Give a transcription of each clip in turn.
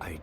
I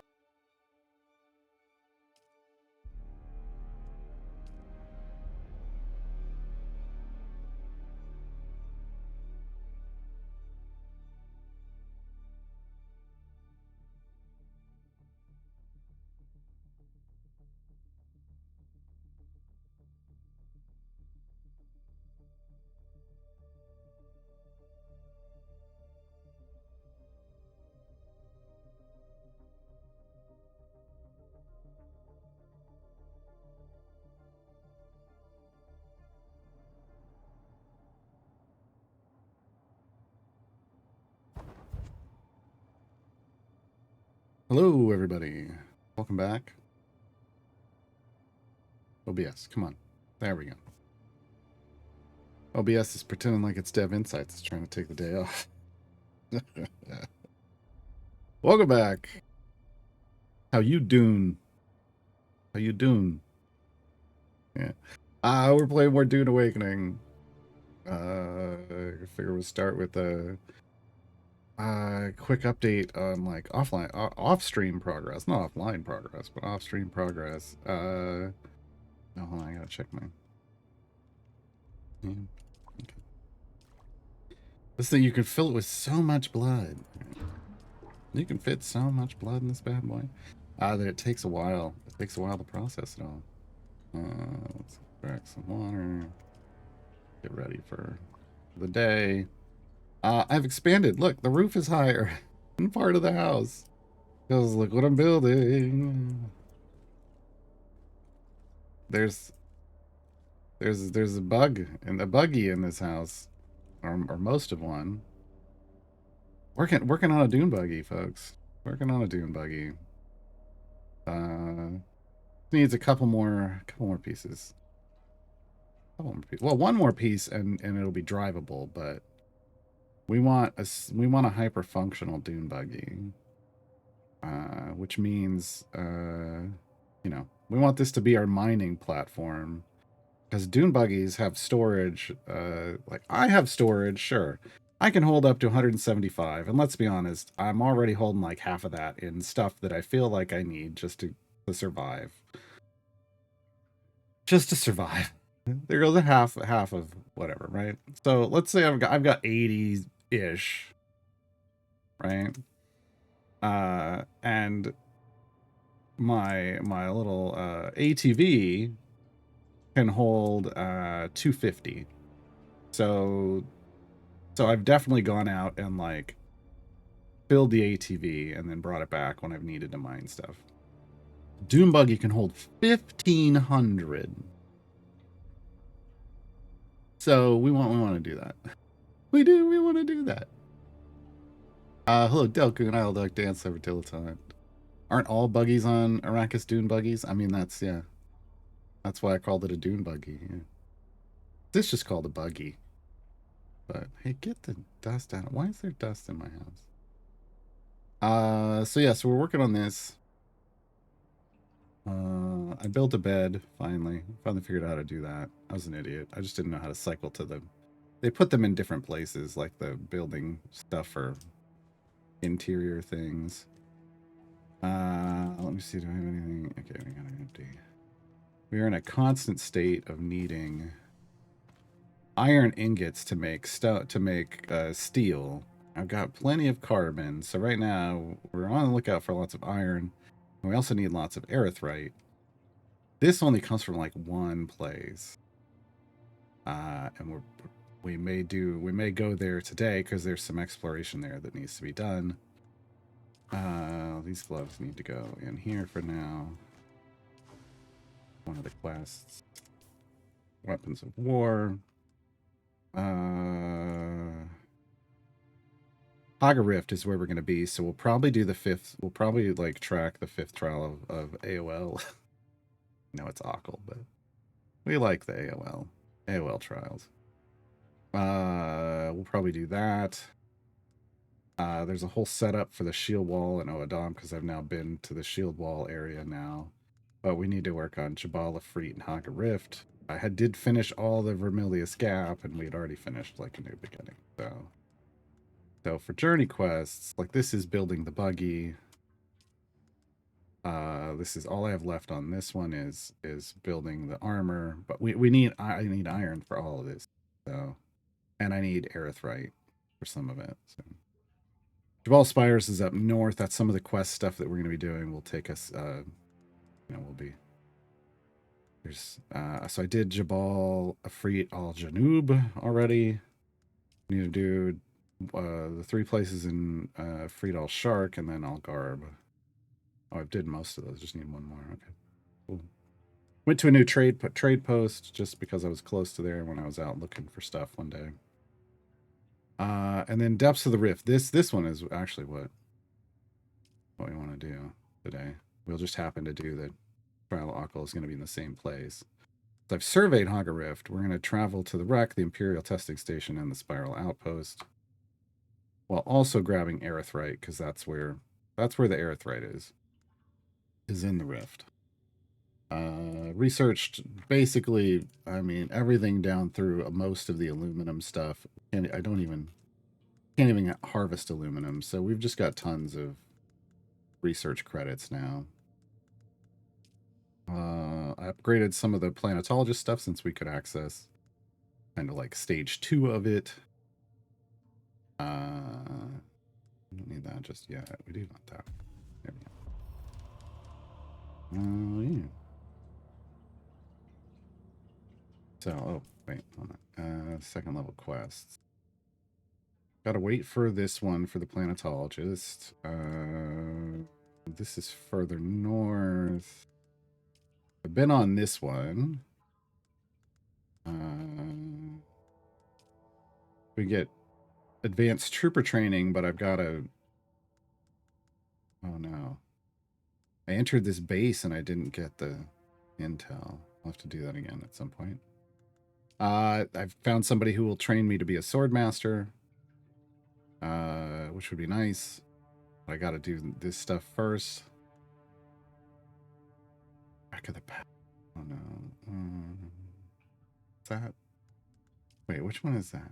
Hello, everybody. Welcome back. OBS, come on. There we go. OBS is pretending like it's Dev Insights. It's trying to take the day off. Welcome back. How you doing? How you doing? Yeah. We're playing more Dune Awakening. I figure we'll start with a quick update on like off-stream progress. Not offline progress, but off-stream progress. No, hold on, I gotta check my... Yeah. Okay. This thing, you can fill it with so much blood. You can fit so much blood in this bad boy. That it takes a while. It takes a while to process it all. Let's crack some water. Get ready for the day. I've expanded. Look, the roof is higher in part of the house. Because look what I'm building. There's a bug and a buggy in this house, or most of one. Working on a dune buggy, folks. Working on a dune buggy. Needs a couple more pieces. Well, one more piece and it'll be drivable, but we want a hyper functional dune buggy. Which means you know, we want this to be our mining platform. Because dune buggies have storage, like I have storage, sure. I can hold up to 175, and let's be honest, I'm already holding like half of that in stuff that I feel like I need just to survive. Just to survive. There goes a half of whatever, right? So let's say I've got 80-ish, right? And my little ATV can hold 250. So I've definitely gone out and like filled the ATV and then brought it back when I've needed to mine stuff. Dune buggy can hold 1,500. So we want to do that. We want to do that. Hello, Delku and I'll duck dance over dilettante. Aren't all buggies on Arrakis Dune buggies? I mean, that's why I called it a Dune buggy. Yeah. This just called a buggy. But hey, get the dust out. Why is there dust in my house? So we're working on this. I built a bed, finally. Finally figured out how to do that. I was an idiot. I just didn't know how to cycle to them. They put them in different places, like the building stuff for interior things. Let me see, do I have anything? Okay, we got an empty. We are in a constant state of needing iron ingots to make steel. I've got plenty of carbon, so right now we're on the lookout for lots of iron. And we also need lots of erythrite. This only comes from like one place, and we may go there today because there's some exploration there that needs to be done. These gloves need to go in here for now. One of the quests. Weapons of war. Haga Rift is where we're going to be, so we'll probably do the fifth. We'll probably like track the 5th trial of AOL. No, it's awful, but we like the AOL trials. We'll probably do that. There's a whole setup for the shield wall in Oadam because I've now been to the shield wall area now. But we need to work on Jabal Afreet and Haga Rift. I did finish all the Vermilius Gap, and we had already finished like a new beginning. So for journey quests, like this is building the buggy. This is all I have left on this one is building the armor, but we need I need iron for all of this. So, and I need erythrite for some of it. So Jabal Spires is up north. That's some of the quest stuff that we're going to be doing. Will take us we'll be there's so I did Jabal Afrit al Janub already. We need to do the 3 places in Afrit al Shark and then al Garb. Oh, I did most of those. Just need one more. Okay, cool. Went to a new trade post just because I was close to there when I was out looking for stuff one day. And then Depths of the Rift. This one is actually what we want to do today. We'll just happen to do that. Trial of Akal is going to be in the same place. So I've surveyed Haga Rift. We're going to travel to the wreck, the Imperial Testing Station, and the Spiral Outpost, while also grabbing erythrite because that's where the erythrite is in the rift. Researched basically, I mean, everything down through most of the aluminum stuff. And I can't even harvest aluminum, so we've just got tons of research credits now. I upgraded some of the planetologist stuff since we could access kind of like stage 2 of it. We don't need that just yet. We do want that. There we go. Yeah. So, oh, wait, hold on. Second level quests. Gotta wait for this one for the planetologist. This is further north. I've been on this one. We get advanced trooper training, but I've got to... Oh, no. I entered this base and I didn't get the intel. I'll have to do that again at some point. I've found somebody who will train me to be a swordmaster, which would be nice. I got to do this stuff first. Back of the pack. Oh no. Is that? Wait, which one is that?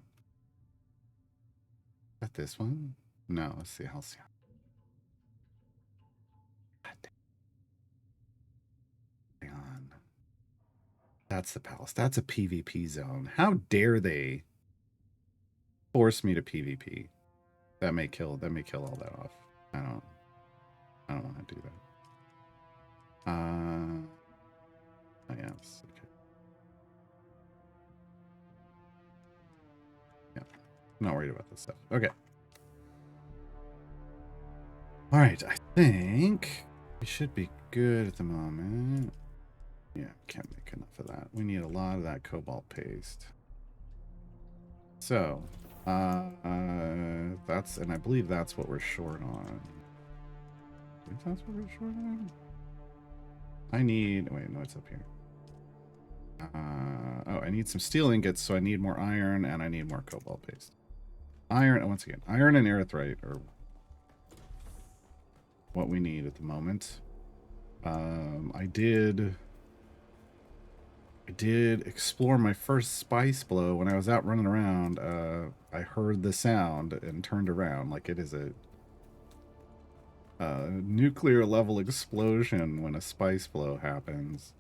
Is that this one? No, let's see. Halcyon. Hang on. That's the palace. That's a PvP zone. How dare they force me to PvP? That may kill all that off. I don't want to do that. Oh, yes. Okay. Yeah. I'm not worried about this stuff. Okay. All right. I think we should be good at the moment. Yeah, can't make enough of that. We need a lot of that cobalt paste. So, that's, and I believe that's what we're short on. I think that's what we're short on. I need, wait, no, it's up here. Oh, I need some steel ingots, so I need more iron, and I need more cobalt paste. Iron, once again, iron and erythrite are what we need at the moment. I did explore my first spice blow when I was out running around. I heard the sound and turned around like it is a nuclear level explosion when a spice blow happens.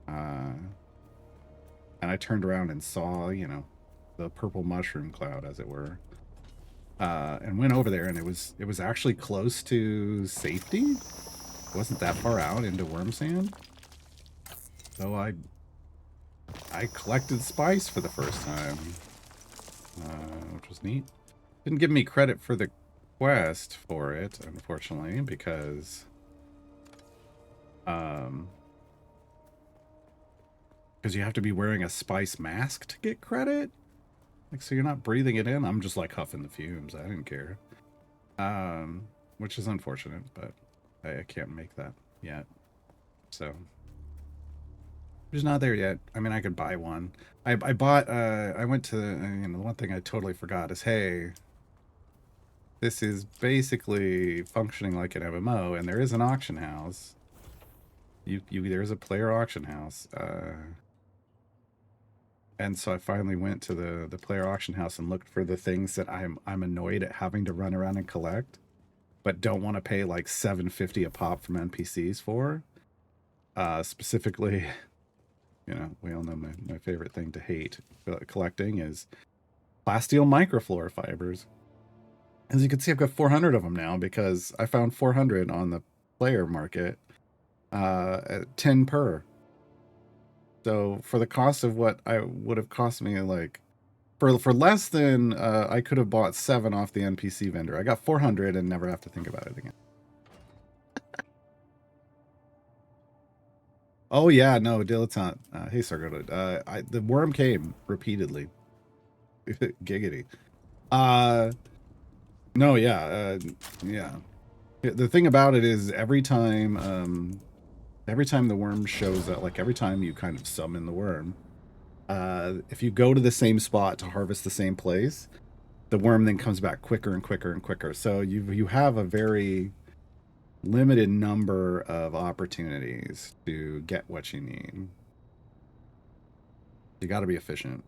And I turned around and saw, you know, the purple mushroom cloud, as it were. And went over there, and it was actually close to safety. It wasn't that far out into worm sand. So I collected spice for the first time, which was neat. Didn't give me credit for the quest for it, unfortunately, because you have to be wearing a spice mask to get credit. Like, so you're not breathing it in. I'm just like huffing the fumes. I didn't care. Which is unfortunate, but I can't make that yet. So just not there yet. I mean, I could buy one. I bought, I went to, you know, the one thing I totally forgot is, hey, this is basically functioning like an MMO, and there is an auction house. There's a player auction house. And so I finally went to the player auction house and looked for the things that I'm annoyed at having to run around and collect. but don't want to pay like $7.50 a pop from NPCs for. Specifically, you know, we all know my favorite thing to hate collecting is plasteel microflora fibers. As you can see, I've got 400 of them now because I found 400 on the player market at 10 per. So for the cost of what I would have cost me, like for less than I could have bought 7 off the NPC vendor. I got 400 and never have to think about it again. Oh yeah, no, dilettante. Hey Sargoda. The worm came repeatedly. Giggity. No, yeah, yeah. The thing about it is every time the worm shows up, like every time you kind of summon the worm, if you go to the same spot to harvest the same place, the worm then comes back quicker and quicker and quicker. So you have a very limited number of opportunities to get what you need. You got to be efficient.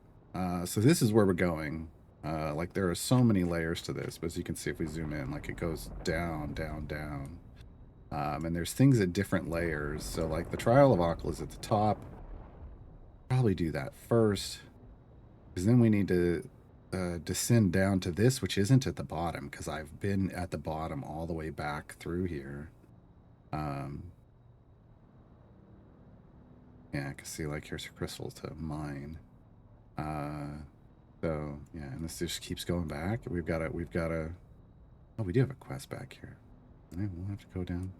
So this is where we're going. Like there are so many layers to this, but as you can see if we zoom in, like it goes down, down, down. And there's things at different layers. So like the Trial of Akal is at the top. Probably do that first, because then we need to descend down to this, which isn't at the bottom, because I've been at the bottom all the way back through here. Yeah, I can see like here's a crystal to mine. So yeah, and this just keeps going back. We've got a. Oh, we do have a quest back here. And we'll have to go down.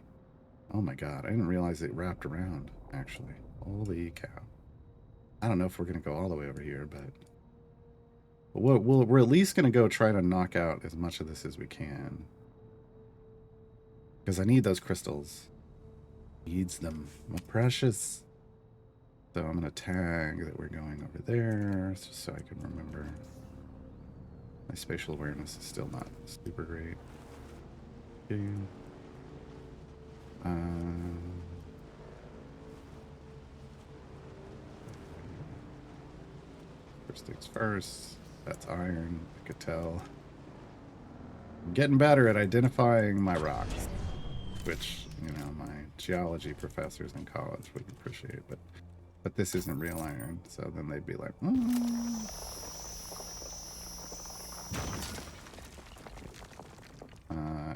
Oh my god, I didn't realize it wrapped around, actually. Holy cow. I don't know if we're going to go all the way over here, but we're at least going to go try to knock out as much of this as we can. Because I need those crystals. Needs them. My precious. So I'm going to tag that we're going over there, just so I can remember. My spatial awareness is still not super great. Okay. First things first. That's iron. I could tell. I'm getting better at identifying my rocks, which, you know, my geology professors in college would appreciate, but this isn't real iron, so then they'd be like, and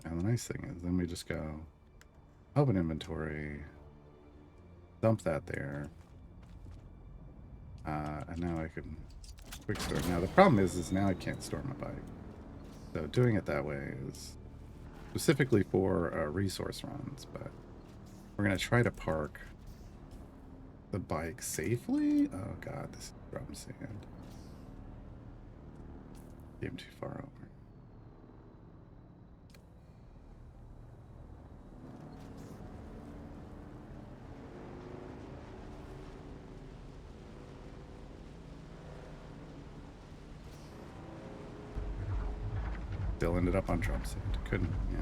the nice thing is, then we just go open inventory, dump that there, and now I can quick store. Now the problem is now I can't store my bike. So doing it that way is specifically for resource runs, but we're gonna try to park the bike safely. Oh god, this is drum sand. Came too far over. Still ended up on drum sand. Couldn't, yeah.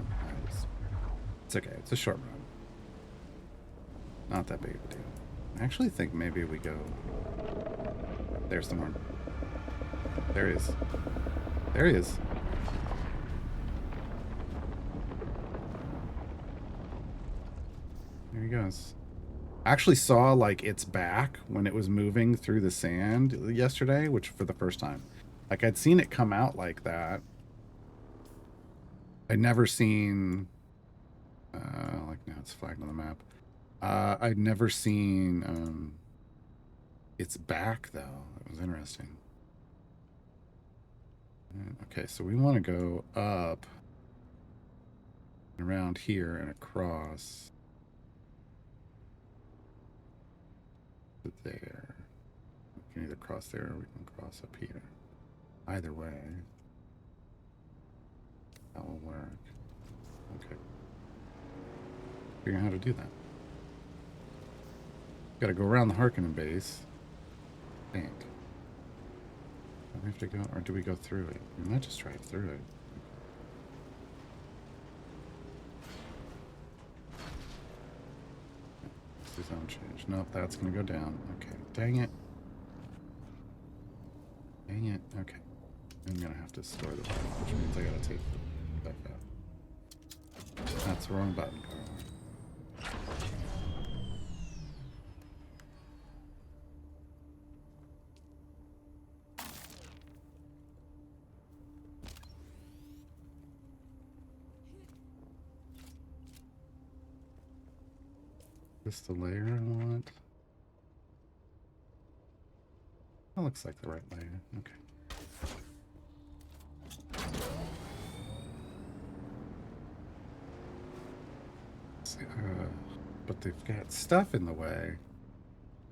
It's okay. It's a short run. Not that big of a deal. I actually think maybe we go. There's the worm. There he is. There he is. There he goes. I actually saw like its back when it was moving through the sand yesterday, which for the first time. Like I'd seen it come out like that. I'd never seen, like now it's flagged on the map. I'd never seen its back though. It was interesting. Okay, so we want to go up around here and across to there. We can either cross there or we can cross up here. Either way. That will work. Okay. Figuring out how to do that. Gotta go around the Harkonnen base. I think. Do we have to go, or do we go through it? We might just drive through it. This is zone change. Nope, that's gonna go down. Okay. Dang it. Dang it. Okay. I'm gonna have to store the bike, which means I gotta take the stuff out. That's the wrong button, Carl. This the layer I want. That looks like the right layer. Okay. But they've got stuff in the way.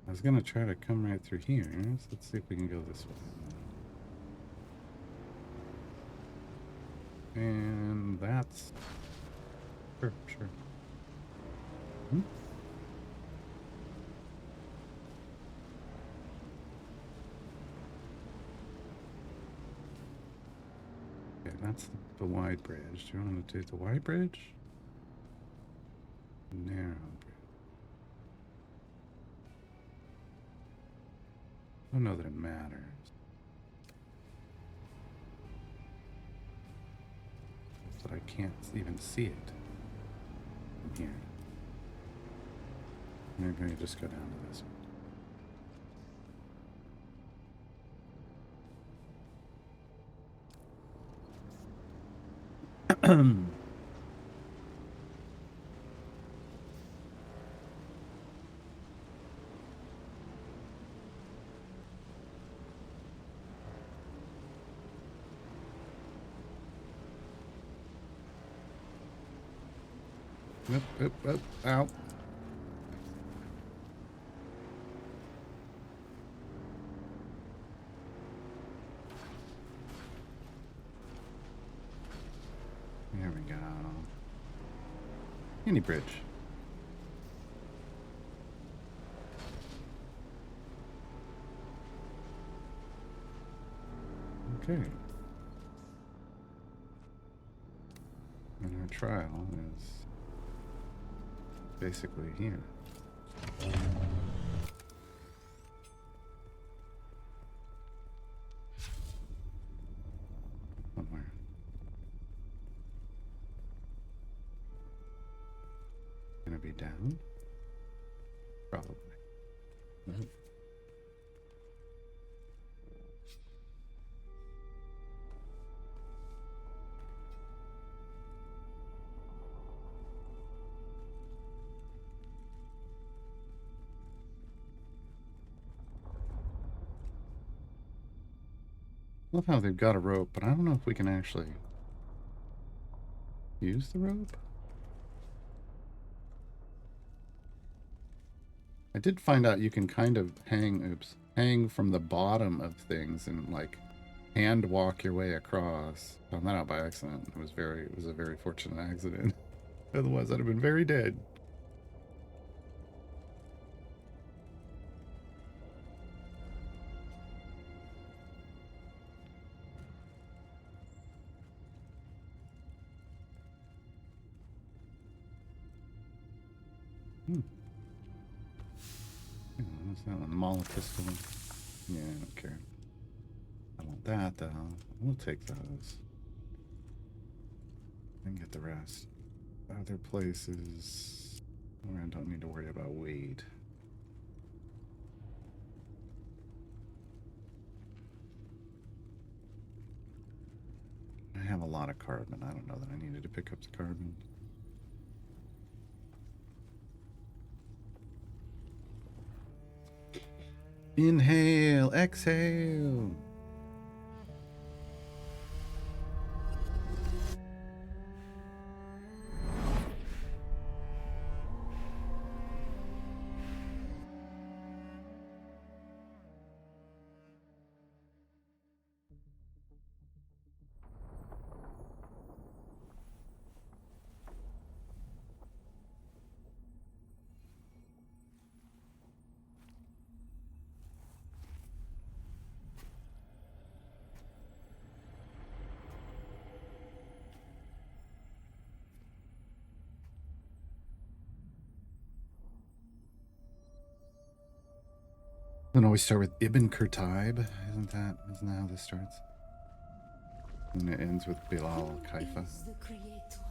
I was gonna try to come right through here. So let's see if we can go this way. And that's... Sure. Hmm? Okay, that's the wide bridge. Do you want to do the wide bridge? Narrow bridge. I don't know that it matters. But I can't even see it from here. Maybe I just go down to this one. Up, out. There we go. Any bridge. Okay. And our trial is basically here. Somewhere. Gonna be down? Probably. Nope. Love how they've got a rope, but I don't know if we can actually use the rope. I did find out you can kind of hang from the bottom of things and like hand walk your way across. Found that out by accident. It was a very fortunate accident. Otherwise I'd have been very dead. What's that one? The Mala pistol. Yeah, I don't care. I want that though. We'll take those. And get the rest. Other places where I don't need to worry about weight. I have a lot of carbon. I don't know that I needed to pick up the carbon. Inhale, exhale. Don't always start with Ibn Kurtaib, isn't that how this starts? And it ends with Bilal Kaifa. The creator.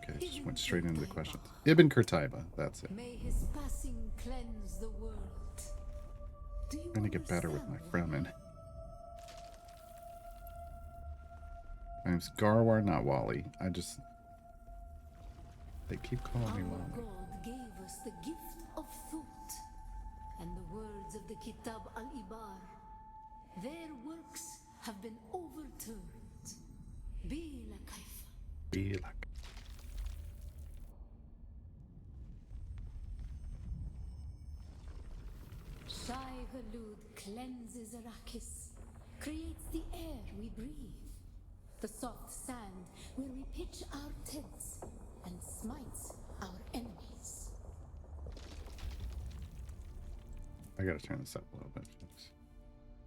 Okay. I just went straight into the questions. Ibn Qurtayba, that's it. May his passing cleanse the world. I'm gonna get better with my Fremen. My name's Garwar, not Wally. They keep calling me Wally. Our God gave us the gift of thought, and the words of the Kitab al-Ibar. Their works have been overturned. Bila kaifa. Bila. Shai Hulud cleanses Arrakis, creates the air we breathe, the soft sand where we pitch our tents, and smites our enemies. I gotta turn this up a little bit.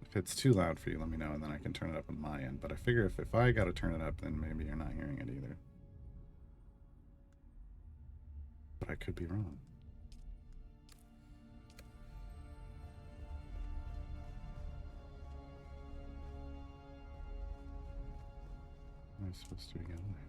If it's too loud for you, let me know, and then I can turn it up on my end. But I figure if I gotta turn it up, then maybe you're not hearing it either. But I could be wrong. What am I supposed to be getting there?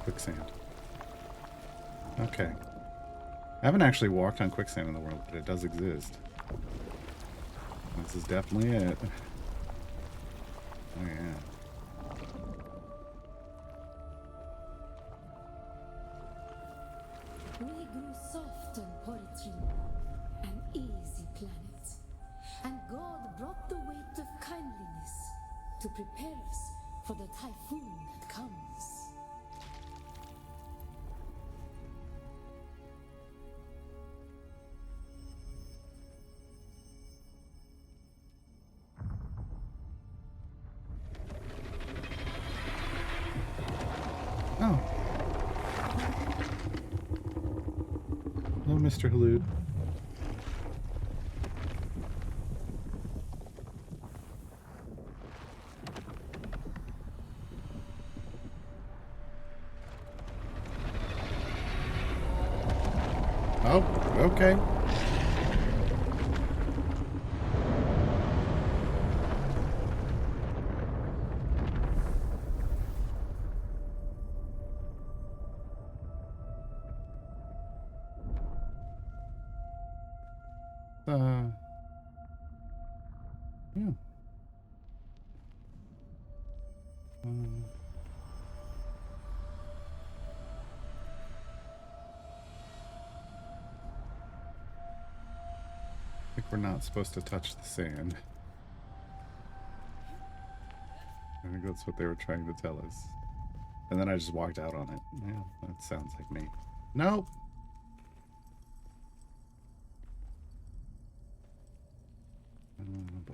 Quicksand. Okay. I haven't actually walked on quicksand in the world, but it does exist. This is definitely it. Oh yeah. We grew soft on poetry, an easy planet, and God brought the weight of kindliness to prepare us for the typhoon that comes. Oh. Hello, Mr. Halud. Oh, okay. Yeah. I think we're not supposed to touch the sand. I think that's what they were trying to tell us. And then I just walked out on it. Yeah, that sounds like me. Nope. Oh boy.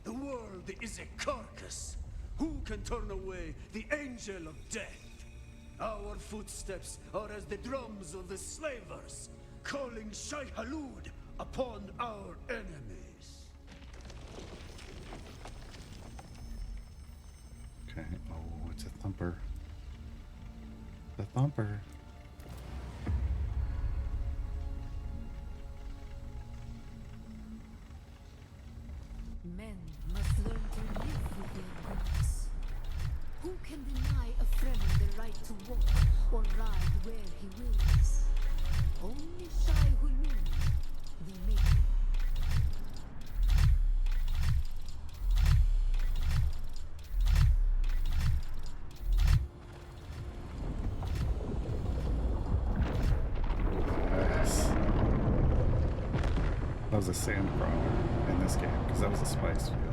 The world is a carcass. Who can turn away the angel of death? Our footsteps are as the drums of the slavers, calling Shai Hulud upon our enemies. Okay. Oh, it's a thumper. The thumper. Men must learn to live with their gods. Who can deny a Fremen the right to walk or ride where he wills? Only Shai Hulud, the maker. Nice. That was a sand crawler in this game because that was a spice field.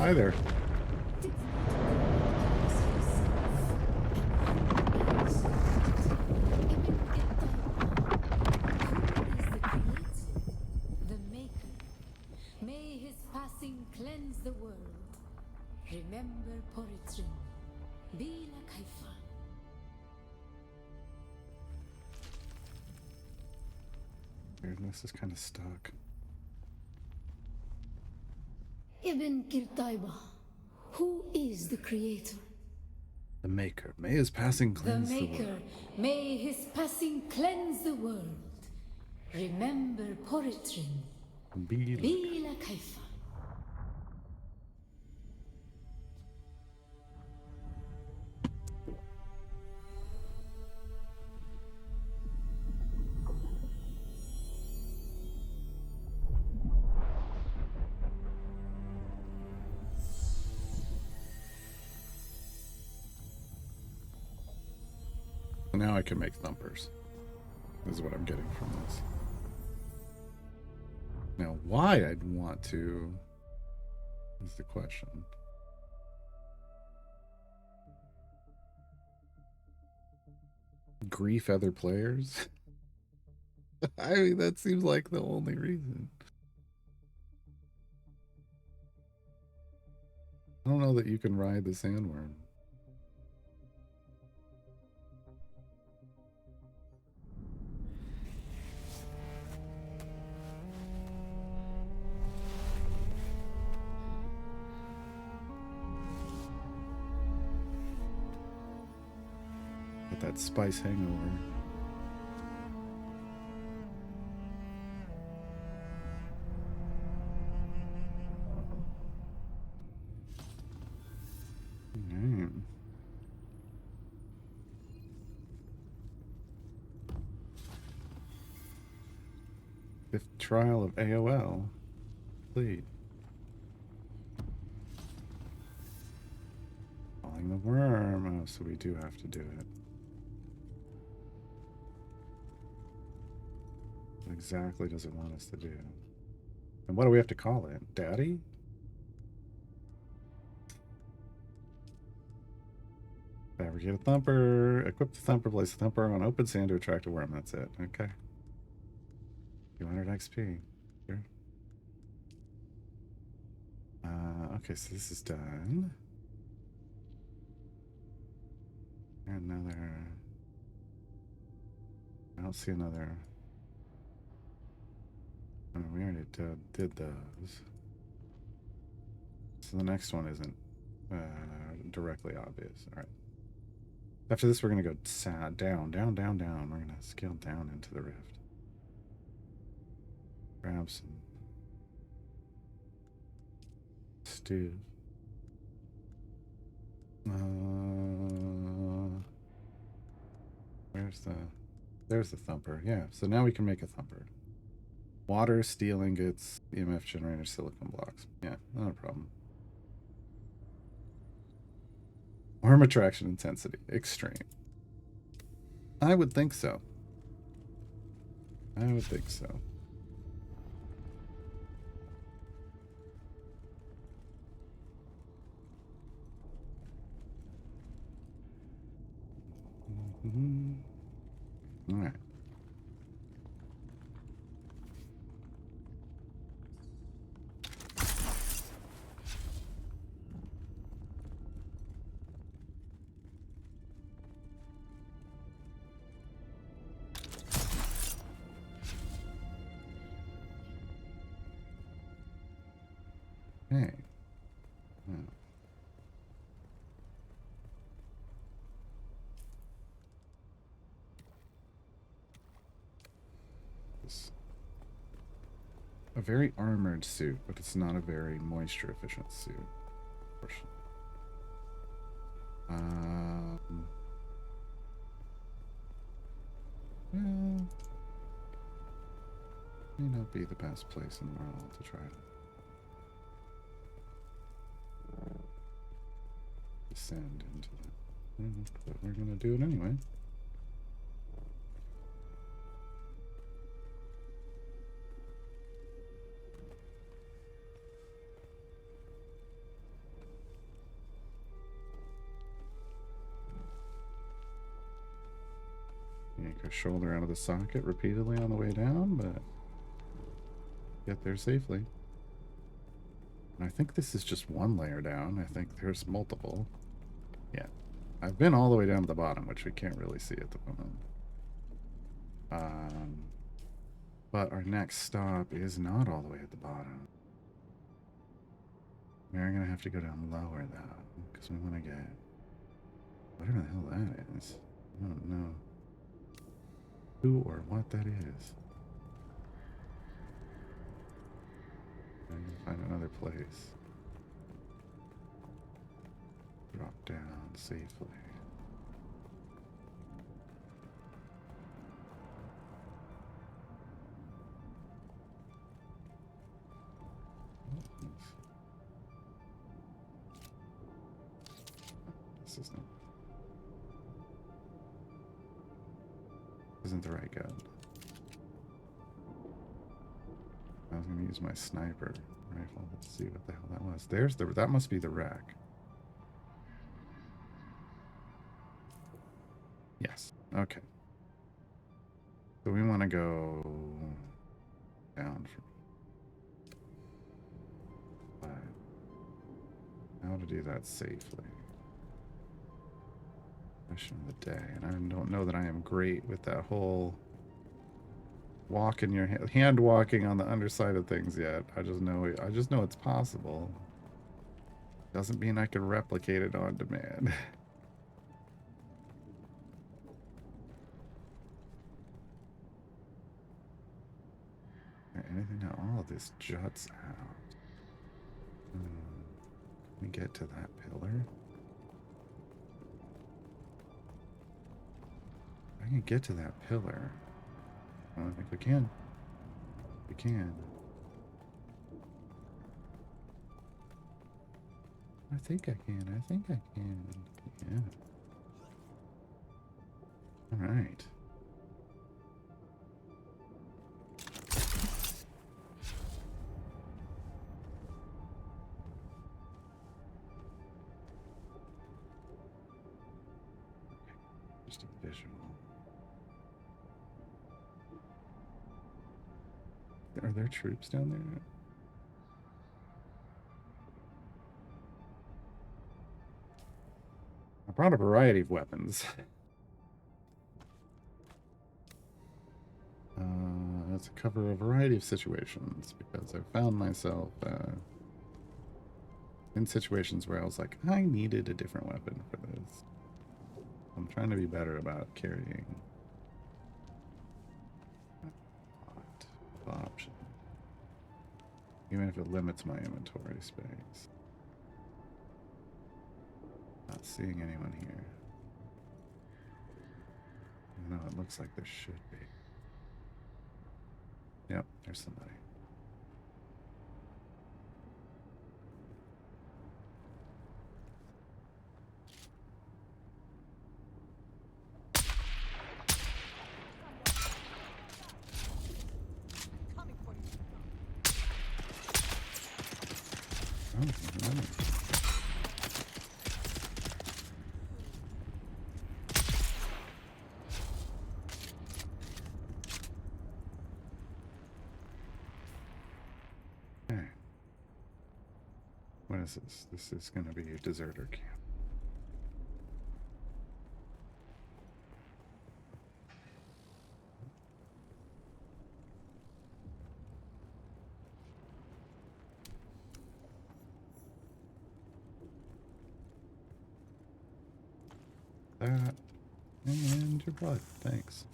Hi there. The Maker. May his passing cleanse the world. Remember Poritrin. Bila Kaifa. Weirdness is kind of stuck. Ibn Kirtaiba. Who is the creator? The Maker. May his passing The cleanse the Maker. world. May his passing cleanse the world. Remember Poritrin. Bila Kaifa. Now I can make thumpers. This is what I'm getting from this. Now, why I'd want to is the question. Grief other players? I mean, that seems like the only reason. I don't know that you can ride the sandworm. Get that spice hangover. Alright. Fifth trial of AOL. Complete. Calling the worm. Oh, so we do have to do it. What exactly does it want us to do? And what do we have to call it? Daddy? Fabricate a thumper. Equip the thumper. Place the thumper on open sand to attract a worm. That's it. Okay. 200 XP. Sure. Okay, so this is done. Another. I don't see another. Oh, we already did those. So the next one isn't directly obvious. All right. After this, we're going to go down, down, down, down. We're going to scale down into the rift. Grab some stew. There's the thumper. Yeah, so now we can make a thumper. Water, steel ingots, EMF generator, silicon blocks. Yeah, not a problem. Worm attraction intensity, extreme. I would think so. I would think so. All right. Hey. A very armored suit, but it's not a very moisture efficient suit. Well, may not be the best place in the world to try to descend into that. But we're gonna do it anyway. yank her shoulder out of the socket repeatedly on the way down, but get there safely. And I think this is just one layer down. I think there's multiple. Yeah. I've been all the way down to the bottom, which we can't really see at the moment. But our next stop is not all the way at the bottom. We're going to have to go down lower, though, because we want to get whatever the hell that is. I don't know who or what that is. I can find another place. Drop down safely. This isn't the right gun. I was gonna use my sniper rifle. Let's see what the hell that was. There's that must be the rack. Yes. Okay. So we want to go down from. But how to do that safely? Question of the day, and I don't know that I am great with that whole walk in your hand walking on the underside of things yet. I just know it's possible. Doesn't mean I can replicate it on demand. Anything now? All of this juts out. Can we get to that pillar? I can get to that pillar. I don't think we can. We can. I think I can. I think I can. Yeah. All right. Just a visual. Are there troops down there? I brought a variety of weapons. To cover a variety of situations, because I found myself in situations where I was like, I needed a different weapon for this. I'm trying to be better about carrying option, even if it limits my inventory space. Not seeing anyone here. No, it looks like there should be. Yep, there's somebody. What is this? This is going to be a deserter camp. That and your blood. Thanks.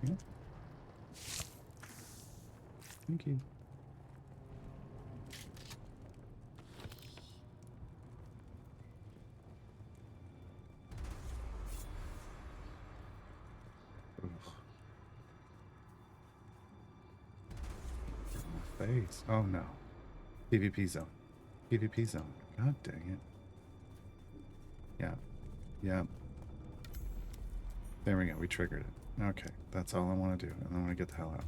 Yeah. Thank you. Face. Oh no. PvP zone. PvP zone. God dang it. Yeah. Yeah. There we go. We triggered it. Okay. That's all I want to do. And I want to get the hell out.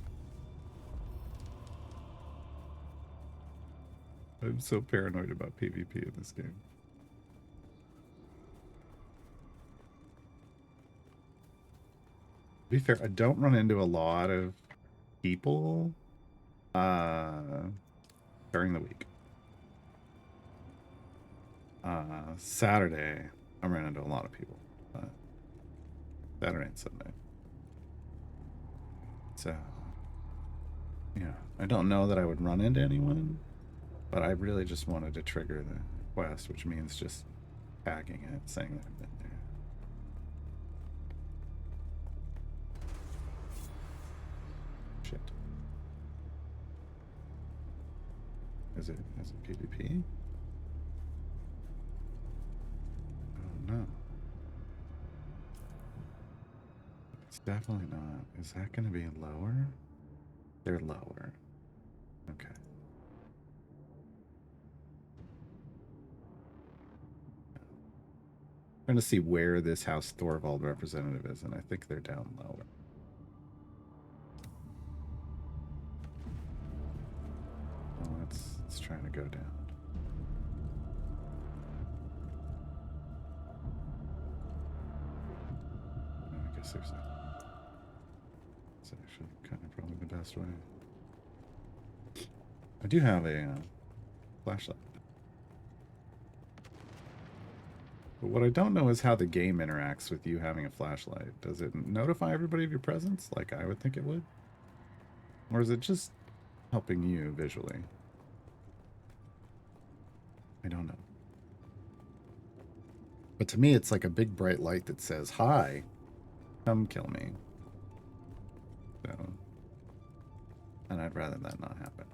I'm so paranoid about PvP in this game. be fair, I don't run into a lot of people during the week. Saturday, I ran into a lot of people. Saturday and Sunday. So, yeah, I don't know that I would run into anyone, but I really just wanted to trigger the quest, which means just tagging it, saying that I've been there. Shit. Is it PvP? Oh no. It's definitely not. Is that going to be lower? They're lower. Okay. Trying to see where this House Thorvald representative is, and I think they're down lower. Oh, it's trying to go down. I guess there's it's actually kind of probably the best way. I do have a flashlight. But what I don't know is how the game interacts with you having a flashlight. Does it notify everybody of your presence like I would think it would? Or is it just helping you visually? I don't know. But to me, it's like a big bright light that says, "Hi, come kill me." So, and I'd rather that not happen.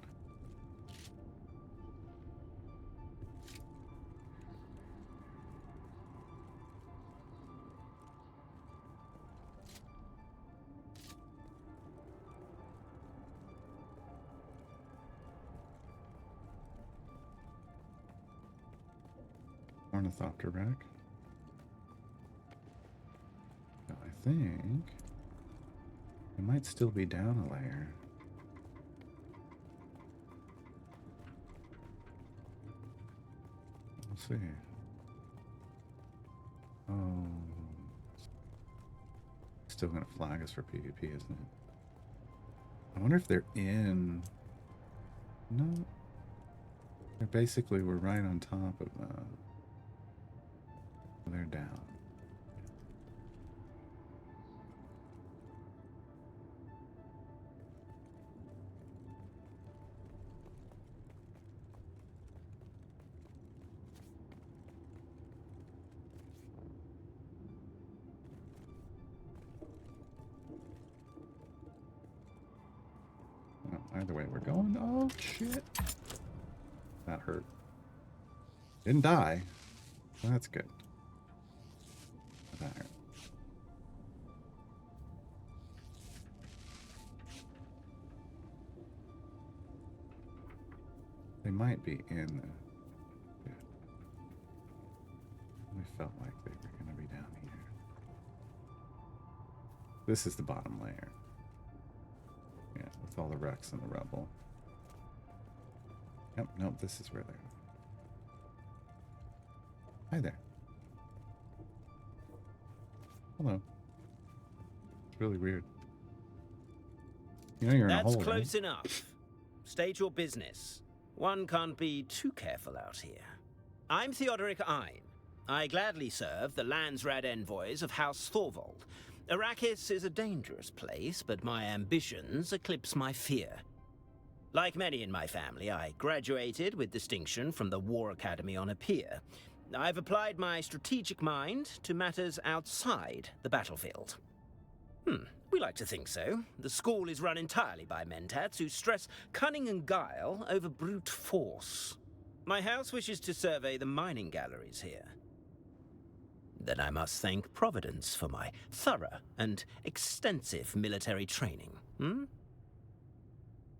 Ornithopter wreck. Now I think it might still be down a layer. We'll see. Oh, still gonna flag us for PvP, isn't it? I wonder if they're in. No, they're basically we're right on top of. They're down. Well, either way we're going. Oh shit. That hurt. Didn't die. Well, that's good. That hurt. They might be in the... Yeah. We felt like they were going to be down here. This is the bottom layer. Yeah, with all the wrecks and the rubble. Yep, nope, this is where they're... Hi there. Hello. It's really weird. You know you're in a hole, That's close right? enough. State your business. One can't be too careful out here. I'm Theodoric Ein. I gladly serve the Landsrad envoys of House Thorvald. Arrakis is a dangerous place, but my ambitions eclipse my fear. Like many in my family, I graduated with distinction from the War Academy on Apia. I've applied my strategic mind to matters outside the battlefield. We like to think so. The school is run entirely by mentats who stress cunning and guile over brute force. My house wishes to survey the mining galleries here. Then I must thank Providence for my thorough and extensive military training.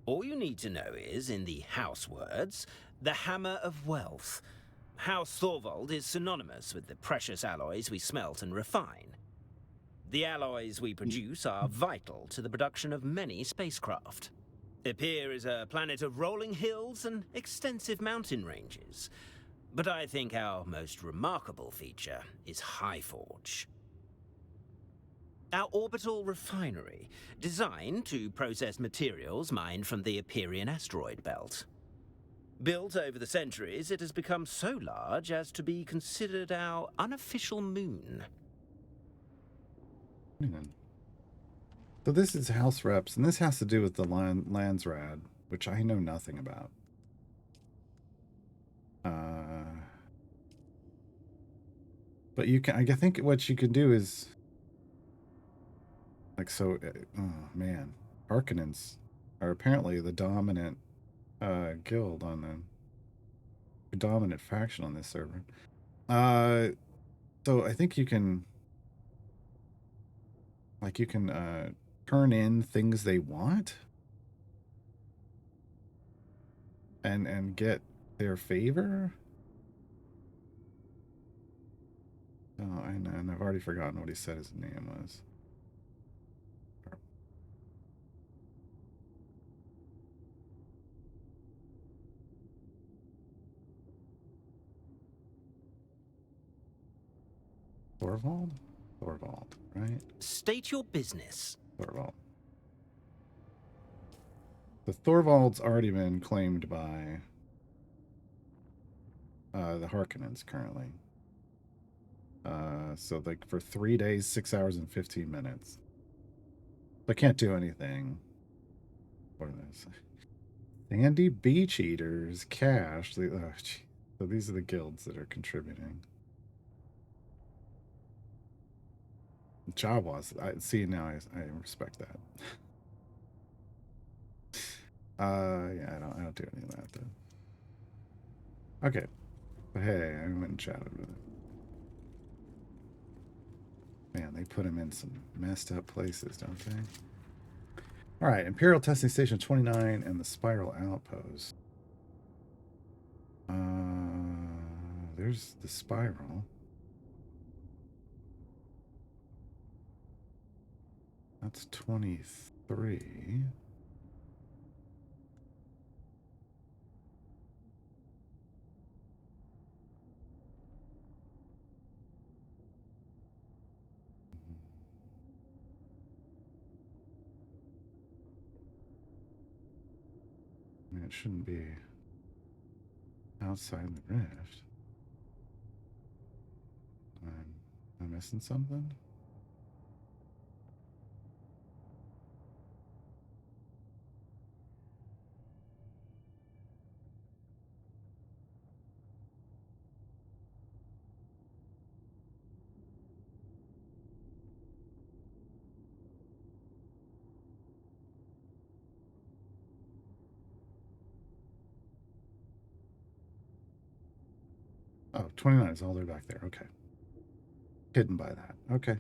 All you need to know is, in the house words, the hammer of wealth. House Thorvald is synonymous with the precious alloys we smelt and refine. The alloys we produce are vital to the production of many spacecraft. Apia is a planet of rolling hills and extensive mountain ranges. But I think our most remarkable feature is Highforge. Our orbital refinery, designed to process materials mined from the Empyrean asteroid belt. Built over the centuries, it has become so large as to be considered our unofficial moon. So this is House Reps, and this has to do with the Landsrad, which I know nothing about. But you can, I think what you can do is, like, so, oh man, Harkonnens are apparently the dominant guild on the dominant faction on this server. So I think you can, like, turn in things they want and get their favor. Oh, and I've already forgotten what he said his name was. Thorvald? Thorvald, right? State your business. Thorvald. The Thorvald's already been claimed by the Harkonnens currently. So like for 3 days, 6 hours and 15 minutes. They can't do anything. What are those? Sandy Beach Eaters, Cash. So these are the guilds that are contributing. Jawas. I see now. I respect that. Yeah, I don't do any of that though. Okay, but hey, I went and chatted with it. Man, they put him in some messed up places, don't they? All right, Imperial Testing Station 29 and the Spiral Outpost. There's the Spiral. That's 23. I mean, it shouldn't be outside the rift. Am I missing something? Oh, 29 is all the way back there. Okay. Hidden by that. Okay.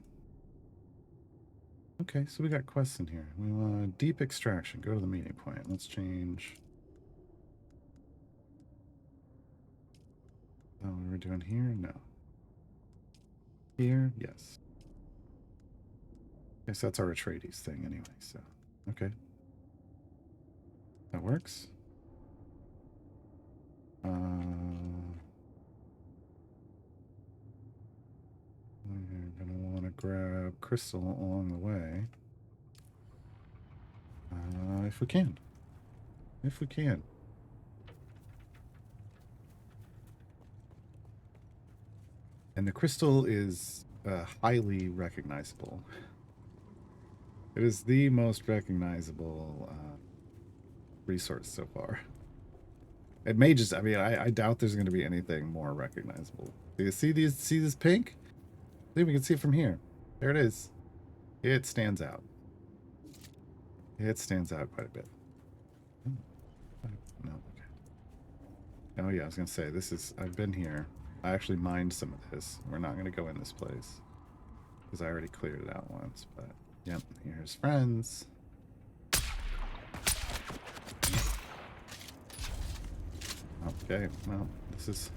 Okay, so we got quests in here. We want deep extraction. Go to the meeting point. Let's change. Oh, what we're doing here? No. Here? Yes. Guess that's our Atreides thing anyway, so. Okay. That works. We're going to want to grab crystal along the way. If we can. If we can. And the crystal is highly recognizable. It is the most recognizable resource so far. It may just, I mean, I doubt there's going to be anything more recognizable. Do you see these? See this pink? I think we can see it from here. There it is. It stands out. It stands out quite a bit. No, okay. Oh yeah, I was going to say, this is, I've been here. I actually mined some of this. We're not going to go in this place because I already cleared it out once, but yep, here's friends. Okay, well, this is...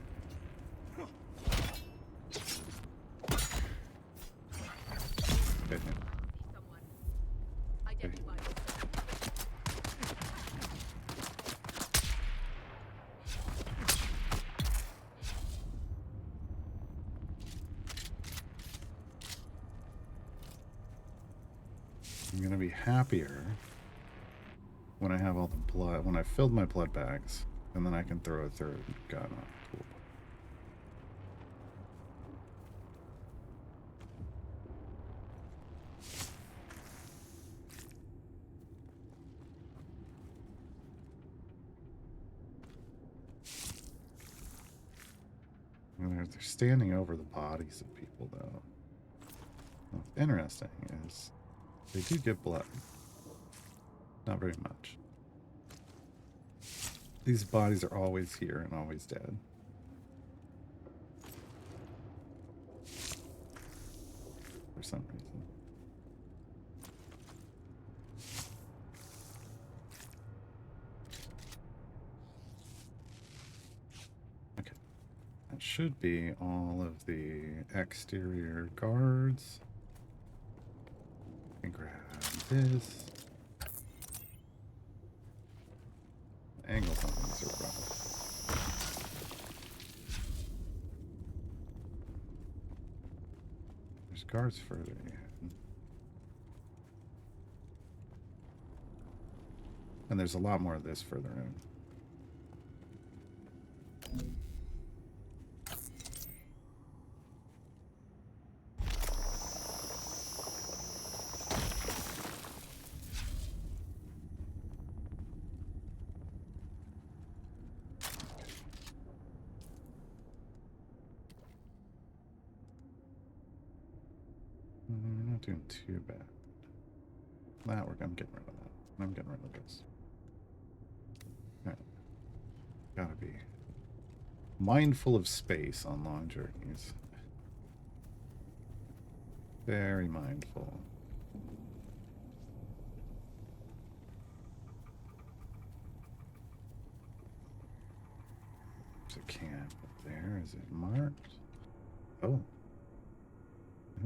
Okay. Okay. I'm gonna be happier when I have all the blood, when I've filled my blood bags, and then I can throw a third gun on. Cool. And they're standing over the bodies of people, though. What's interesting is they do get blood. Not very much. These bodies are always here and always dead. For some reason. Okay. That should be all of the exterior guards. And grab this. The angles on these are rough. There's guards further in. And there's a lot more of this further in. We're not doing too bad. That I'm getting rid of that. I'm getting rid of this. Alright. Gotta be mindful of space on long journeys. Very mindful. There's a camp up there. Is it marked? Oh.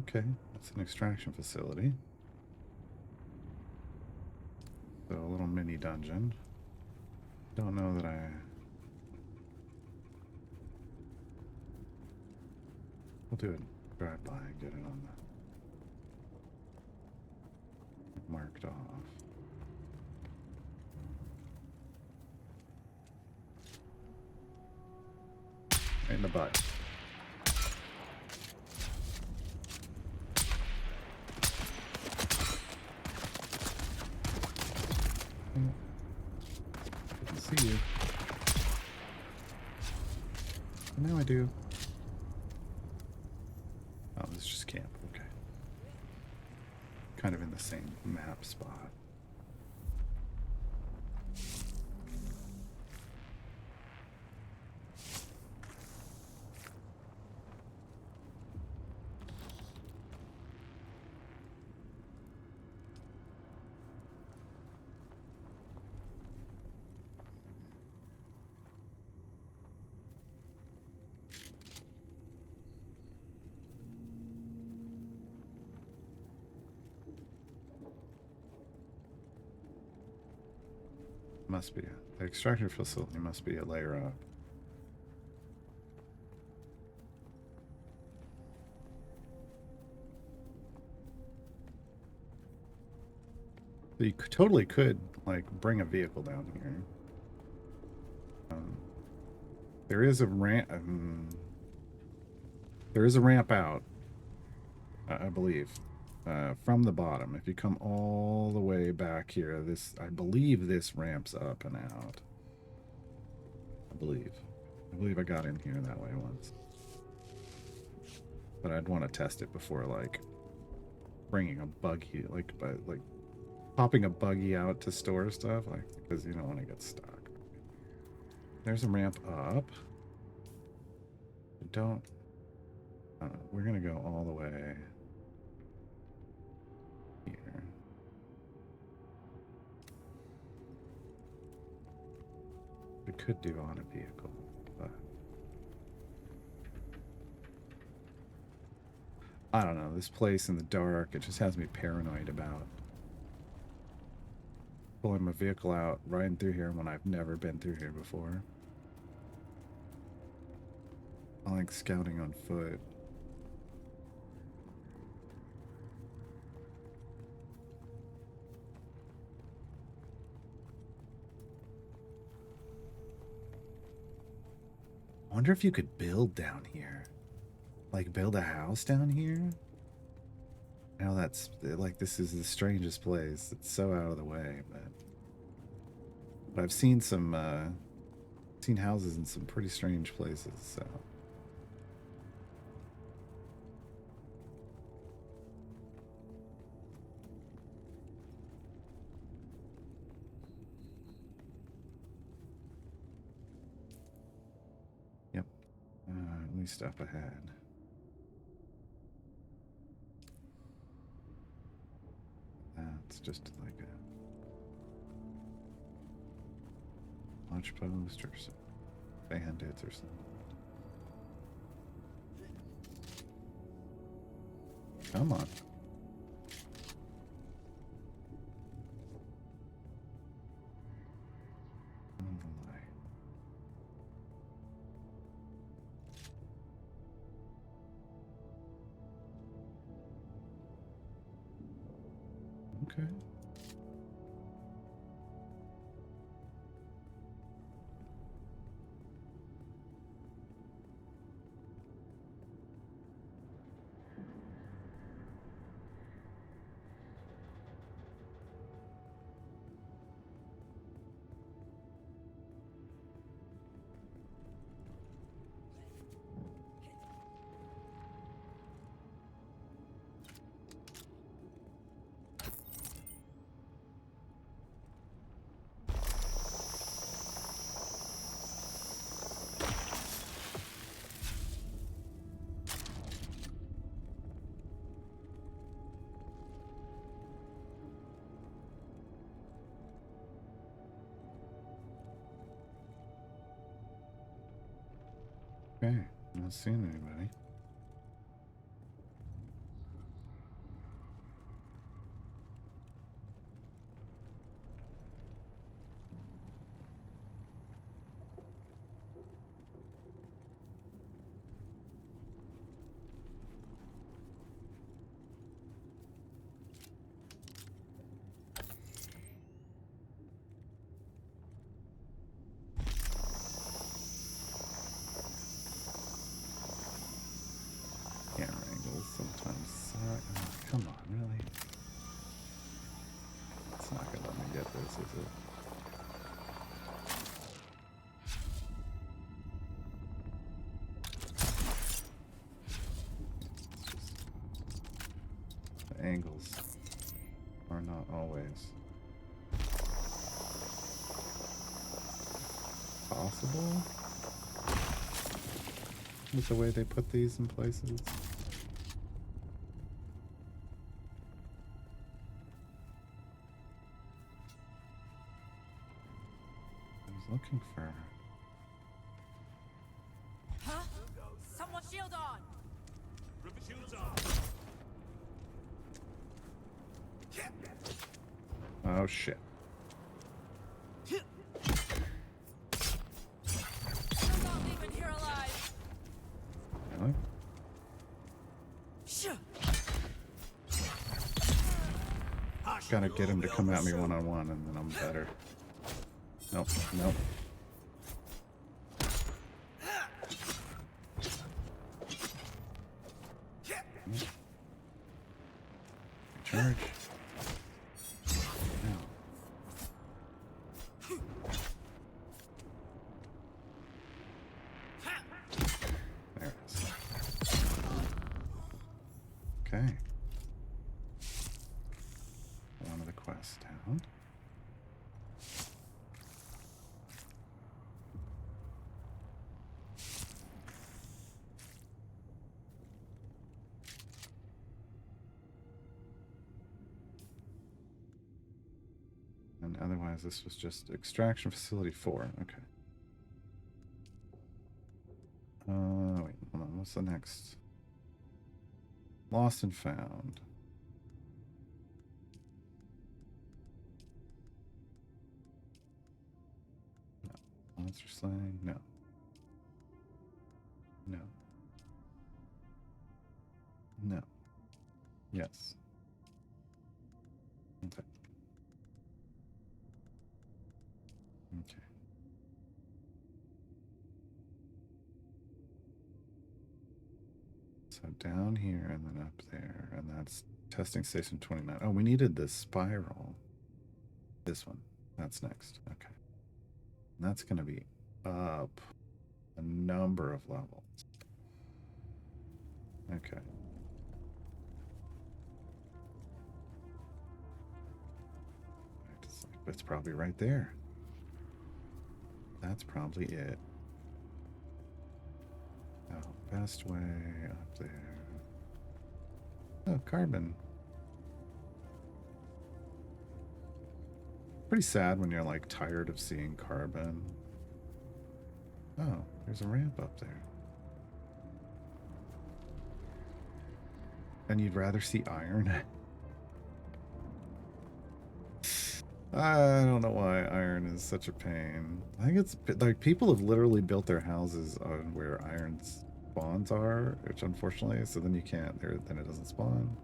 Okay, that's an extraction facility. So a little mini dungeon. Don't know that I... We'll do it. Drive by and get it on the... marked off. Right in the butt. Didn't see you. Now I do. Oh, this is just camp. Okay. Kind of in the same map spot. Must be. The extraction facility must be a layer up. So you totally could, like, bring a vehicle down here. There is a ramp. There is a ramp out, I believe, from the bottom. If you come all the way back here, I believe this ramps up and out. I believe I got in here that way once. But I'd want to test it before, like, bringing a buggy, like popping a buggy out to store stuff, like, because you don't want to get stuck. There's a ramp up. I don't know. We're gonna go all the way here. We could do on a vehicle, but I don't know. This place in the dark, it just has me paranoid about pulling my vehicle out, riding through here when I've never been through here before. I like scouting on foot. wonder if you could build down here. Like, build a house down here? Now that's, like, this is the strangest place. It's so out of the way, but I've seen some, seen houses in some pretty strange places, so. Yep. At least up ahead. That's just like a launch post or some bandits or something. Come on. Okay. Okay, not seeing anybody. Camera angles sometimes suck. Oh, come on, really? It's not gonna let me get this, is it? It's just the angles are not always possible with the way they put these in places. I was looking for... Huh? Someone shield on! Shields on! Oh shit. I'm not leaving here alive! Really? Gotta get him to come at me one-on-one and then I'm better. Nope, nope. Charge. No. There it is. Okay. One of the quests down. And otherwise, this was just extraction facility 4. Okay. Wait, hold on. What's the next? Lost and found. No. Monster slaying? No. No. No. Yes. Okay. Okay. down here and then up there, and that's testing station 29. Oh, we needed the spiral. This one. That's next. Okay. And that's going to be up a number of levels. Okay. It's probably right there. That's probably it. Oh, best way up there. Oh, carbon. Pretty sad when you're like tired of seeing carbon. Oh, there's a ramp up there. And you'd rather see iron? I don't know why iron is such a pain. I think it's like people have literally built their houses on where iron spawns are, which unfortunately, so then you can't, then it doesn't spawn.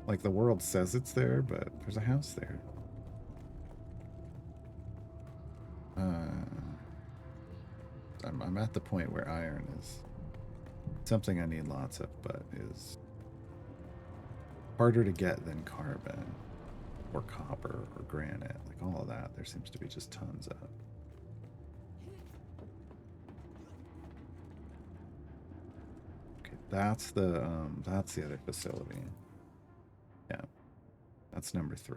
Like the world says it's there, but there's a house there. I'm at the point where iron is something I need lots of, but is harder to get than carbon or copper or granite. Like all of that, there seems to be just tons of. Okay, that's the other facility. Yeah, that's number 3.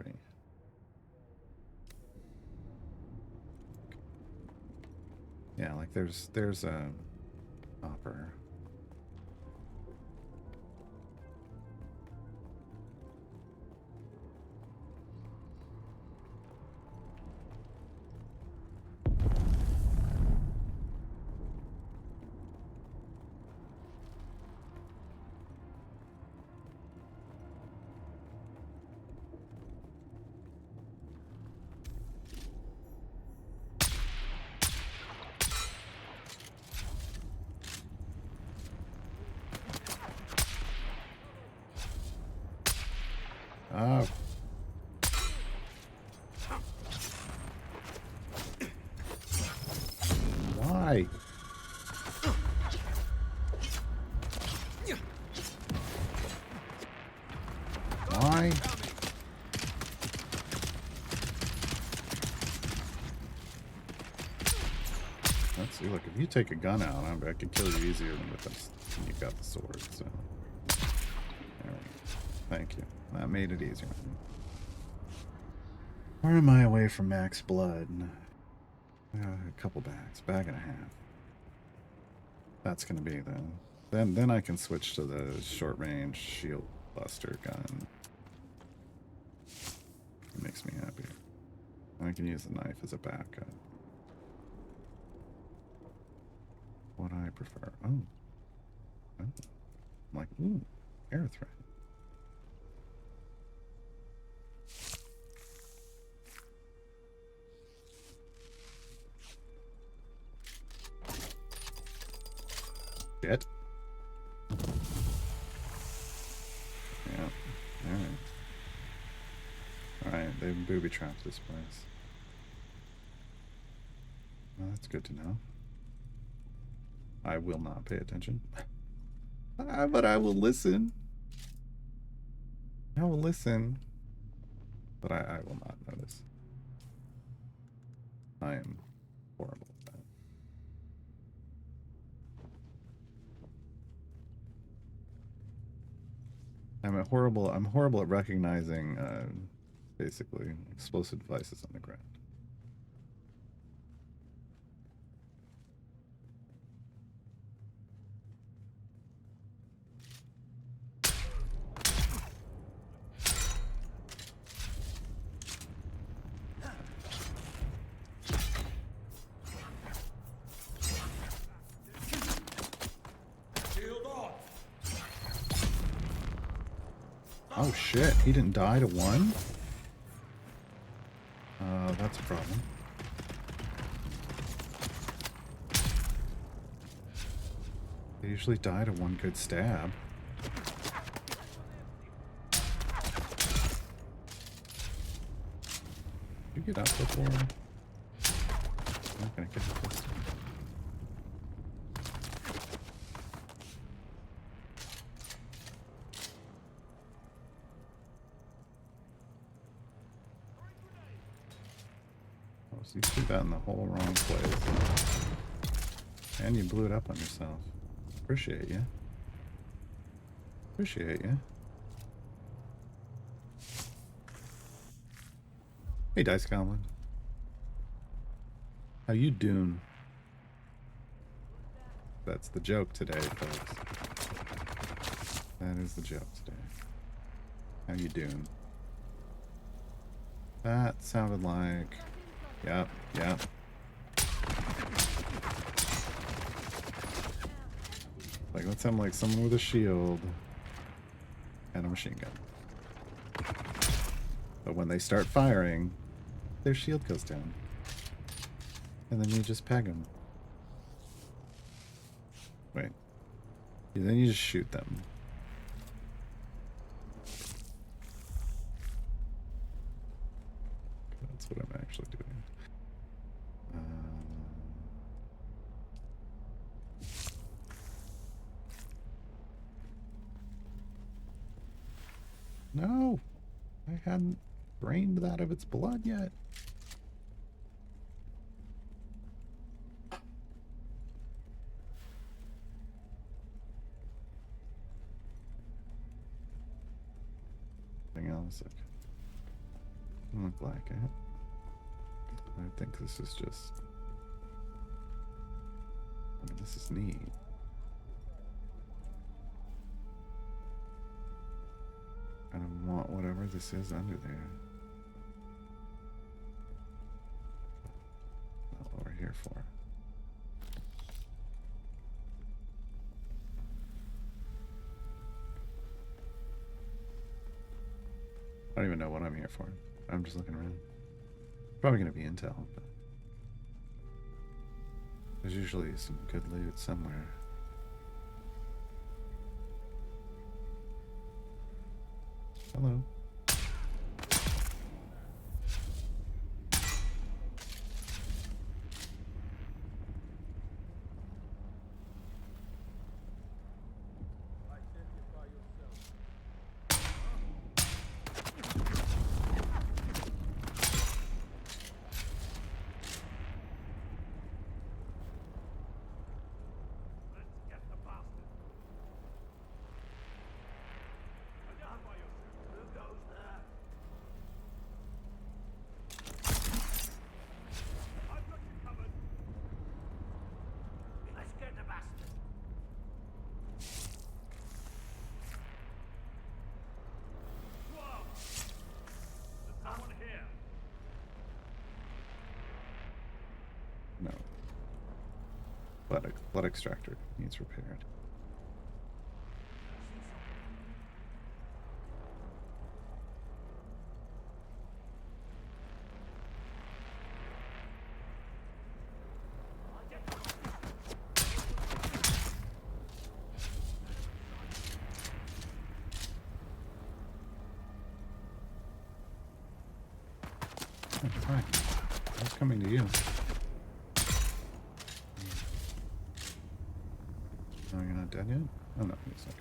Yeah, like there's a copper. Oh. Why? Why? Let's see, look, if you take a gun out, I can kill you easier than with this when you've got the sword, so. There we go. Thank you. That made it easier. Where am I away from max blood? A couple bags. Bag and a half. That's gonna be then I can switch to the short range shield buster gun. It makes me happy. I can use the knife as a backup. What I prefer. Oh. I'm like, ooh, air threat. Shit. Yeah. Alright. Alright, they've booby trapped this place. Well, that's good to know. I will not pay attention. But I will listen. I will listen. But I will not notice. I am horrible at that. I'm horrible at recognizing basically explosive devices on the ground. Oh shit, he didn't die to one? That's a problem. They usually die to one good stab. Did you get up before? I'm not gonna get up this time. So you threw that in the whole wrong place. And you blew it up on yourself. Appreciate you. Appreciate you. Hey, Dice Goblin. How you doing? That's the joke today, folks. That is the joke today. How you doing? That sounded like... Yep, yep. Like, that sounded like someone with a shield and a machine gun. But when they start firing, their shield goes down. And then you just peg them. Wait. And then you just shoot them. That's what I'm actually doing. No! I hadn't drained that of its blood yet. Anything else? Doesn't look like it. I think this is just... I mean, this is neat. I don't want whatever this is under there. Not what we're here for. I don't even know what I'm here for. I'm just looking around. Probably gonna be intel, but there's usually some good loot somewhere. Hello. No. Blood extractor needs repaired. Oh, hi. I was coming to you. Oh, you're not dead yet? Oh, no, he's okay.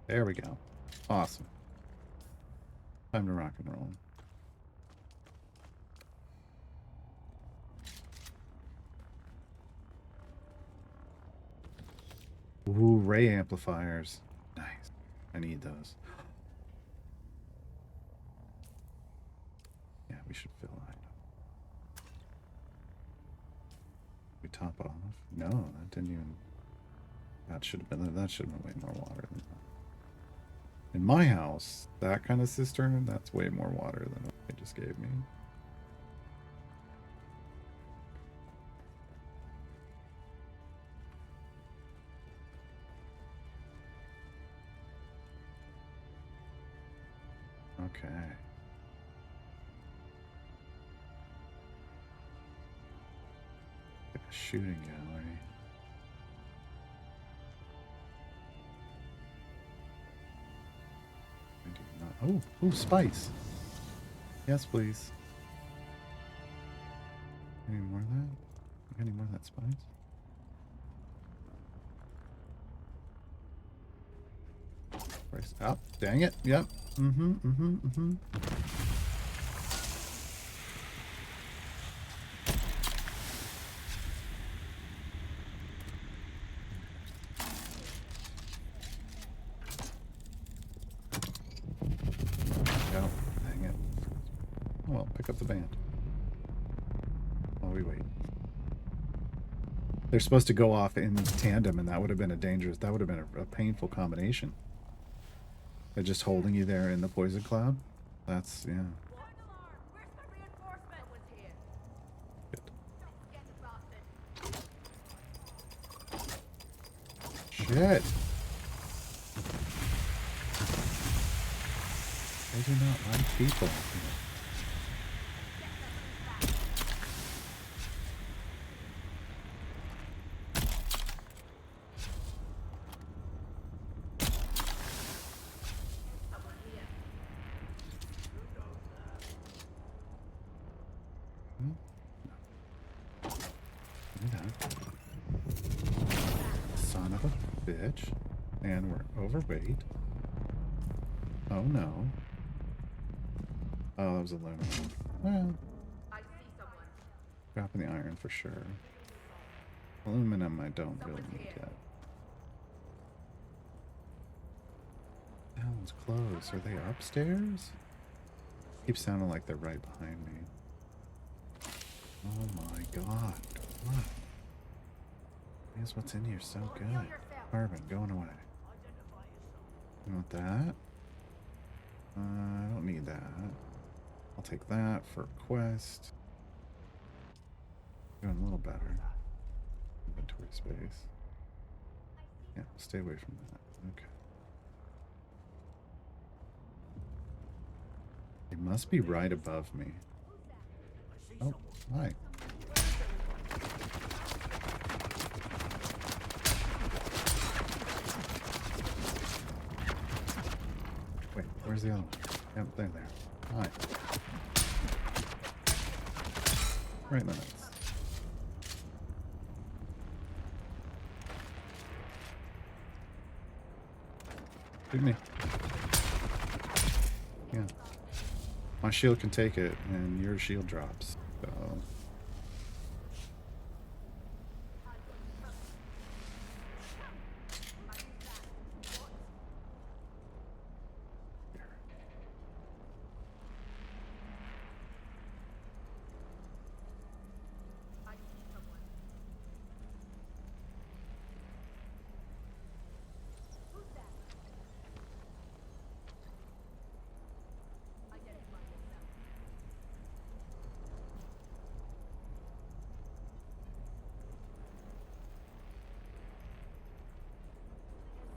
There we go. Awesome. Time to rock and roll. Ooh, ray amplifiers. Nice. I need those. Yeah, we should fill item. We top off? No, that didn't even... That should have been way more water than that. In my house, that kind of cistern, that's way more water than what they just gave me. Okay. Like a shooting gallery. I do not. Oh, ooh, spice. Yes, please. Any more of that? Any more of that spice? Where's up? Oh, dang it. Yep. Mm-hmm. Go. Dang it. Oh, well, pick up the band. While we wait. They're supposed to go off in tandem, and that would have been that would have been a painful combination. They're just holding you there in the poison cloud. That's, yeah. Where's my reinforcement? Was here. Good. Get the bastard. Shit. They do not like people. Son of a bitch. And we're overweight. Oh no. Oh, that was aluminum. Well, I see someone. dropping the iron for sure. Aluminum I don't really need yet. That one's closed. Are they upstairs? Keeps sounding like they're right behind me. Oh my god. What? Here's what's in here so good. Carbon going away. You want that? I don't need that. I'll take that for a quest. Doing a little better. Inventory space. Yeah, stay away from that. Okay. They must be right above me. Oh, hi. Wait, where's the other one? Yep, they're there. Hi. Right in the nuts. Shoot me. Yeah. My shield can take it, and your shield drops. So.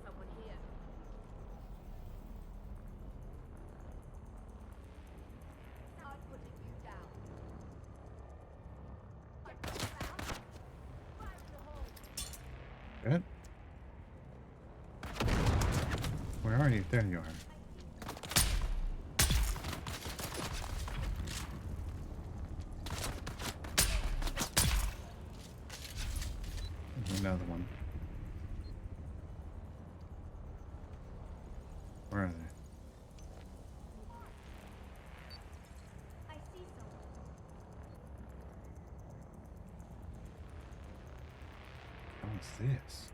Someone here. I'm putting you down. Fire in the hole. Good. Where are you? There you are. There's another one. Where are they? I see someone. What's this?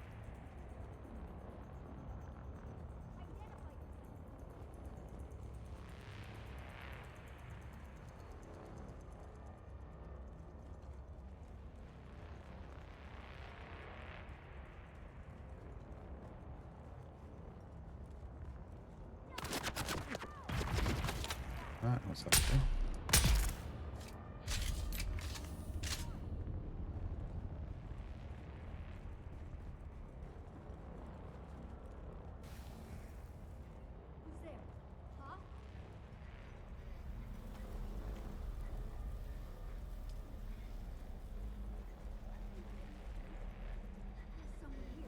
Ah, what's up there? Who's there? Huh? There's someone here.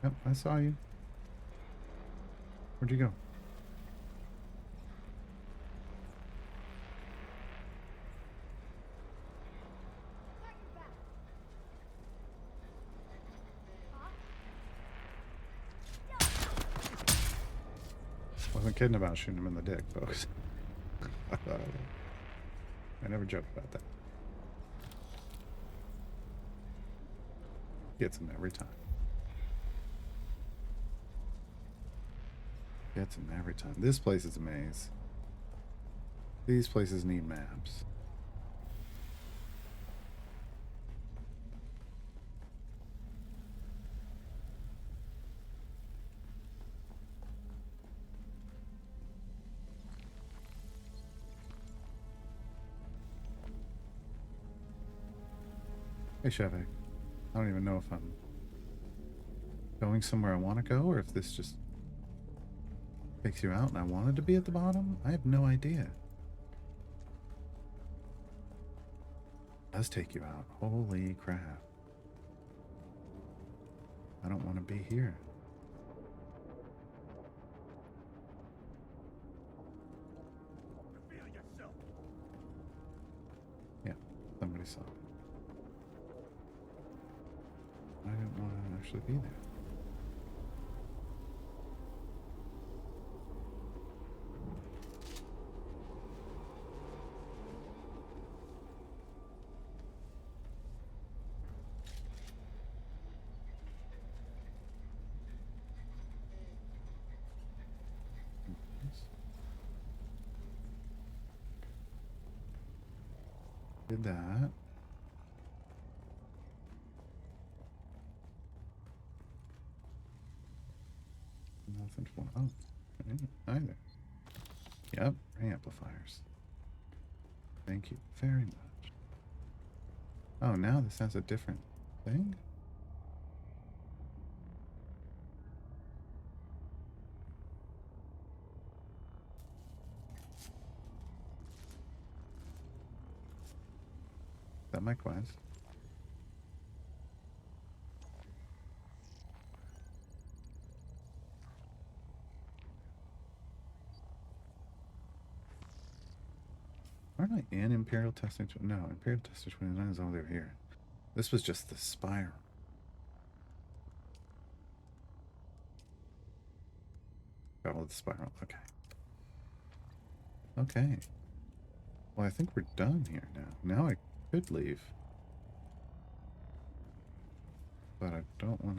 Yep, I saw you. Where'd you go? wasn't kidding about shooting him in the dick, folks. I never joke about that. Gets him every time. Gets him every time. This place is a maze. These places need maps. Hey, Chevy. I don't even know if I'm going somewhere I want to go or if this just takes you out and I wanted to be at the bottom. I have no idea. It does take you out. Holy crap. I don't want to be here. Yeah, somebody saw it. I didn't want to actually be there. Did that. Nothing for either. Yep, amplifiers. Thank you very much. Oh, now this has a different thing? Is that my quest? Aren't I in Imperial Testing? No, Imperial Testing 29 is over here. This was just the spiral. Oh, the spiral. Okay. Okay. Well, I think we're done here now. Now I could leave. But I don't want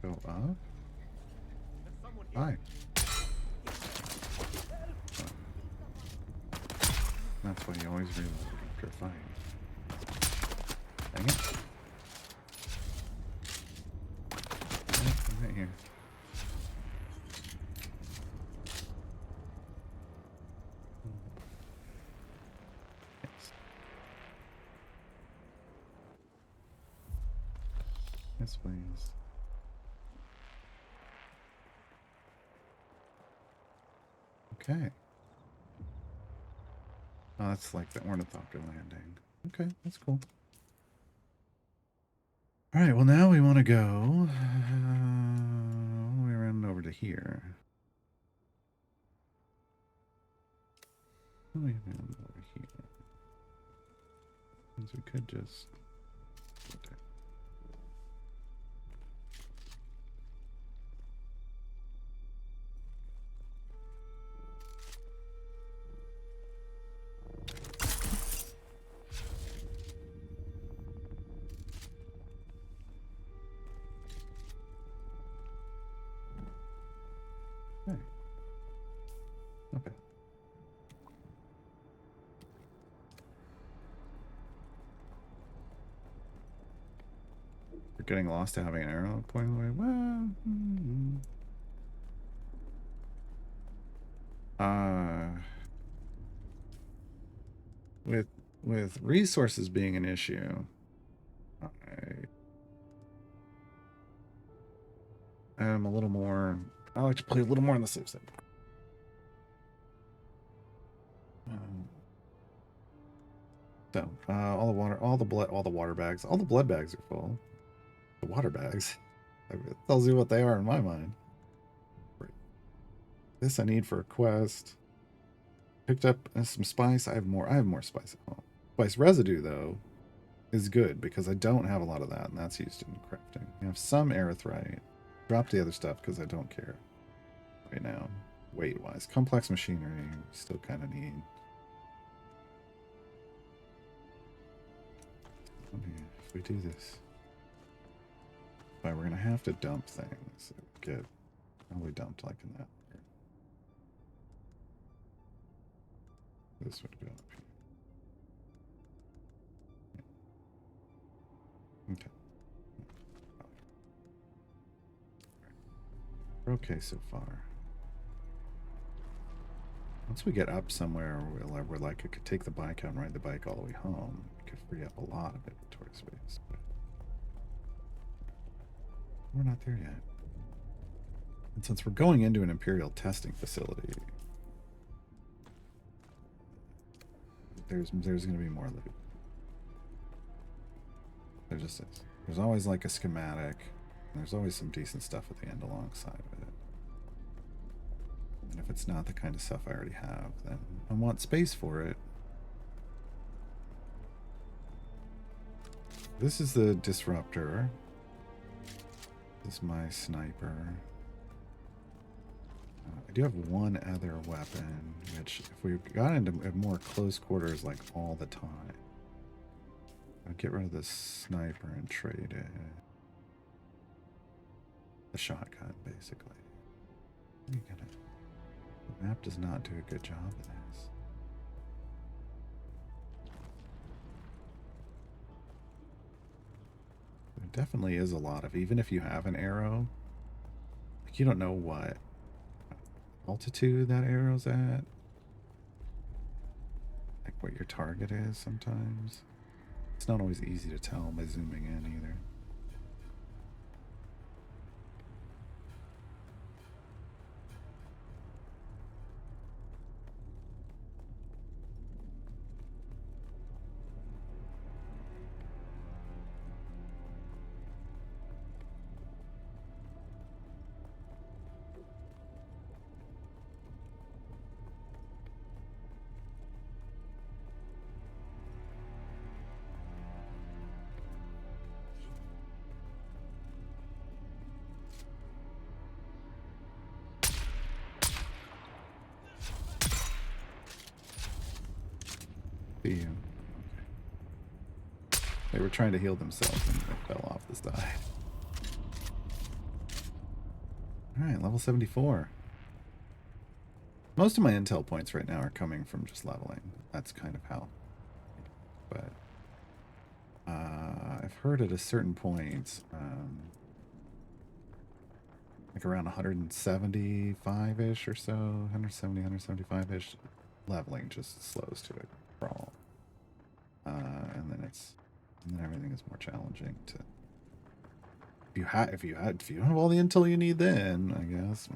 to go up. Hi. That's why you always reload after a fight. Dang it. I'm right here. Yes. Yes, please. Okay. Oh, that's like the ornithopter landing. Okay, that's cool. All right, well, now we want to go all the way around over to here. All the way around over here. Means we could just... Okay. Okay. You're getting lost to having an arrow pointing the way. Well, with resources being an issue, I'm a little more. I like to play a little more on the safe side. So, all the water, all the blood, all the water bags, all the blood bags are full. The water bags. It tells you what they are in my mind. This I need for a quest. Picked up some spice. I have more spice at home. Spice residue though is good because I don't have a lot of that, and that's used in crafting. I have some erythrite. Drop the other stuff because I don't care right now. Weight-wise. Complex machinery, still kind of need. If we do this. But we're going to have to dump things. Get probably dumped like in that. This would go up here. Okay. We're okay so far. Once we get up somewhere where we're like, I could take the bike out and ride the bike all the way home, we could free up a lot of inventory space. But we're not there yet. And since we're going into an Imperial testing facility, there's going to be more loot. There just is. There's always like a schematic. And there's always some decent stuff at the end alongside of it. And if it's not the kind of stuff I already have, then I want space for it. This is the disruptor. This is my sniper. I do have one other weapon, which if we got into more close quarters like all the time, I'd get rid of the sniper and trade it. The shotgun, basically. The map does not do a good job of this. There definitely is a lot of, even if you have an arrow, like you don't know what altitude that arrow's at. Like what your target is sometimes. It's not always easy to tell by zooming in either. You. Okay. They were trying to heal themselves and they fell off the side. Alright, level 74. Most of my intel points right now are coming from just leveling. That's kind of how. But I've heard at a certain point, like around 175-ish or so, 170, 175-ish, leveling just slows to it. Crawl. And then everything is more challenging to. If you don't have all the intel you need, then I guess.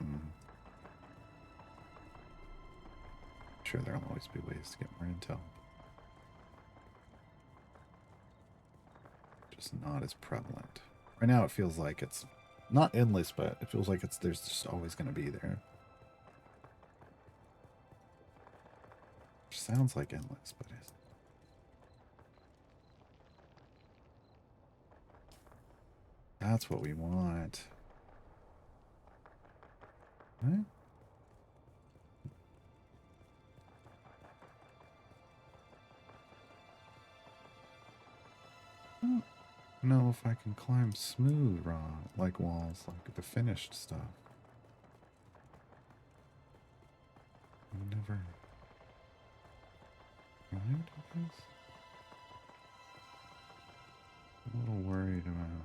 Sure, there'll always be ways to get more intel. Just not as prevalent. Right now, it feels like it's not endless, but it feels like there's just always going to be there. Which sounds like endless, but it's. That's what we want. Right? I don't know if I can climb smooth rock like walls, like the finished stuff. I've never climbed this. I'm a little worried about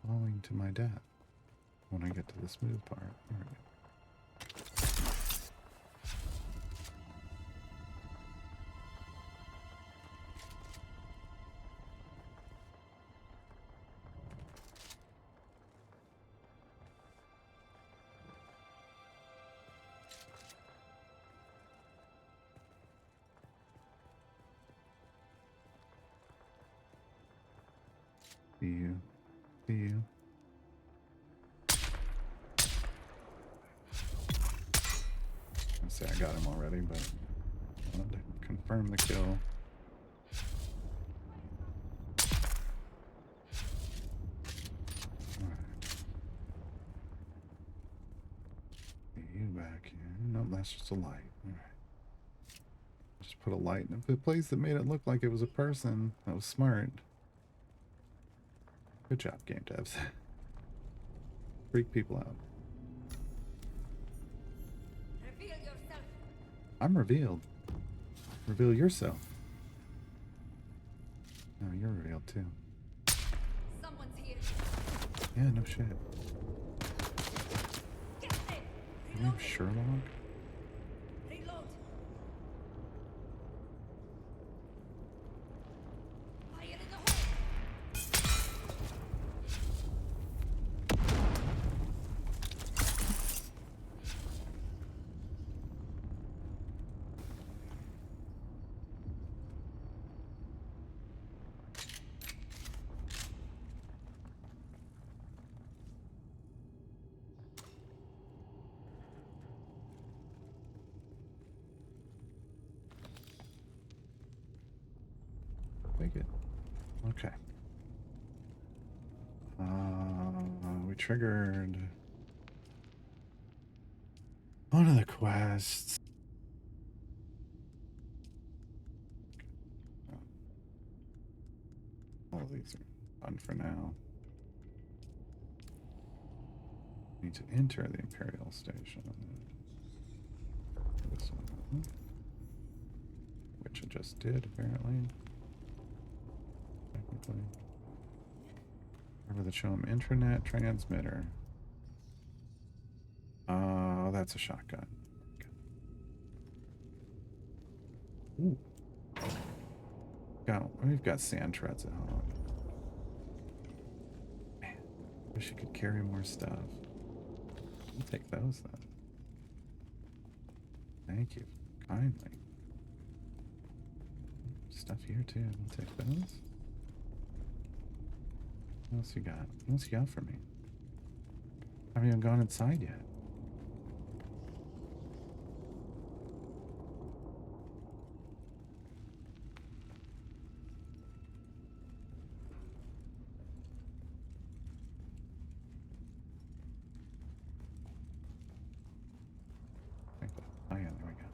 falling to my death when I get to the smooth part. There we go. See you. I say I got him already, but I wanted to confirm the kill. you back here? No, that's just a light. Alright. Just put a light in a place that made it look like it was a person. That was smart. Good job, game devs. Freak people out. Reveal yourself. I'm revealed. Reveal yourself. No, you're revealed too. Someone's here. Yeah, no shit. Get them. Your name's Sherlock? Reload. Fire in the hole. Take it. Okay. We triggered one of the quests. All of these are fun for now. Need to enter the Imperial Station. This one, which I just did apparently. Technically. Remember the show him intranet transmitter. Oh, that's a shotgun. Ooh. We've got sand treads at home. Man, wish you could carry more stuff. I'll take those then. Thank you kindly. Stuff here too. I'll take those. What else you got? What else you got for me? I haven't even gone inside yet. Oh yeah, there we go.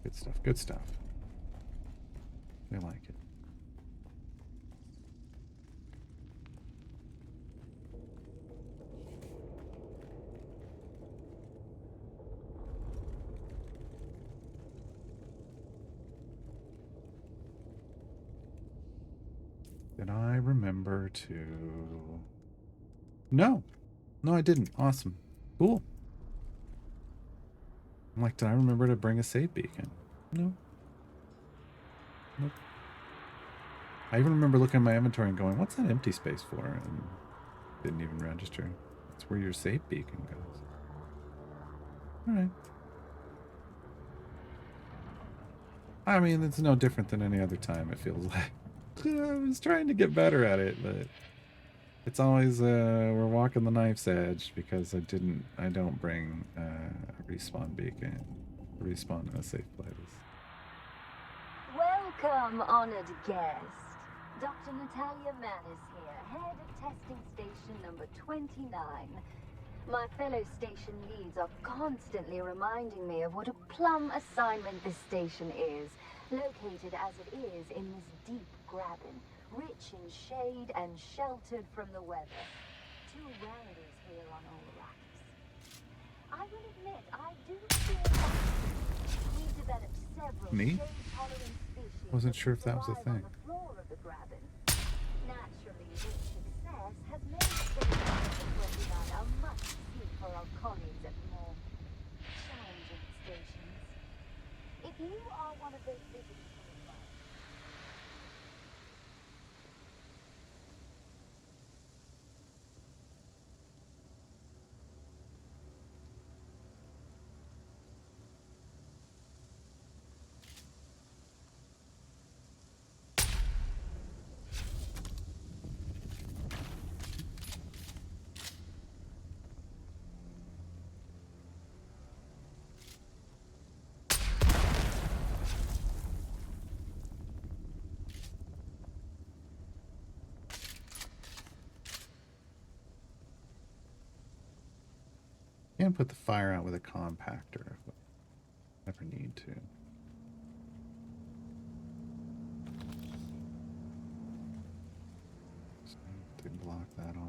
Good stuff, good stuff. We like it. Did I remember to... No. No, I didn't. Awesome. Cool. I'm like, did I remember to bring a save beacon? No. Nope. I even remember looking at my inventory and going, what's that empty space for? And didn't even register. That's where your save beacon goes. Alright. I mean, it's no different than any other time, it feels like. I was trying to get better at it, but it's always, we're walking the knife's edge because I don't bring a respawn beacon. Respawn in a safe place. Welcome, honored guest. Dr. Natalia Manis here, head of testing station number 29. My fellow station leads are constantly reminding me of what a plum assignment this station is, located as it is in this deep graben, rich in shade and sheltered from the weather. Two rounders here on Arrakis. I will admit, I do feel we developed several Me? shade-tolerant species. Wasn't sure if that was a thrive thing. on the floor of the graben. Naturally, this success has made Station 29 a must-see for our colleagues at more challenging stations. If you are one of those visitors from above, can put the fire out with a compactor if we ever need to. So to block that off.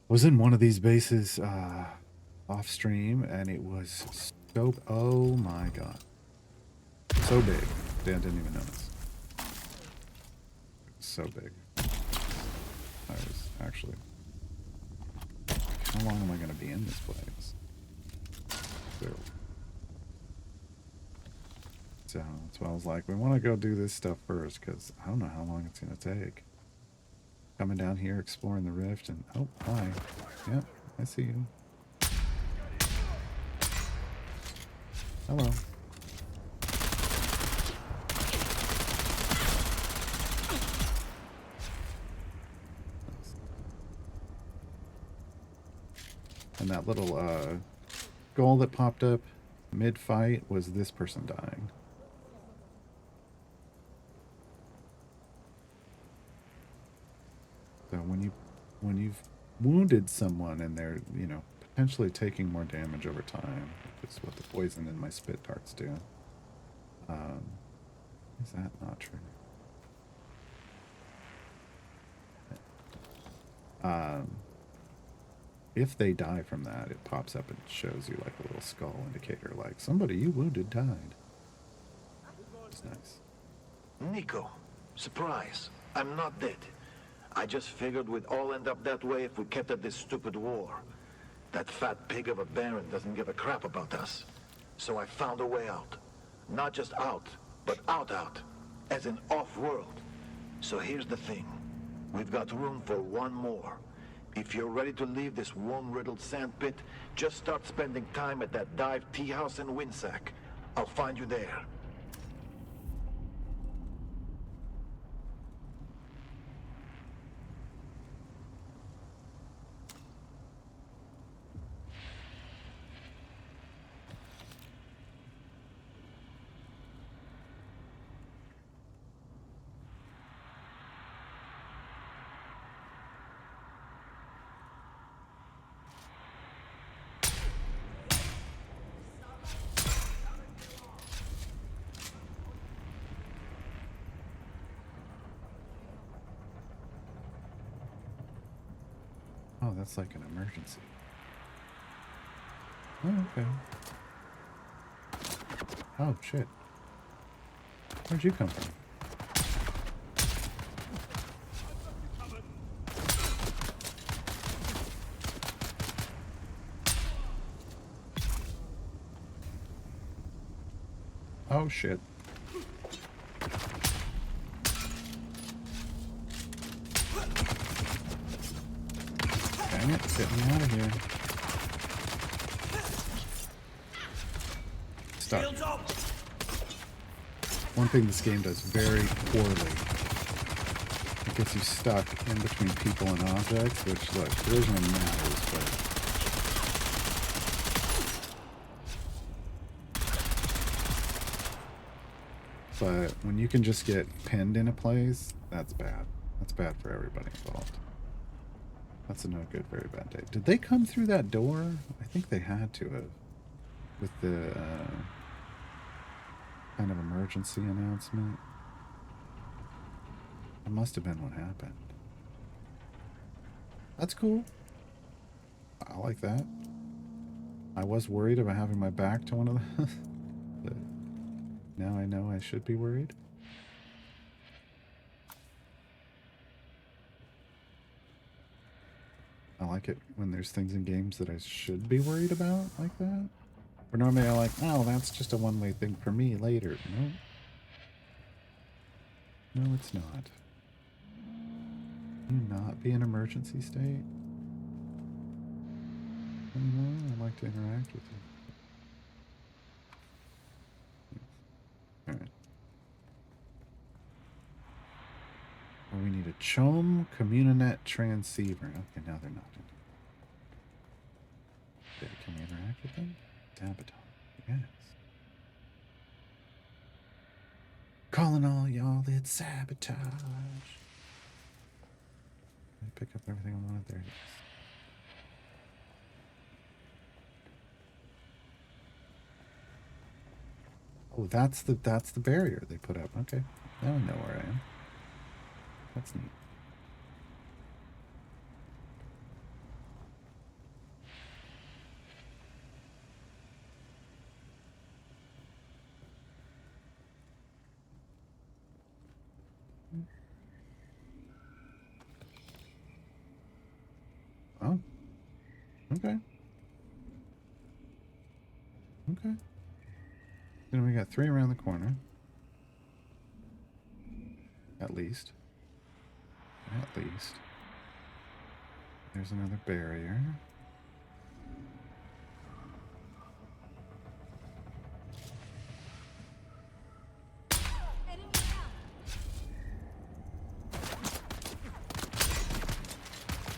Was in one of these bases off stream, and it was so, oh my god, so big. Dan didn't even notice. So big. I was actually, how long am I going to be in this place? So that's why I was like, we want to go do this stuff first, because I don't know how long it's going to take. Coming down here, exploring the rift, and oh, hi. Yep, I see you. Hello. And that little goal that popped up mid-fight was this person dying. So when you've wounded someone and they're, you know, potentially taking more damage over time, which is what the poison in my spit darts do. Is that not true? If they die from that, it pops up and shows you like a little skull indicator, like somebody you wounded died. It's nice. Nico, surprise. I'm not dead. I just figured we'd all end up that way if we kept at this stupid war. That fat pig of a Baron doesn't give a crap about us. So I found a way out. Not just out, but out. As in off-world. So here's the thing. We've got room for one more. If you're ready to leave this worm-riddled sandpit, just start spending time at that dive tea house in Winsack. I'll find you there. Oh, that's like an emergency. Oh, okay. Oh, shit. Where'd you come from? Oh, shit. Dang it, get me out of here. Stuck. One thing this game does very poorly, it gets you stuck in between people and objects, which, look, collision matters, but when you can just get pinned in a place, that's bad. That's bad for everybody involved. That's a no good, very bad day. Did they come through that door? I think they had to have. With the kind of emergency announcement. That must have been what happened. That's cool. I like that. I was worried about having my back to one of those. But now I know I should be worried. I like it when there's things in games that I should be worried about like that. Or normally I like, oh, that's just a one-way thing for me later. No. No, it's not. Can you not be in emergency state? Anymore? I'd like to interact with you. Alright. Well, we need a CHOM Communinet transceiver. Okay, now they're not. Can we interact with them? Sabotage. Yes. It's sabotage. I pick up everything I wanted. There it is. Oh, that's the barrier they put up. Okay, now I know where I am. That's neat. Oh, okay. Okay. Then we got 3 around the corner. At least. At least. There's another barrier. Enemy down.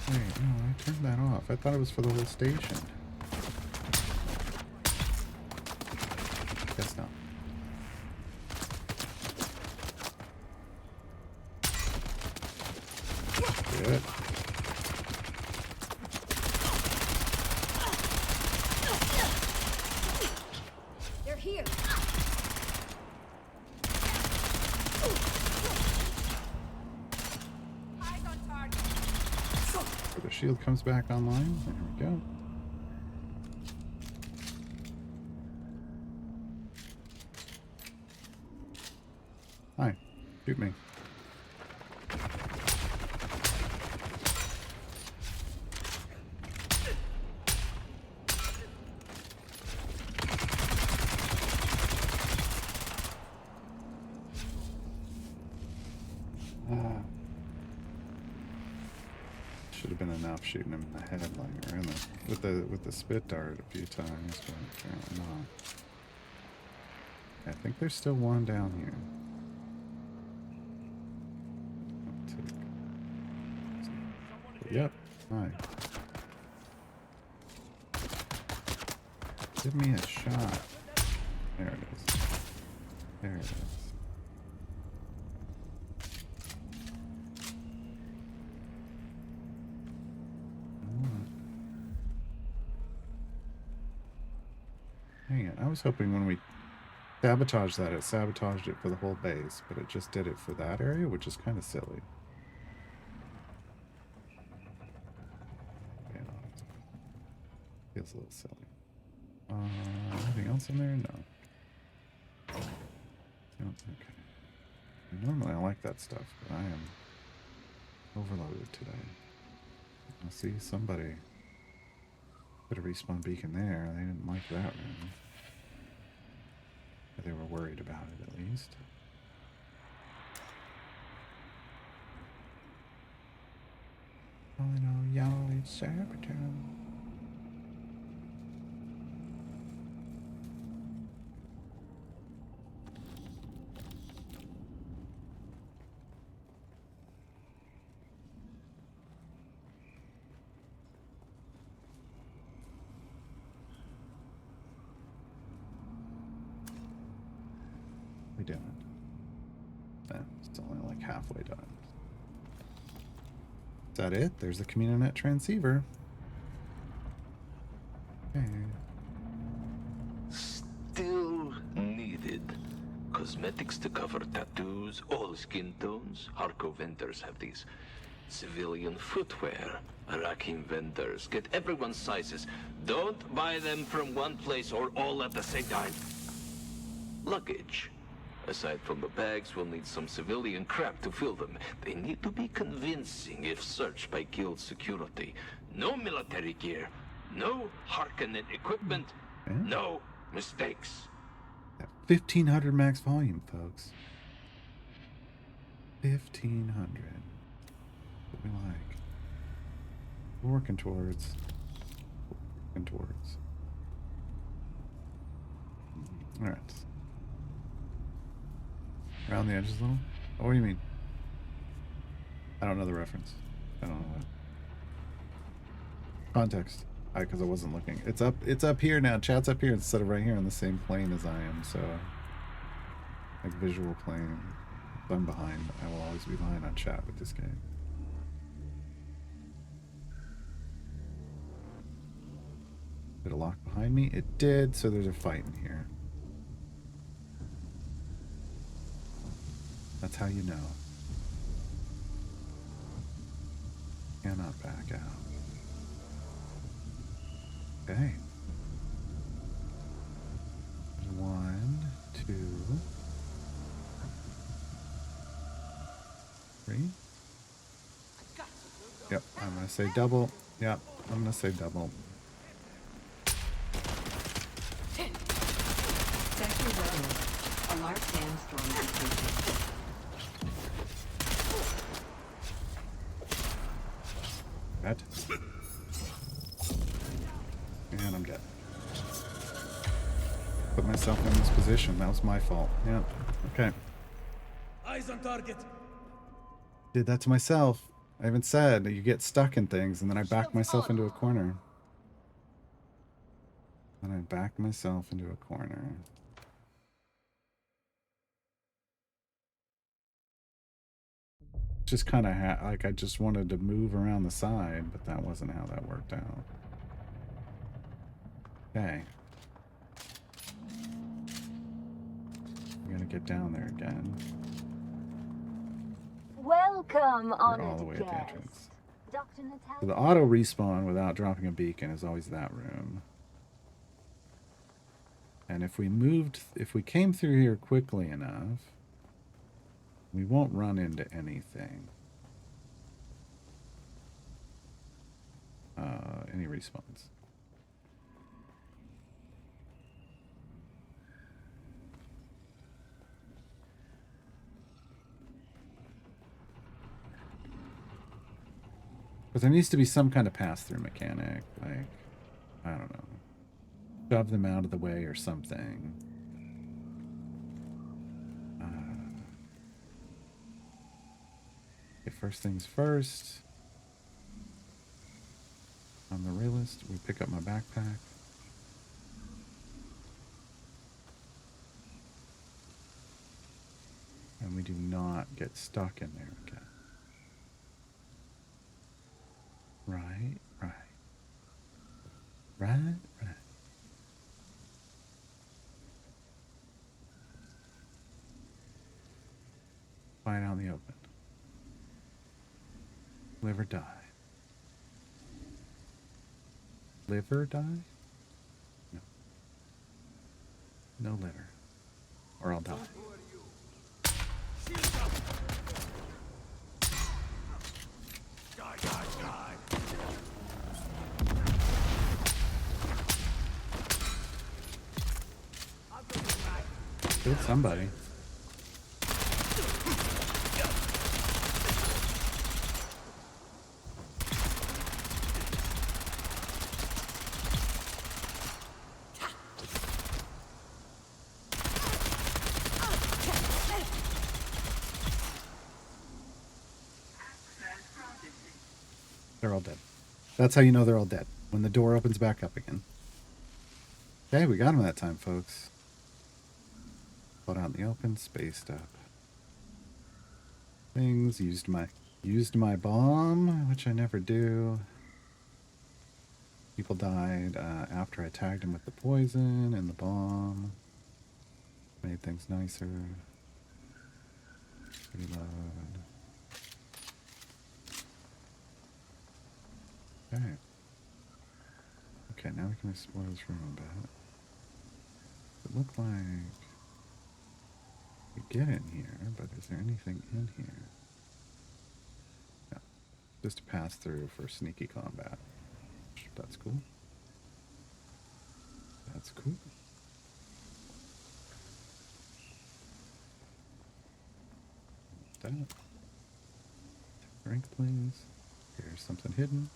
Wait, no, I turned that off. I thought it was for the whole station. Guess not. Good. They're here. Eyes on target. So the shield comes back online. There we go. Hi. Shoot me. Should have been enough shooting him in the head, like, or in the with the spit dart a few times, but apparently not. I think there's still one down here. Yep. Hi. Give me a shot. There it is. There it is. Dang it. I was hoping when we sabotaged that, it sabotaged it for the whole base, but it just did it for that area, which is kind of silly. Yeah, feels a little silly. Anything else in there? No. No, okay. Normally I like that stuff, but I am overloaded today. I see somebody put a respawn beacon there. They didn't like that room. Or they were worried about it, at least. Oh no, y'all, it's sabotage. We didn't. It's only like halfway done. Is that it? There's the Communinet transceiver. Okay. Still needed. Cosmetics to cover tattoos, all skin tones. Hardcore vendors have these. Civilian footwear. Iraqi vendors get everyone's sizes. Don't buy them from one place or all at the same time. Luggage. Aside from the bags, we'll need some civilian crap to fill them. They need to be convincing if searched by guild security. No military gear. No Harkonnen equipment. No mistakes. 1,500 max volume, folks. 1,500. What we like. We're working towards. All right. Around the edges a little? Oh, what do you mean? I don't know the reference. I don't know what. Context. Because I wasn't looking. It's up here now. Chat's up here instead of right here on the same plane as I am, so like visual plane. I'm behind. I will always be behind on chat with this game. Did it lock behind me? It did, so there's a fight in here. That's how you know. Cannot back out. Okay. 1, 2, 3. Yep, I'm gonna say double. Yep, I'm gonna say double. Sector red. A large sandstorm is approaching. Dead. And I'm dead. Put myself in this position. That was my fault. Yeah. Okay. Eyes on target. Did that to myself. I even said you get stuck in things, and then I backed myself into a corner. And I backed myself into a corner. Just kind of like I just wanted to move around the side, but that wasn't how that worked out. Okay. I'm gonna get down there again. Welcome, We're honored all the way at the guest. entrance. Dr. Natalia. So the auto respawn without dropping a beacon is always that room. And if we came through here quickly enough, we won't run into anything. Any respawns. But there needs to be some kind of pass-through mechanic, like, I don't know, shove them out of the way or something. Okay, first things first. On the realist, we pick up my backpack. And we do not get stuck in there again. Right. Fight out in the open. Live or die. Live or die? No. No liver. Or I'll die. Killed somebody. They're all dead. That's how you know they're all dead. When the door opens back up again. Okay, we got them that time, folks. Put out in the open, spaced up. Things, used my bomb, which I never do. People died after I tagged them with the poison and the bomb. Made things nicer. Reload. Okay. Okay, now we can explore this room a bit. It looked like we get in here, but is there anything in here? No. Just a pass through for sneaky combat. That's cool. That's cool. That. Drink, please. Here's something hidden.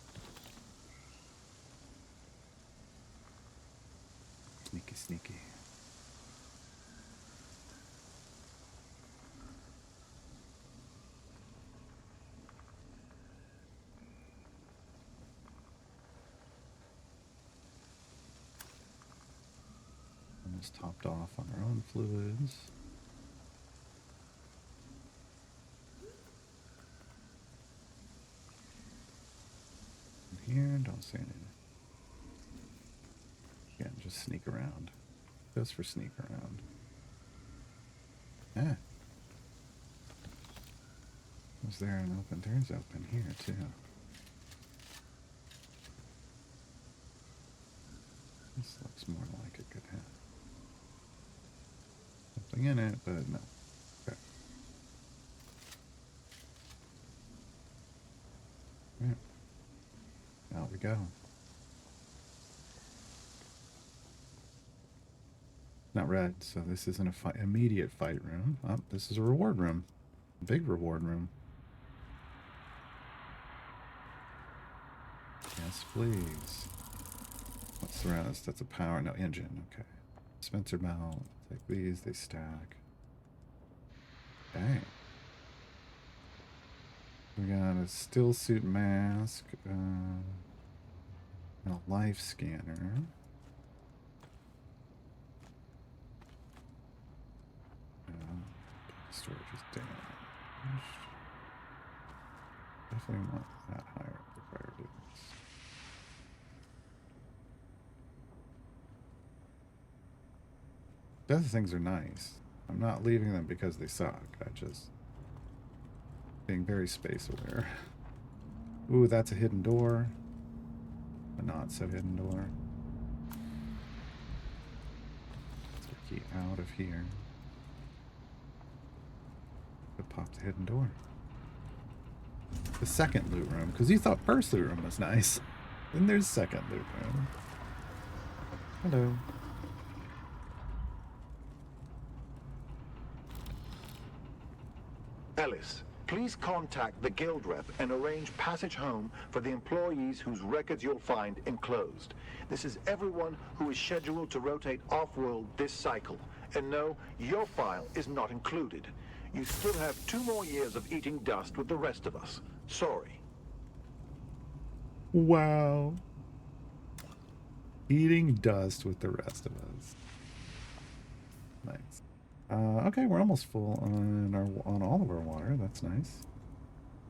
Sneaky, sneaky. Almost topped off on our own fluids. see anything. Can't just sneak around. Just for sneak around. Yeah. Was there an open? There's open here too. This looks more like it could have something in it, but no. Okay. Yeah. Out we go. Not red, so this isn't a immediate fight room. Oh, this is a reward room. Big reward room. Yes, please. What's the rest? That's a power, no engine. Okay. Dispenser mount. Take these, they stack. Okay. We got a still suit mask, and a life scanner. Storage is damaged. Definitely want that higher up the fire dudes. The other things are nice. I'm not leaving them because they suck. I just being very space aware. Ooh, that's a hidden door. A not so hidden door. Let's get key out of here. Pop the hidden door. The second loot room, because you thought first loot room was nice. Then there's second loot room. Hello. Ellis, please contact the guild rep and arrange passage home for the employees whose records you'll find enclosed. This is everyone who is scheduled to rotate off-world this cycle. And no, your file is not included. You still have 2 more years of eating dust with the rest of us. Sorry. Wow. Eating dust with the rest of us. Nice. Okay, we're almost full on all of our water. That's nice.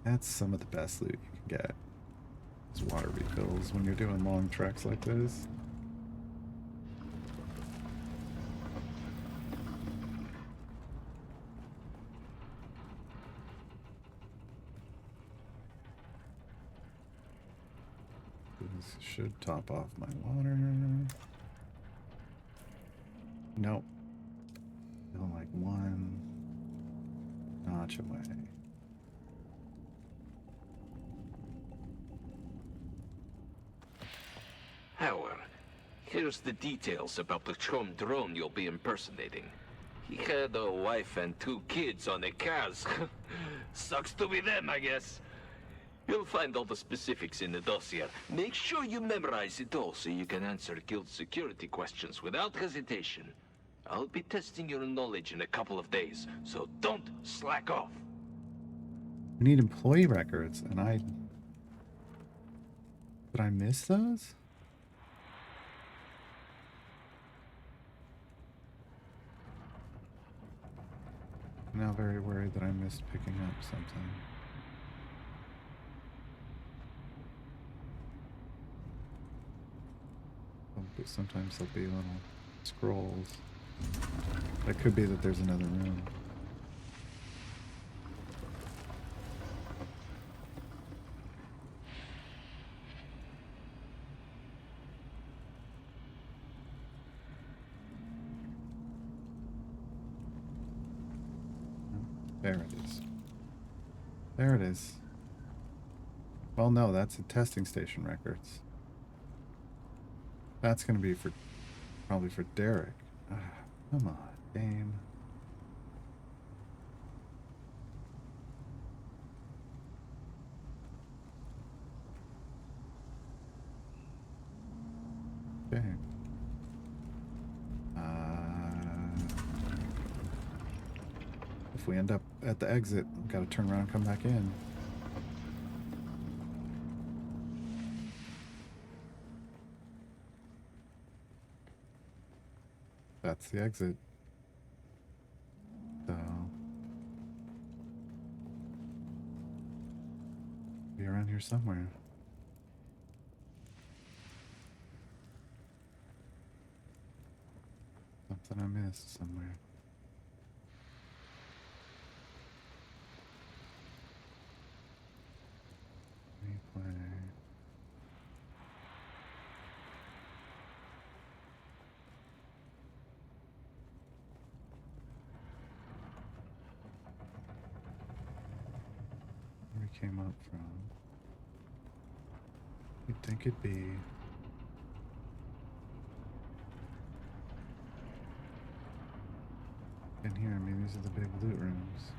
That's some of the best loot you can get. These water refills when you're doing long treks like this. This should top off my water. Nope. Still like 1 notch away. Howard, here's the details about the chum drone you'll be impersonating. He had a wife and 2 kids on a cask. Sucks to be them, I guess. You'll find all the specifics in the dossier. Make sure you memorize it all so you can answer guild security questions without hesitation. I'll be testing your knowledge in a couple of days, so don't slack off. We need employee records, and did I miss those? I'm now very worried that I missed picking up something. But sometimes there'll be little scrolls. It could be that there's another room. There it is. There it is. Well, no, that's a testing station records. That's going to be for, probably for Derek. Come on, game. Okay. If we end up at the exit, we've got to turn around and come back in. That's the exit. So be around here somewhere. something I missed somewhere. Replay. Where we came up from. You'd think it'd be in here. Maybe these are the big loot rooms.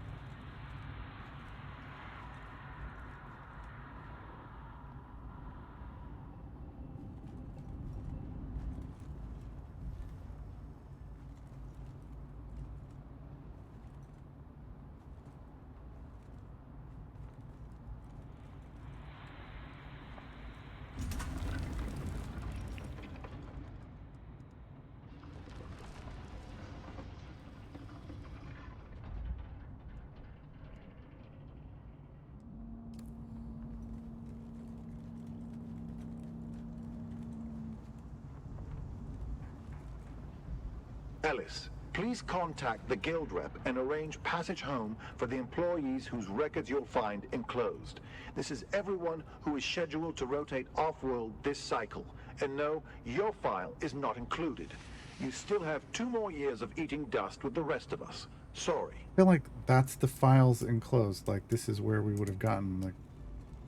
Ellis, please contact the guild rep and arrange passage home for the employees whose records you'll find enclosed. This is everyone who is scheduled to rotate off-world this cycle. And no, your file is not included. You still have 2 more years of eating dust with the rest of us. Sorry. I feel like that's the files enclosed. Like this is where we would have gotten the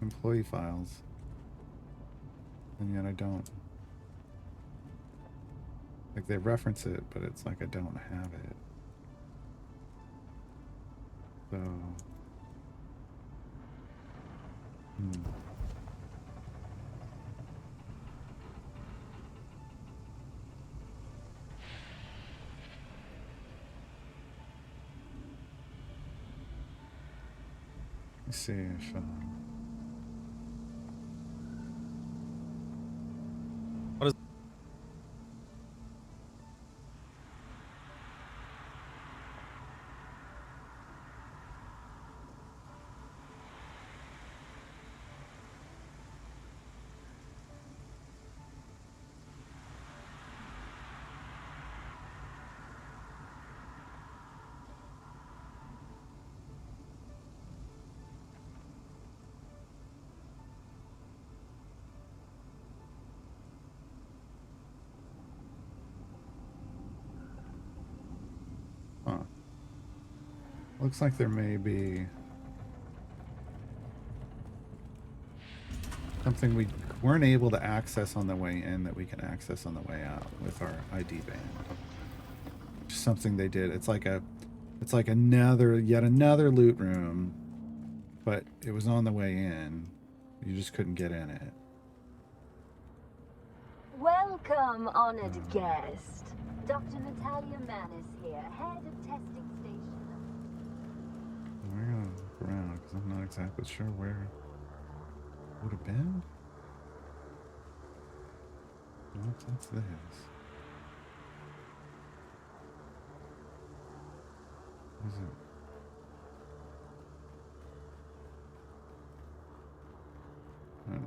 employee files. And yet I don't. Like they reference it, but it's like I don't have it. So. Let's see if. What is? Looks like there may be something we weren't able to access on the way in that we can access on the way out with our ID band. Just something they did. It's like yet another loot room, but it was on the way in. You just couldn't get in it. Welcome, honored guest. Dr. Natalia Manis here, head of testing station. We're gonna look around because I'm not exactly sure where it would have been. What's this? What is it? Oh.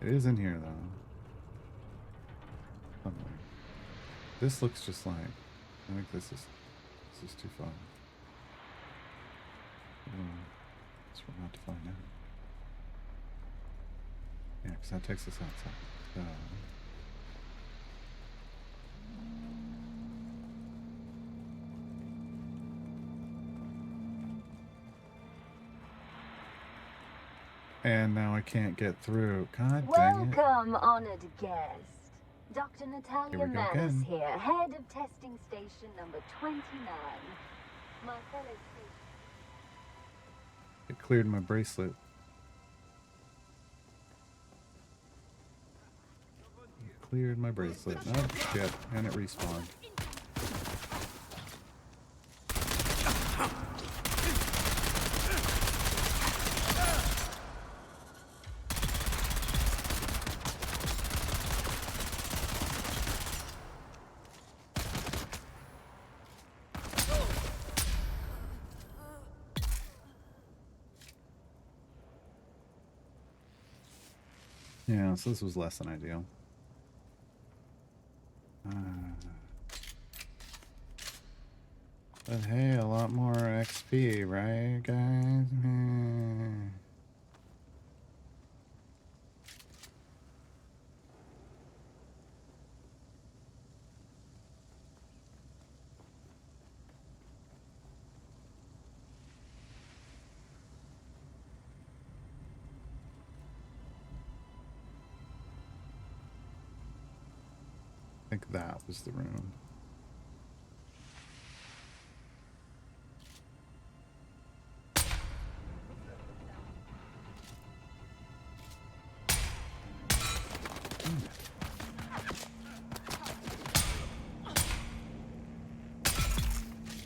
It is in here though. Somewhere. This looks just like. I think this is too far. Guess we're about to find out. Yeah, because that takes us outside. And now I can't get through. God dang it. Welcome, honored guest. Dr. Natalia Manis again. here, head of testing station number 29. My fellow station. It cleared my bracelet. It cleared my bracelet. Oh shit. And it respawned. Yeah, so this was less than ideal. But hey, a lot more XP, right, guys? I think that was the room.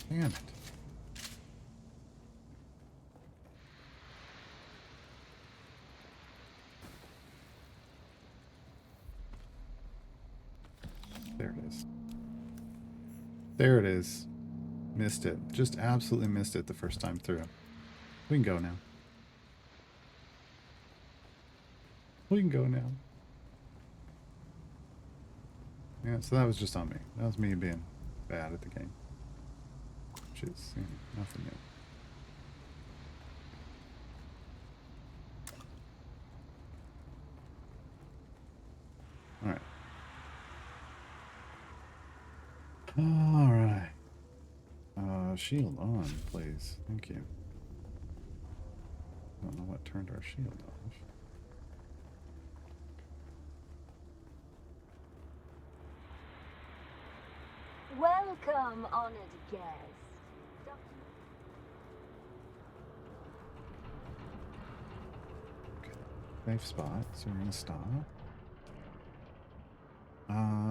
Damn it. There it is. There it is. Missed it. Just absolutely missed it the first time through. We can go now. We can go now. Yeah, so that was just on me. That was me being bad at the game. Which is, you know, nothing new. Alright. Shield on, please. Thank you. Don't know what turned our shield off. Welcome, honored guest. Safe spot, so we're gonna stop.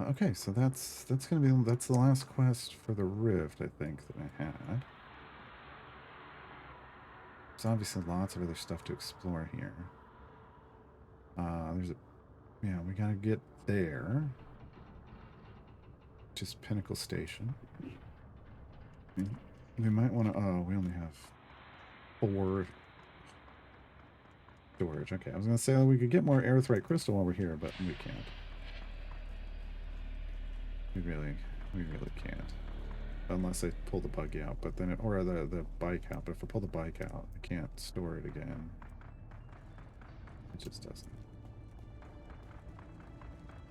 Okay, so that's gonna be the last quest for the rift, I think, that I had. There's obviously lots of other stuff to explore here. Yeah, we gotta get there. Just Pinnacle Station. We might want to. Oh, we only have 4 storage. Okay, I was gonna say that we could get more aerothrite crystal while we're here, but we can't. We really can't. Unless I pull the buggy out, but then or the bike out. But if I pull the bike out, I can't store it again. It just doesn't.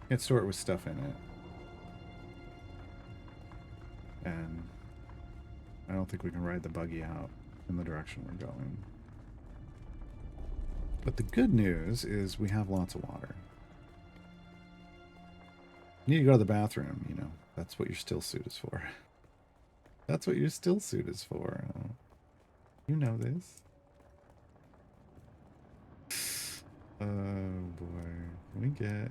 Can't store it with stuff in it. And I don't think we can ride the buggy out in the direction we're going. But the good news is we have lots of water. You need to go to the bathroom, you know. That's what your still suit is for. That's what your still suit is for. You know this. Oh boy. We get...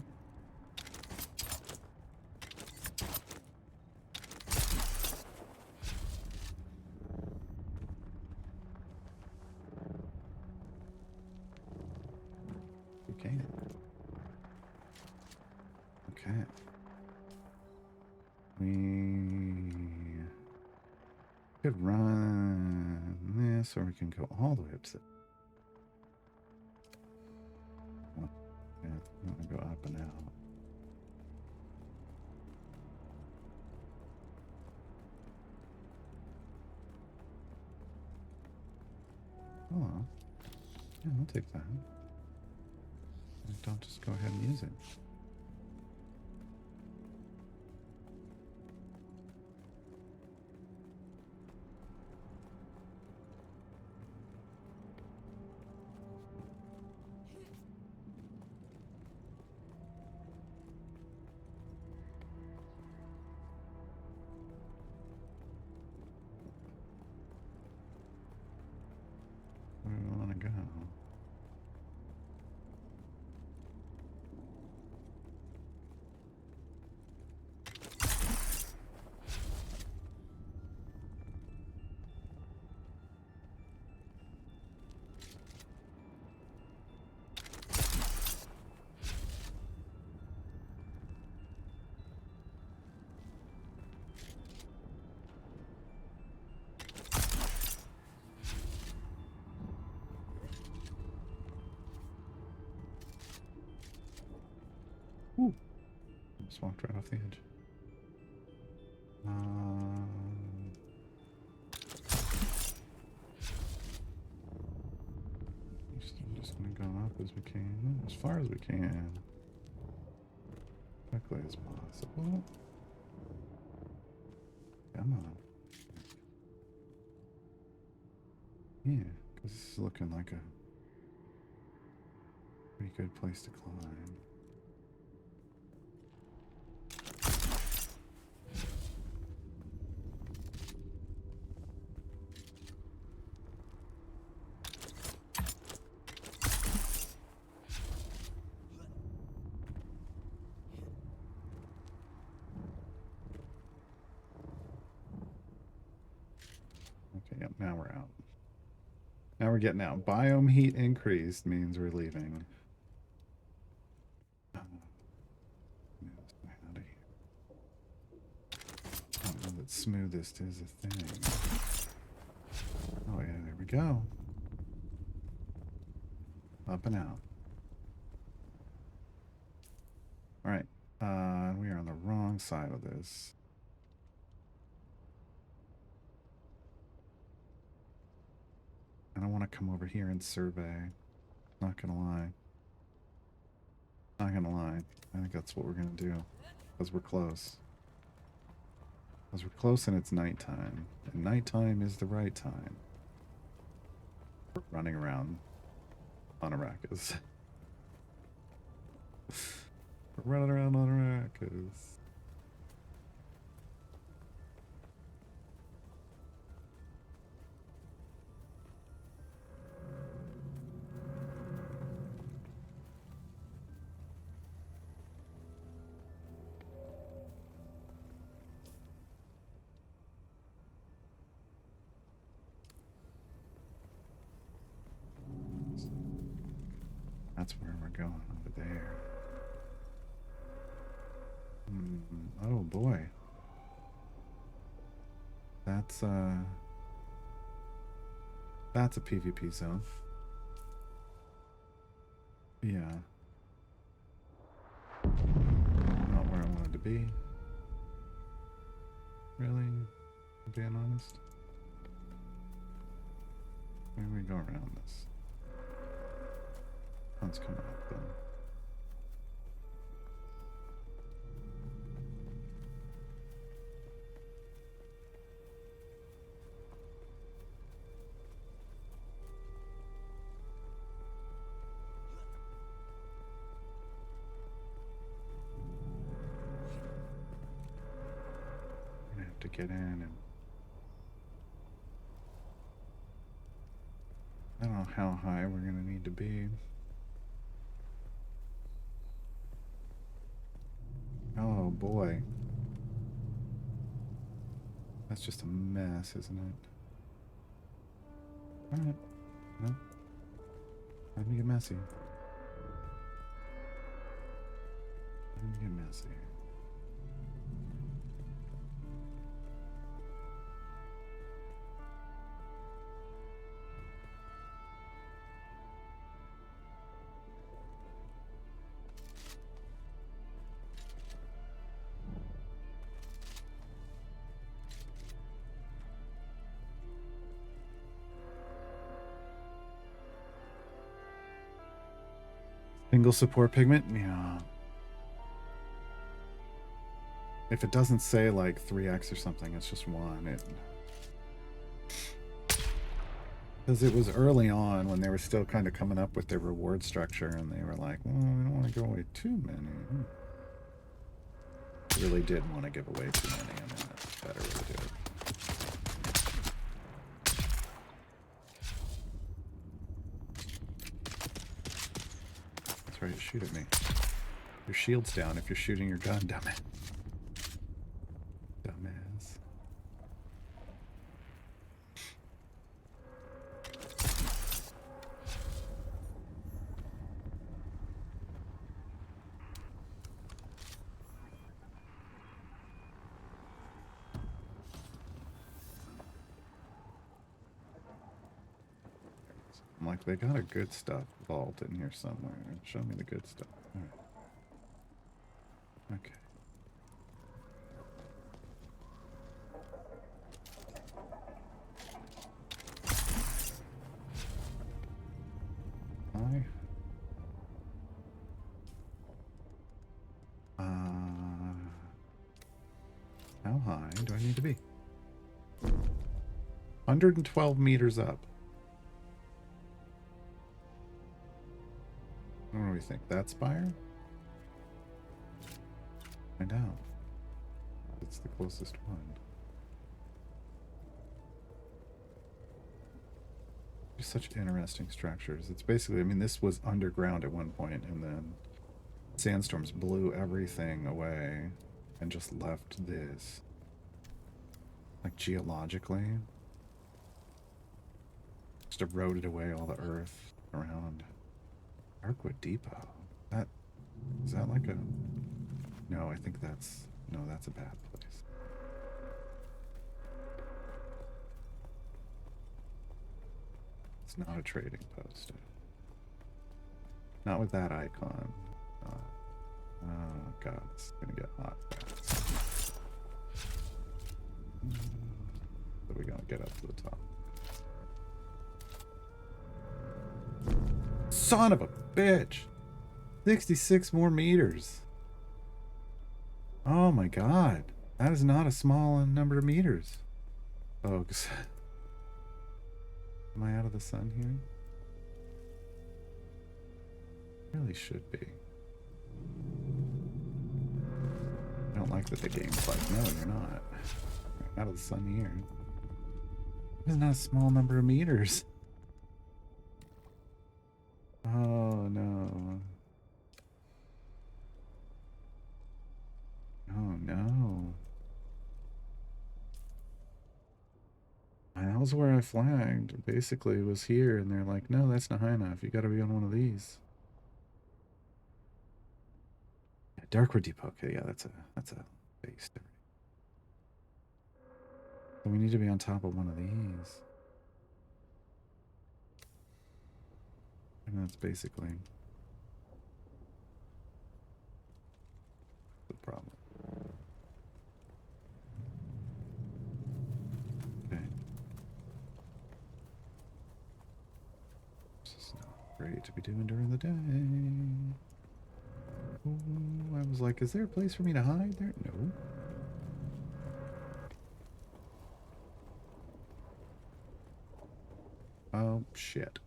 Okay. Okay. We could run this, or we can go all the way up to the... Yeah, I want to go up and out. Oh, yeah, I'll take that. Don't just go ahead and use it. Where do we want to go? Ooh. Just walked right off the edge. I'm just gonna go up as we can, as far as we can, quickly as possible. Come on. Yeah, because this is looking like a pretty good place to climb. Okay, yep, now we're out. Now we're getting out. Biome heat increased means we're leaving. Out of here. I don't know that smoothest is a thing. Oh yeah, there we go. Up and out. Alright. We are on the wrong side of this. I don't want to come over here and survey. Not gonna lie. Not gonna lie. I think that's what we're gonna do. Because we're close. Because we're close and it's nighttime. And nighttime is the right time. We're running around on Arrakis. We're running around on Arrakis. That's where we're going, over there. Oh boy. That's a PvP zone. Yeah. Not where I wanted to be. Really? Being honest? Maybe we go around this. Let's come up then. We're gonna have to get in and I don't know how high we're gonna need to be. Oh boy. That's just a mess, isn't it? Alright. No. Let me get messy. Let me get messy. Single support pigment? Yeah. If it doesn't say like 3x or something, it's just 1. Because it was early on when they were still kind of coming up with their reward structure and they were like, well, we don't want to give away too many. Really did want to give away too many, and then that's a better way to do it. That's right, shoot at me. Your shield's down if you're shooting your gun, dumbass. Dumbass. I'm like, they got a good stuff vault in here somewhere. Show me the good stuff. All right. Okay. How high do I need to be? 112 meters up. What do we think? That spire? Find out. It's the closest one. Such interesting structures. It's basically, I mean, this was underground at one point, and then sandstorms blew everything away and just left this. Like geologically. Just eroded away all the earth around. Darkwood Depot. That is that like a no, I think that's no, that's a bad place. It's not a trading post. Not with that icon. Oh god, it's gonna get hot fast. So we're gonna get up to the top. Son of a bitch! 66 more meters. Oh my god. That is not a small number of meters, folks. Am I out of the sun here? Really should be. I don't like that the game's like, no, you're not. You're out of the sun here. It's not a small number of meters. Oh no. Oh no. That was where I flagged. Basically, it was here, and they're like, no, that's not high enough. You gotta be on one of these. Yeah, Darkwood Depot. Okay, yeah, that's a base. So we need to be on top of one of these. And that's basically the problem. Okay. This is not great to be doing during the day. Ooh, I was like, is there a place for me to hide there? No. Oh, shit.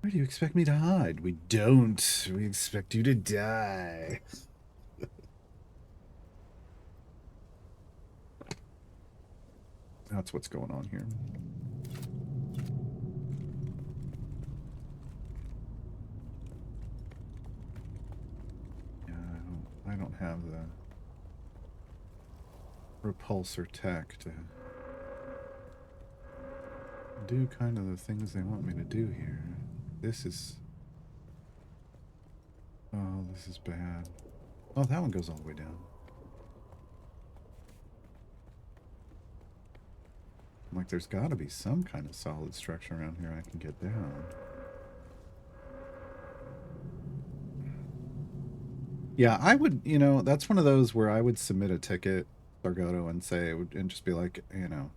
Where do you expect me to hide? We don't. We expect you to die. That's what's going on here. Yeah, I don't have the repulsor tech to do kind of the things they want me to do here. This is... Oh, this is bad. Oh, that one goes all the way down. I'm like, there's got to be some kind of solid structure around here I can get down. Yeah, I would, you know, that's one of those where I would submit a ticket, Sargato, and say, and just be like, you know,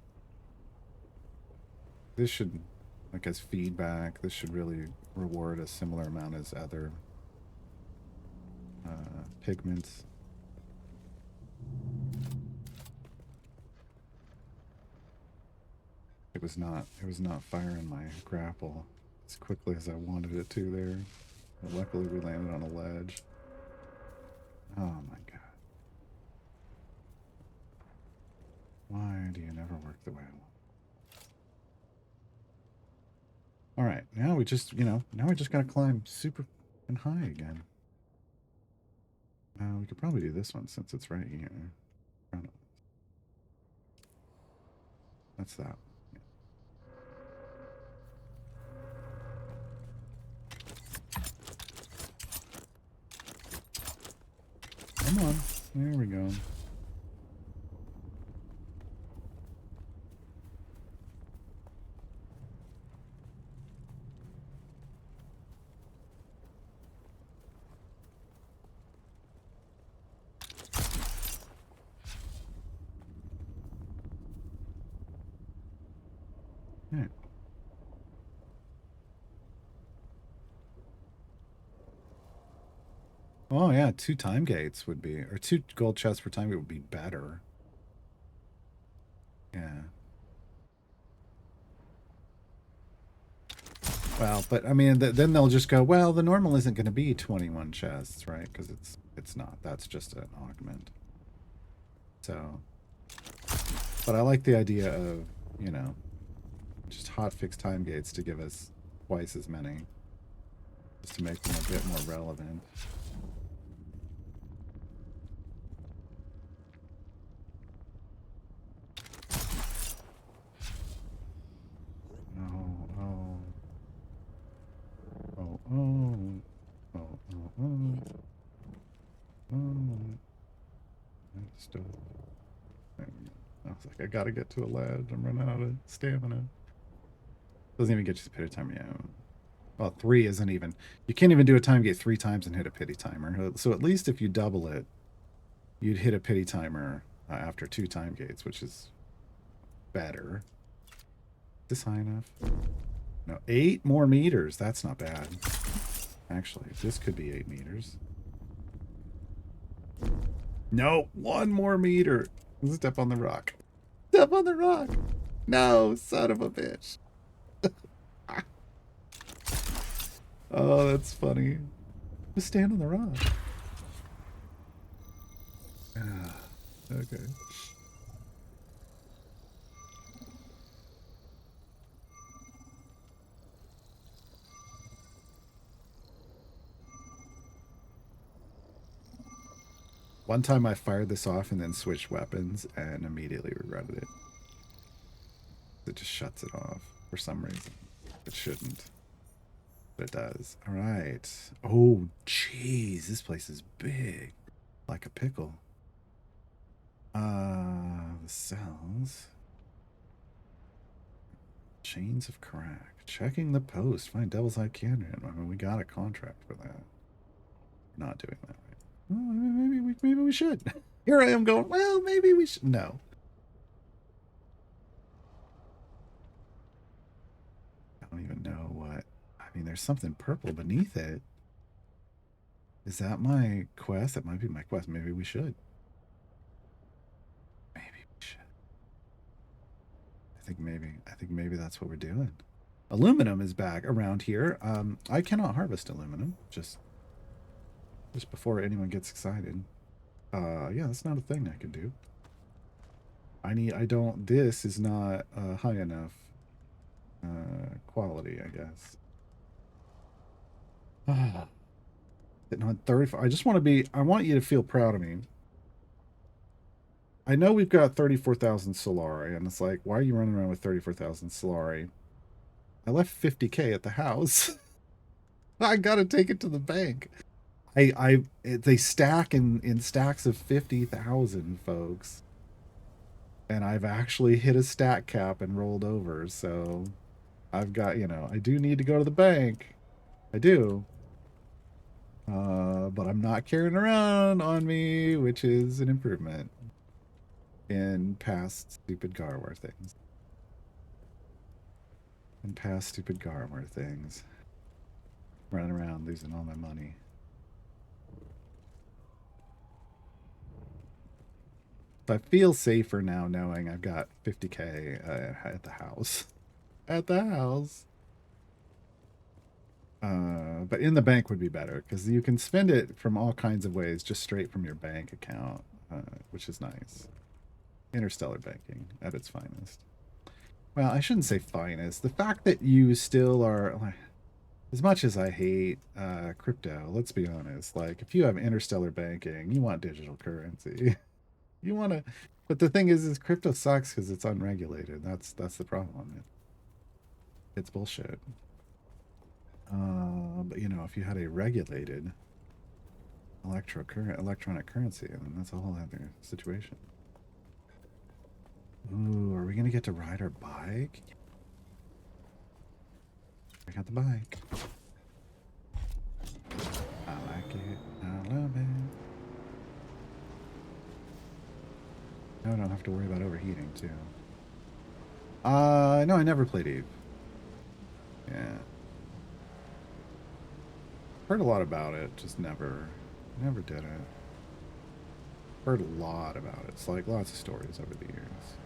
this should, like, as feedback, this should really reward a similar amount as other pigments. It was not firing my grapple as quickly as I wanted it to there. But luckily we landed on a ledge. Oh my god. Why do you never work the way I want? Alright, now we just, you know, now we just gotta climb super and high again. We could probably do this one since it's right here. That's that. Come on. There we go. Oh yeah, 2 time gates would be, or 2 gold chests per time gate would be better. Yeah. Well, but I mean, then they'll just go, well, the normal isn't going to be 21 chests, right? Because it's not. That's just an augment. So, but I like the idea of, you know, just hotfix time gates to give us twice as many, just to make them a bit more relevant. Oh, oh. Oh, oh. Oh, oh, oh. Oh. Stuff. I was like, I gotta get to a ledge. I'm running out of stamina. Doesn't even get you to pity timer yet. Well, 3 isn't even. You can't even do a time gate 3 times and hit a pity timer. So at least if you double it, you'd hit a pity timer after 2 time gates, which is better. Is this high enough? No, 8 more meters. That's not bad. Actually, this could be 8 meters. No, 1 more meter. Step on the rock. Step on the rock. No, son of a bitch. Oh, that's funny. Just stand on the rock. Okay. One time I fired this off and then switched weapons and immediately regretted it. It just shuts it off for some reason. It shouldn't. But it does. All right. Oh, jeez. This place is big. Like a pickle. The cells. Chains of crack. Checking the post. Find Devil's Eye Canyon. I mean, we got a contract for that. We're not doing that right. Well, maybe we should. Here I am going, well, maybe we should. No. I don't even know what. I mean, there's something purple beneath it. Is that my quest? That might be my quest. Maybe we should. Maybe we should. I think maybe that's what we're doing. Aluminum is back around here. I cannot harvest aluminum. Just before anyone gets excited. Yeah, that's not a thing I can do. This is not high enough quality, I guess. Sitting on 35. I want you to feel proud of me. I know we've got 34,000 Solari, and it's like, why are you running around with 34,000 Solari? I left 50k at the house. I gotta take it to the bank. They stack in stacks of 50,000, folks. And I've actually hit a stack cap and rolled over, so I've got, I do need to go to the bank. I do. But I'm not carrying around on me, which is an improvement in past stupid Garwar things. Running around losing all my money. I feel safer now knowing I've got 50k at the house. At the house. But in the bank would be better because you can spend it from all kinds of ways just straight from your bank account, which is nice. Interstellar banking at its finest. Well, I shouldn't say finest. The fact that you still are, like, as much as I hate crypto, let's be honest, like if you have interstellar banking, you want digital currency. You want to, but the thing is crypto sucks because it's unregulated. That's the problem. It's bullshit. But if you had a regulated electronic currency, then that's a whole other situation. Ooh, are we gonna get to ride our bike? I got the bike. I like it. I love it. Now I don't have to worry about overheating too. No, I never played Eve. Yeah. Heard a lot about it, just never Never did it. Heard a lot about it. It's like lots of stories over the years.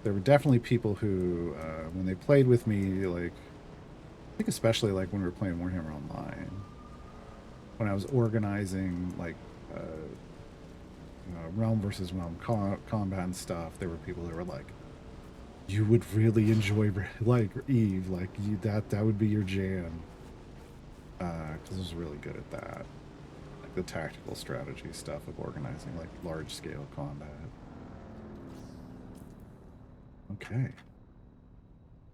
There were definitely people who, when they played with me, like, I think especially like when we were playing Warhammer Online, when I was organizing like realm versus realm combat and stuff, there were people that were like, "You would really enjoy like Eve, like you that would be your jam," because I was really good at that, like the tactical strategy stuff of organizing like large scale combat. Okay.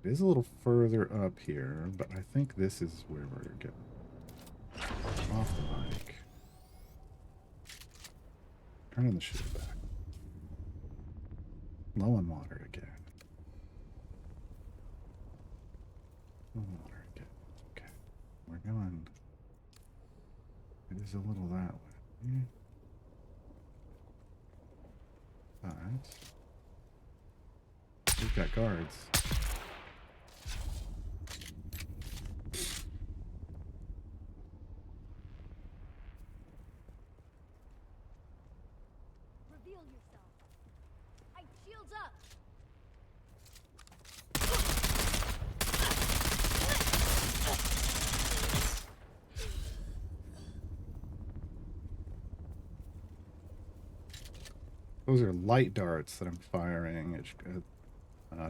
It is a little further up here, but I think this is where we're getting off the mic. Turning the shield back. Low on water again. Low on water again. Okay. We're going. It is a little that way. But we've got guards. Reveal yourself. I shields up. Those are light darts that I'm firing. It's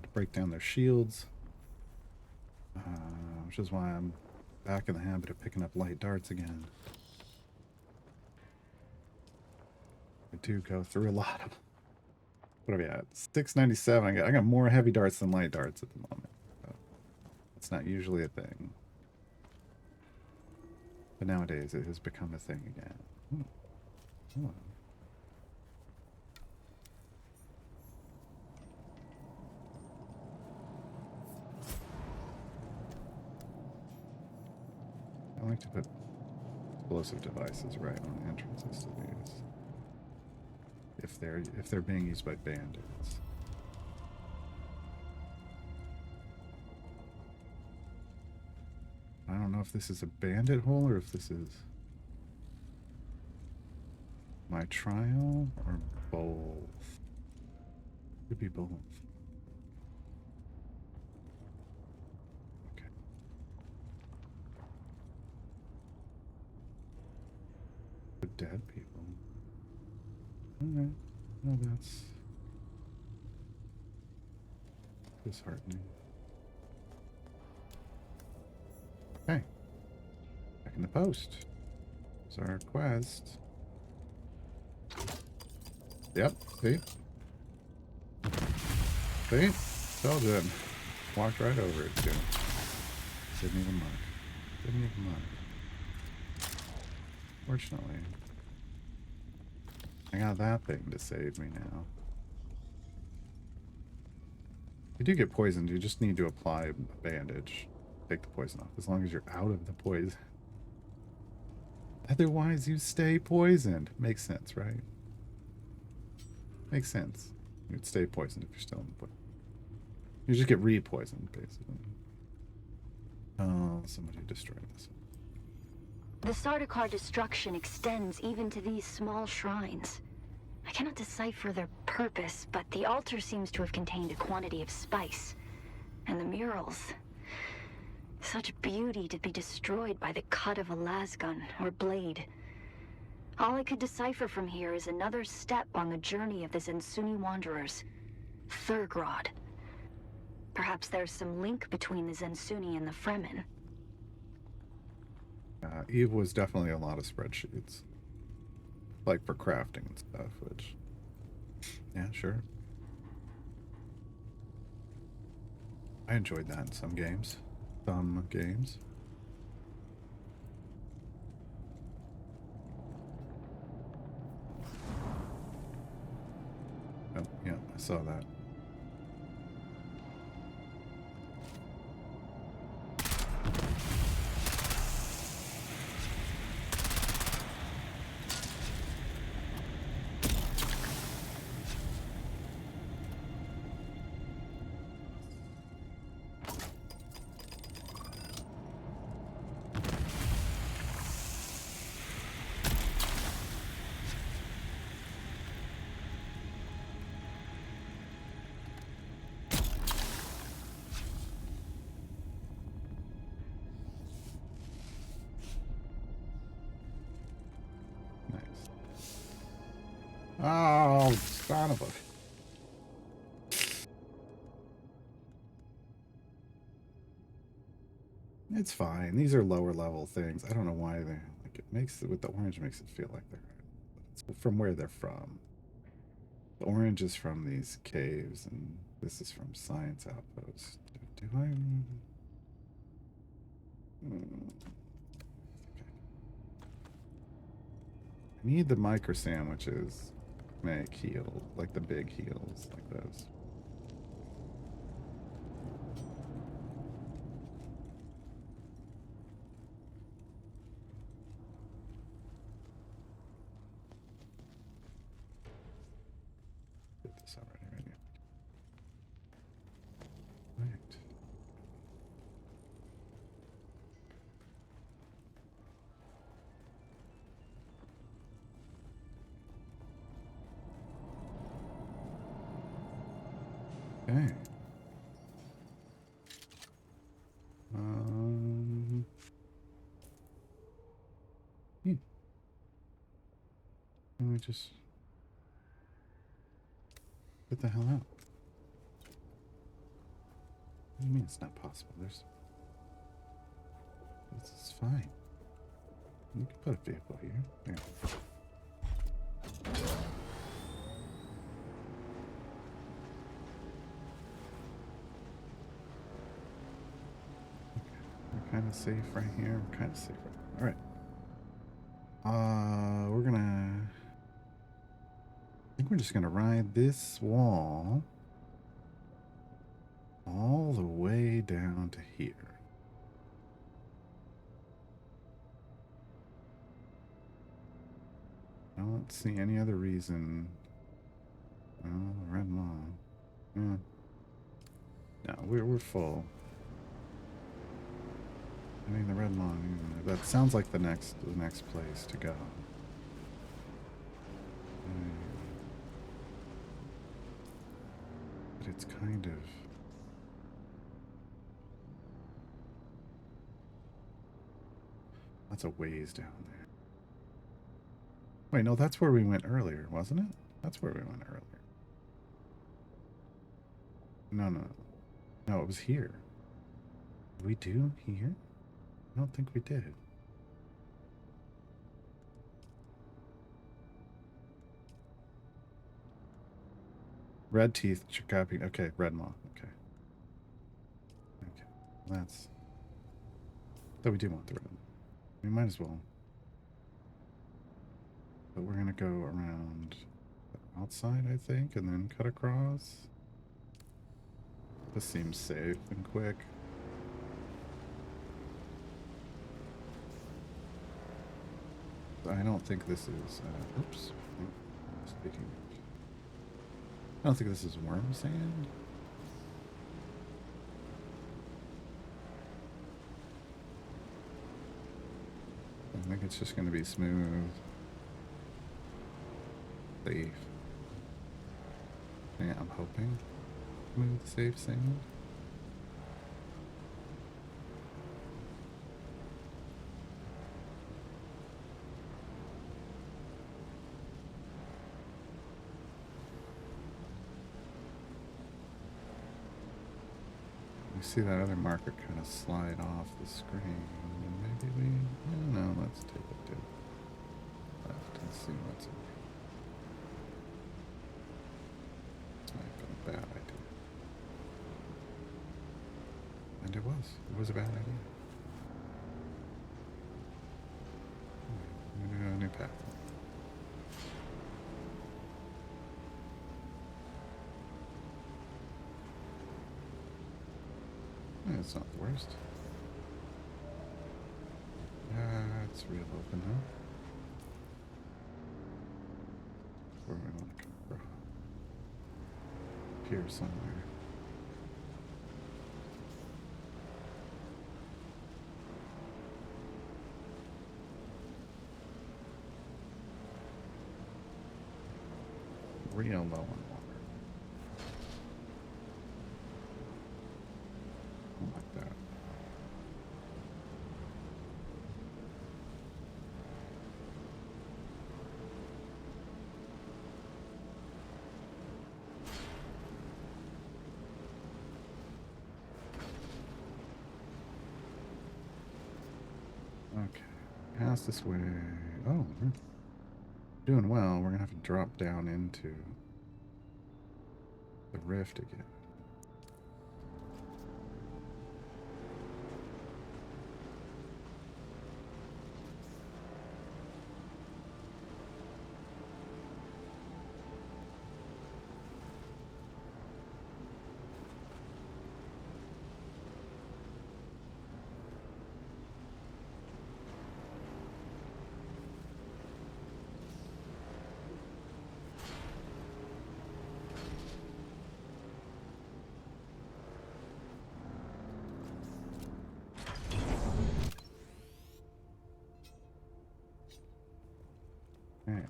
to break down their shields, which is why I'm back in the habit of picking up light darts again. I do go through a lot of. What are we at? 697. I got more heavy darts than light darts at the moment. So it's not usually a thing, but nowadays it has become a thing again. Oh. I like to put explosive devices right on entrances to these. If they're being used by bandits. I don't know if this is a bandit hole or if this is my trial or both. Could be both. Dead people. Alright. Well, that's disheartening. Okay. Back in the post. It's our quest. Yep. See? See? Told you. Walked right over it, too. Didn't even mark. Didn't even mark. Fortunately. I got that thing to save me now. You do get poisoned, you just need to apply a bandage. Take the poison off, as long as you're out of the poison. Otherwise, you stay poisoned. Makes sense, right? Makes sense. You'd stay poisoned if you're still in the poison. You just get re-poisoned, basically. Oh, somebody destroyed this one. The Sardaukar destruction extends even to these small shrines. I cannot decipher their purpose, but the altar seems to have contained a quantity of spice. And the murals. Such beauty to be destroyed by the cut of a lasgun or blade. All I could decipher from here is another step on the journey of the Zensuni wanderers. Thurgrod. Perhaps there's some link between the Zensuni and the Fremen. Eve was definitely a lot of spreadsheets. Like for crafting and stuff, which... Yeah, sure. I enjoyed that in some games. Some games. Oh, yeah, I saw that. Oh, son of a... It's fine. These are lower level things. I don't know why they like it makes it with the orange makes it feel like they're it's from where they're from. The orange is from these caves, and this is from Science Outpost. Do I? Okay. I need the micro sandwiches. Make heal like the big heals, like those. Did this already, right? Right. Okay. Let me just get the hell out. What do you mean it's not possible? This is fine. You can put a vehicle here. There. We're kind of safe right here. We're kind of safe right here. All right. We're gonna... I think we're just gonna ride this wall all the way down to here. I don't see any other reason. Oh, the red maw. Yeah. No, we're full. I mean, the red maw. That sounds like the next place to go. But it's kind of... That's a ways down there. Wait, no, that's where we went earlier, wasn't it? That's where we went earlier. No. No, it was here. Did we do here? I don't think we did. Red teeth, copy. Okay, red maw. Okay. Okay. That's... Though we do want the red. We might as well. But we're gonna go around the outside, I think, and then cut across. This seems safe and quick. I don't think this is, oops. Speaking of, I don't think this is worm sand. I think it's just going to be smooth. Safe. Yeah, I'm hoping. Smooth, safe sand. You see that other marker kind of slide off the screen. Maybe we... No, let's take it to left and see what's in here. It's not even a bad idea. And it was. It was a bad idea. I'm going to go a new path. It's not the worst. It's real open now. Where we want to come from. Here somewhere. Real low on water. Like that. Pass this way. Oh, we're doing well. We're gonna have to drop down into the rift again. Alright.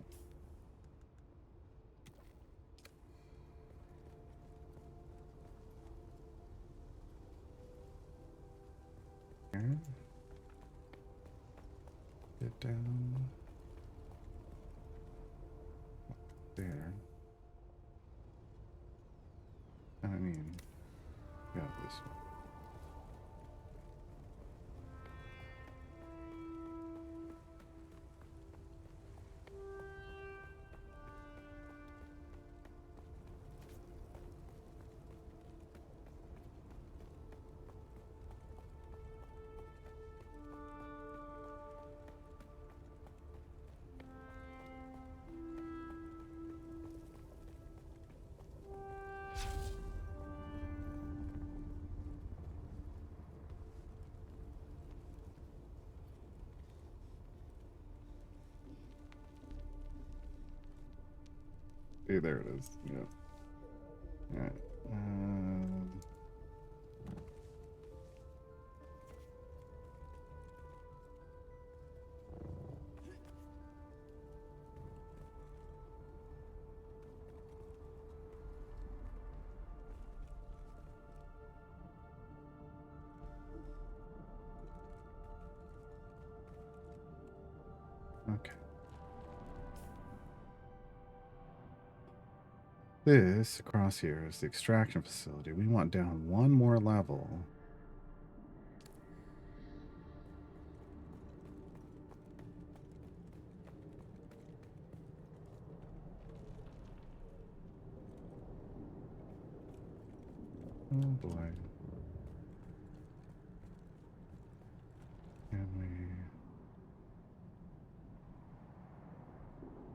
There. Get down. There. I mean, go this way. See, there it is. Yeah. Alright. Okay. This across here is the extraction facility. We want down one more level. Oh boy. Can we...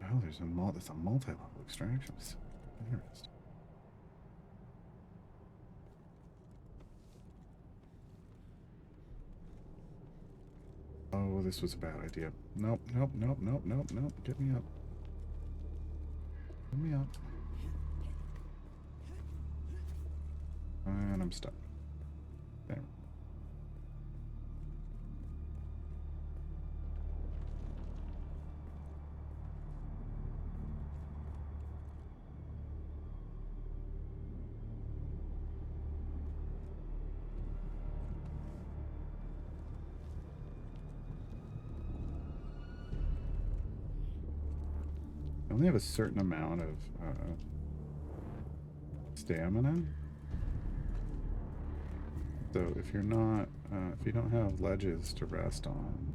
Oh, there's a multi-level extraction facility. Interesting. Oh, this was a bad idea. Nope, nope, nope, nope, nope, nope. Get me up. Get me up. And I'm stuck. There. I only have a certain amount of stamina. So if you're not, if you don't have ledges to rest on,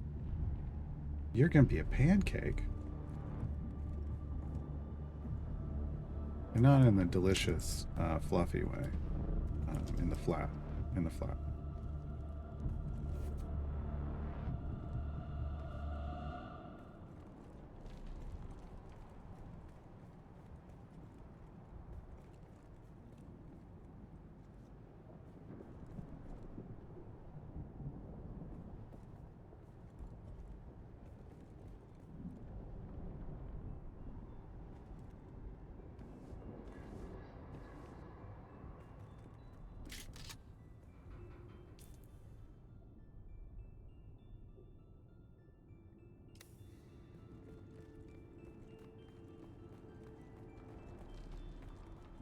you're gonna be a pancake. And not in the delicious, fluffy way. In the flat. In the flat.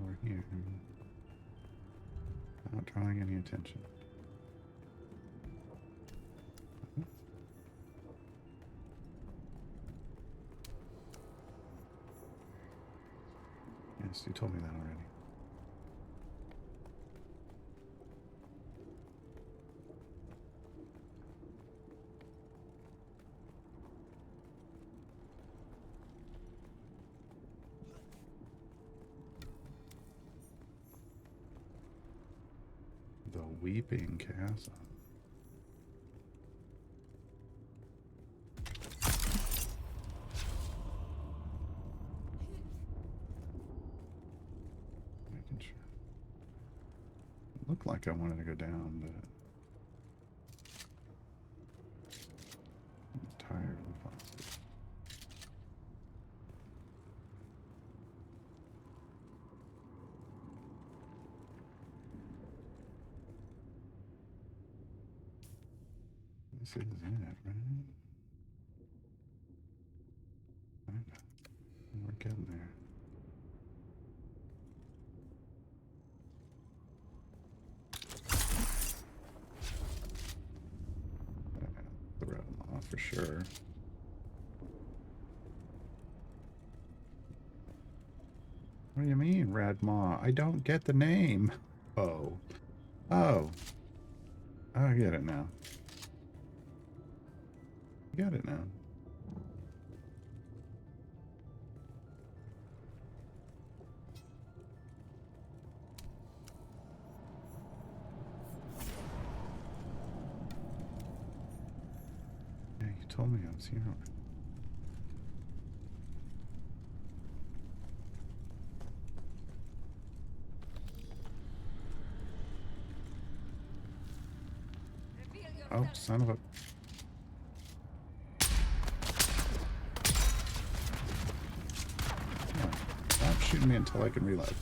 Over here. Not drawing any attention. Yes, you told me that already. The Weeping Chasm. Making sure. It looked like I wanted to go down, but I'm tired of the positive. This is it, right? Kinda. We're getting there. Throw them off for sure. What do you mean, Radma? I don't get the name. Oh. Oh. I get it now. I got it now. Yeah, you told me I was here. Oh, son of a... Oh, stop shooting me until I can reload.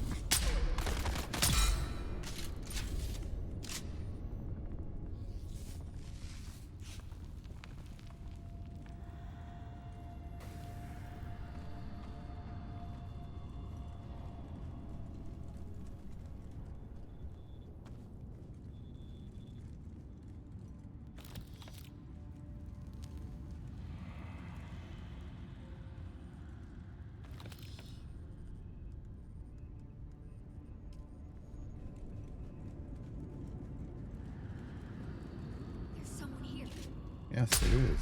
There's someone here. Yes, it is.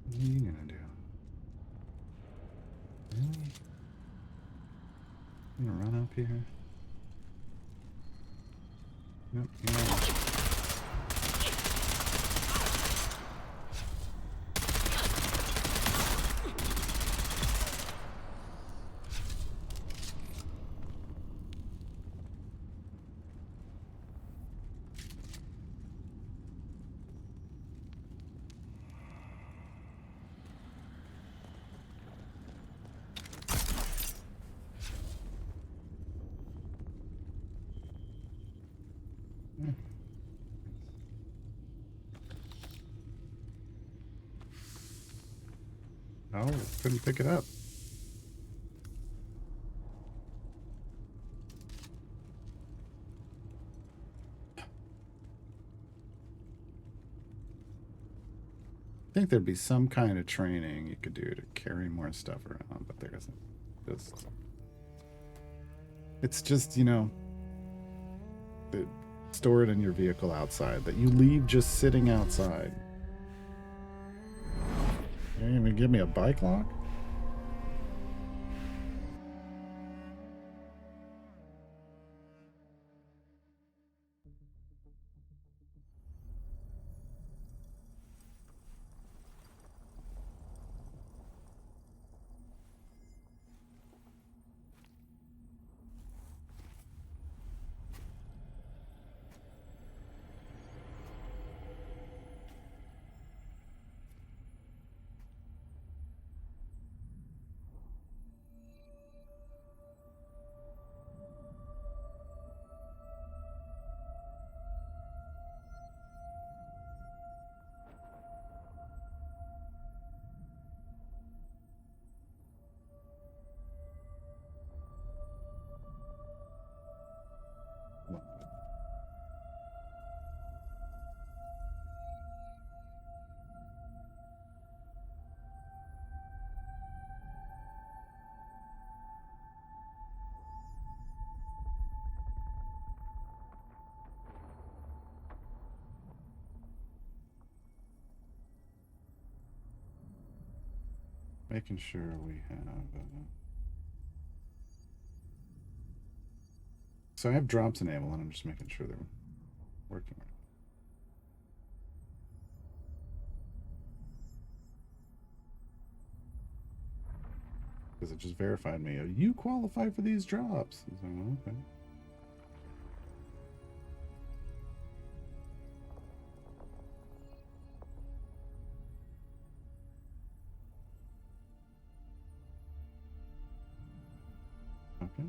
What are you gonna do? Really? You gonna run up here? Yep, yeah. Oh, couldn't pick it up. I think there'd be some kind of training you could do to carry more stuff around, but there isn't. It's just, you know, store it in your vehicle outside that you leave just sitting outside. You didn't even give me a bike lock? Making sure we have... So I have drops enabled, and I'm just making sure they're working right. Because it just verified me. Oh, you qualify for these drops. I was like, well, okay. Okay.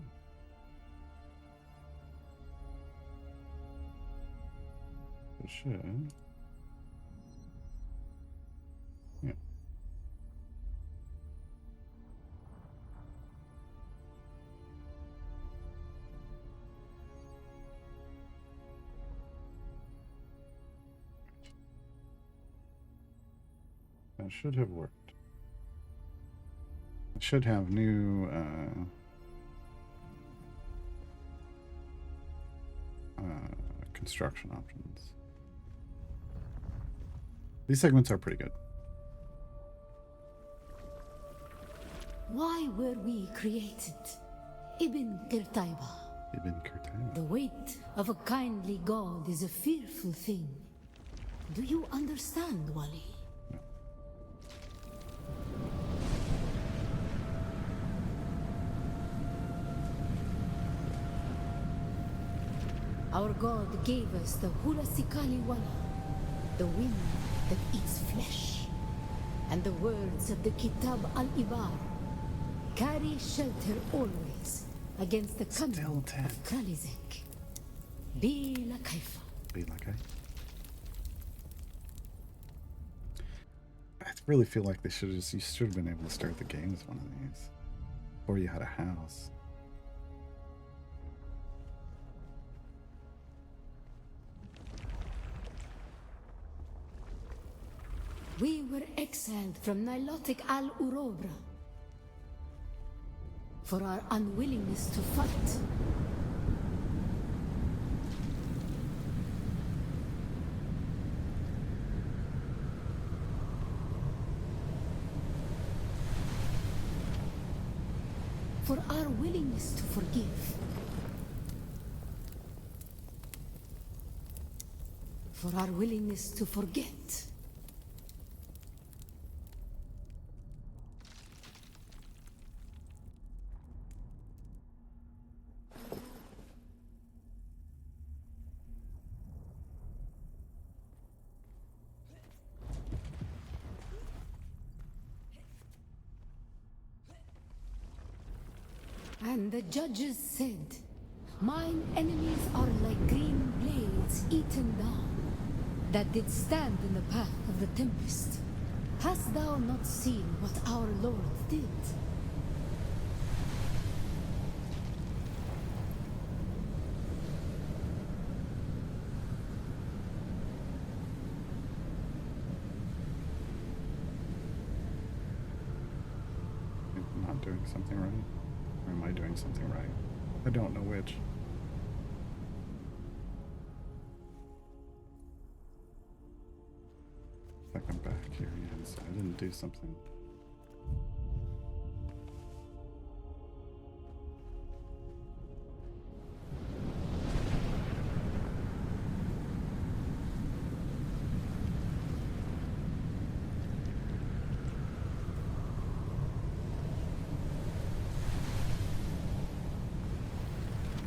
It should. Yeah. That should have worked. It should have new construction options. These segments are pretty good. Why were we created? Ibn Qurtayba. Ibn Qurtayba. The weight of a kindly god is a fearful thing. Do you understand, Wali? No. Our god gave us the Hulasikali Wali, the wind that eats flesh, and the words of the Kitab al-Ibar. Carry shelter always against the coming of Kralizek. Be la kaifa. Be like I really feel like you should have been able to start the game with one of these. Or you had a house. We were exiled from Nilotic al-Urobra for our unwillingness to fight. For our willingness to forgive. For our willingness to forget. And the judges said, mine enemies are like green blades eaten down, that did stand in the path of the tempest. Hast thou not seen what our Lord did? I'm not doing something right. Or am I doing something right? I don't know which. Like I'm back here again, so I didn't do something.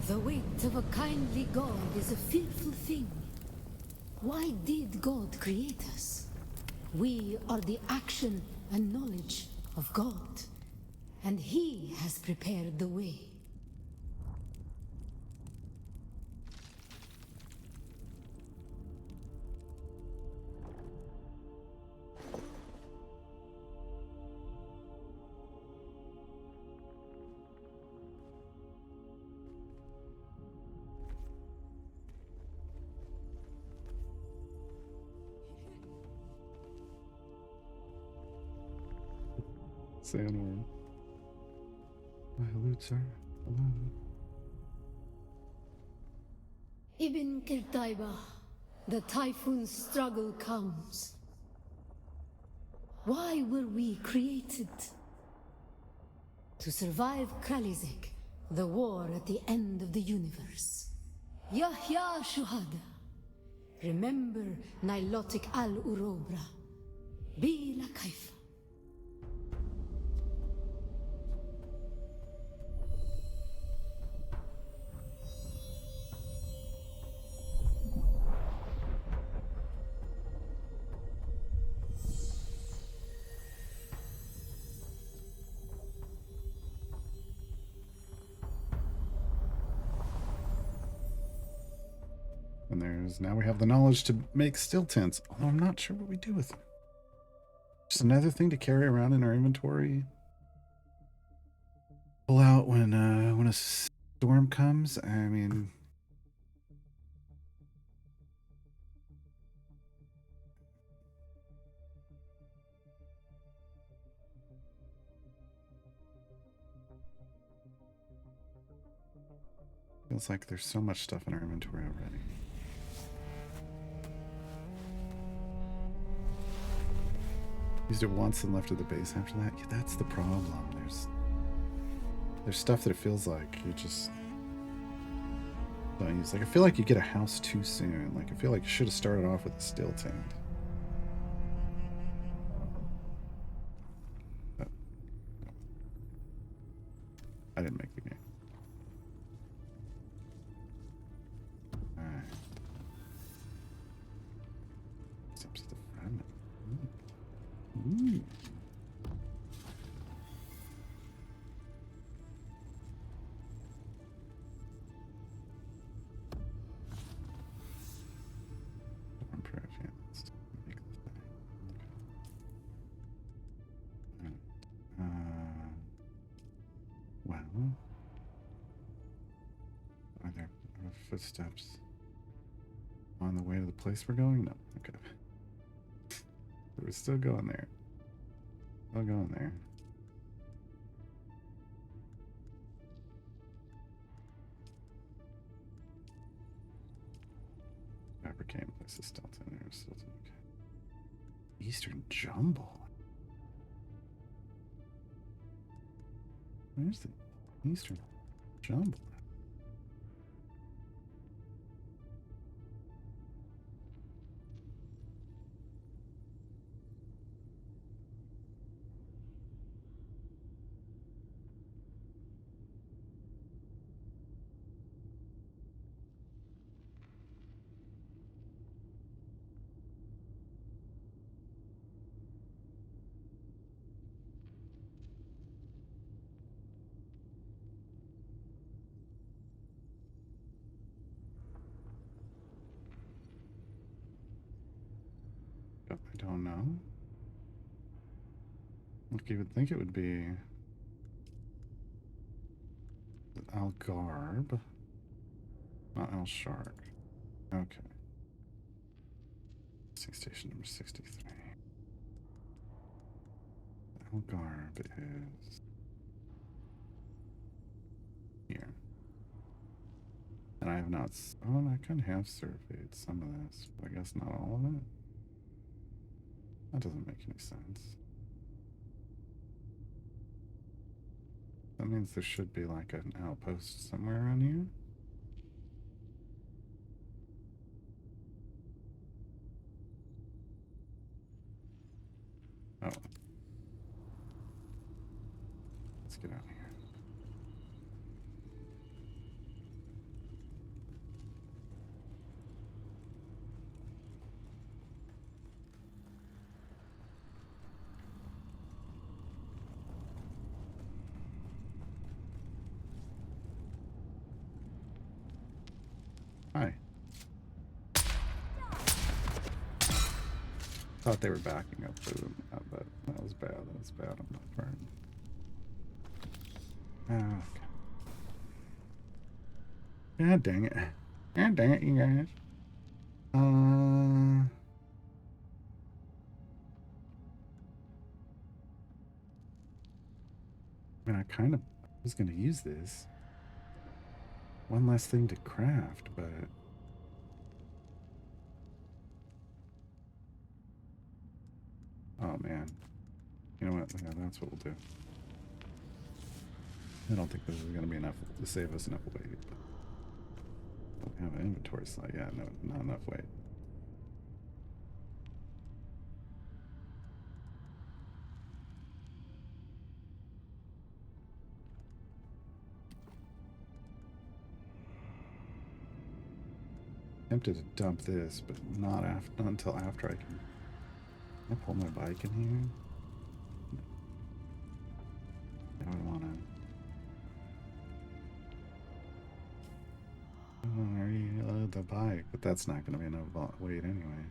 The weight of a kindly God is a fearful thing. Why did God create us? We are the action and knowledge of God, and He has prepared the way. Sandworm. My loot, sir. Hello. Ibn Qurtayba, the typhoon's struggle comes. Why were we created? To survive Kralizek, The war at the end of the universe. Yahya Shuhada. Remember Nilotic al-Urobra. Bila Kaifa. And there's now we have the knowledge to make still tents, although I'm not sure what we do with them. Just another thing to carry around in our inventory. Pull out when a storm comes. I mean, feels like there's so much stuff in our inventory already. Used it once and left at the base after that. Yeah, that's the problem. There's stuff that it feels like you just don't use. Like I feel like you get a house too soon. Like I feel like you should have started off with a still tent. But I didn't make the game. Alright. Steps to the front. Ooh. Well, are there footsteps on the way to the place we're going? No. Okay. We're still going there. Still going there. Fabricating places still in there. Still okay. Eastern Jumble. Where's the Eastern Jumble? I don't know. Look, you would think it would be Algarb, not El Shark. Okay. Station number 63. Algarb is here. And I have not. Oh, I kind of have surveyed some of this, but I guess not all of it. That doesn't make any sense. That means there should be like an outpost somewhere around here. Oh. Let's get out of here. Hi. Thought they were backing up for them, but that was bad. That was bad on my part. Okay. God dang it. God dang it, you guys. I mean, I kind of was going to use this. One less thing to craft, but... Oh, man. You know what? Yeah, that's what we'll do. I don't think this is going to be enough to save us enough weight. Don't have an inventory slot. Yeah, no, not enough weight. Tempted to dump this, but not until after I can. Can I pull my bike in here? I would want to. Reload the bike, but that's not going to be enough weight anyway.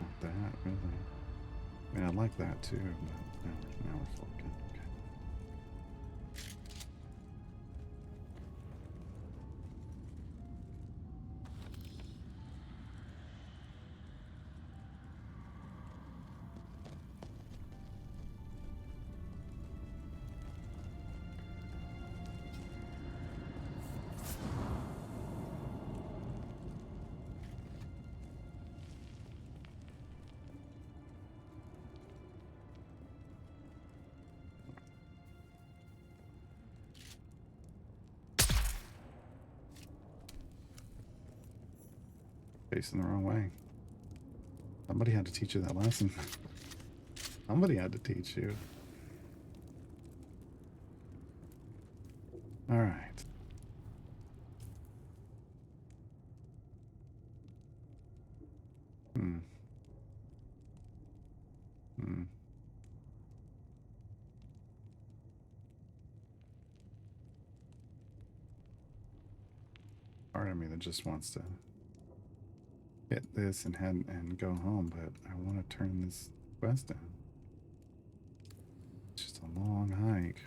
Not that, really. I mean, I like that too, but now we're full again. Okay. Facing the wrong way. Somebody had to teach you that lesson. Somebody had to teach you. All right. Part of me that just wants to hit this and head and go home, but I want to turn this quest down. It's just a long hike.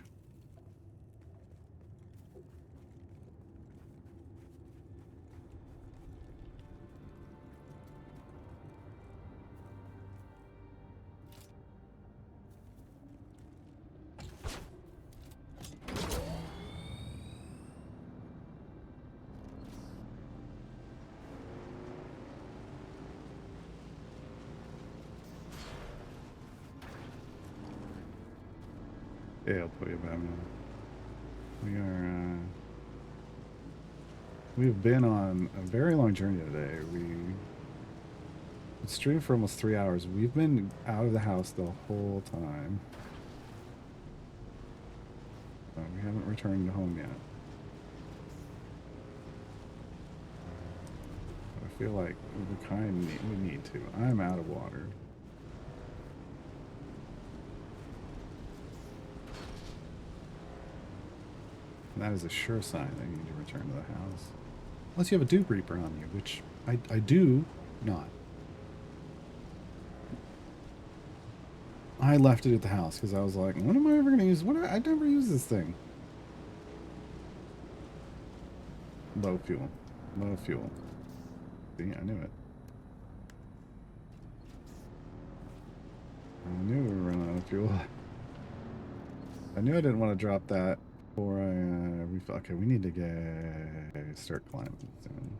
Yeah, I'll put you back now. We've been on a very long journey today. We streamed for almost 3 hours. We've been out of the house the whole time. We haven't returned home yet. I feel like we need to. I'm out of water. And that is a sure sign that you need to return to the house. Unless you have a Dupe Reaper on you, which I do not. I left it at the house because I was like, when am I ever going to use I never use this thing. Low fuel. Low fuel. See, I knew it. I knew we were running out of fuel. I knew I didn't want to drop that. Or okay, we need to start climbing soon.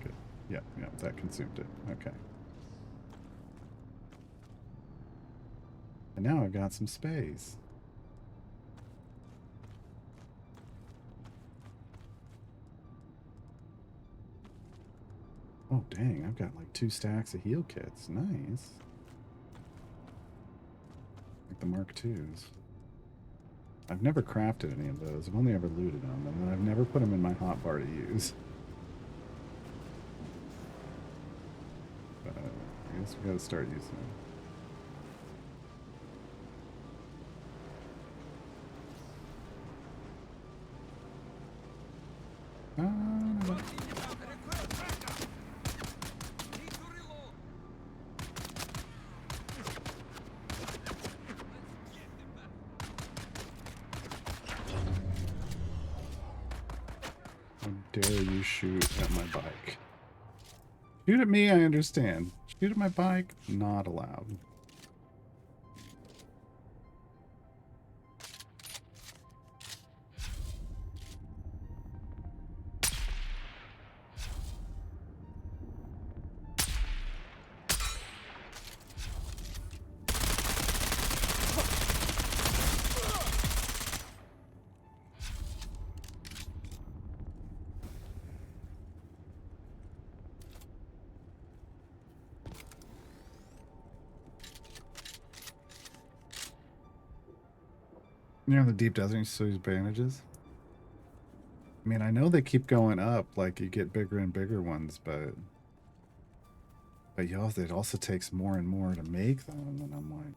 Good. Yeah, that consumed it. Okay. And now I've got some space. Oh, dang, I've got like 2 stacks of heal kits. Nice. Like the Mark IIs. I've never crafted any of those. I've only ever looted them, and I've never put them in my hotbar to use. But I guess we gotta start using them. Dare you shoot at my bike? Shoot at me, I understand. Shoot at my bike, not allowed. You're in the deep desert, you still use bandages? I mean, I know they keep going up, like you get bigger and bigger ones, but y'all, it also takes more and more to make them, and I'm like,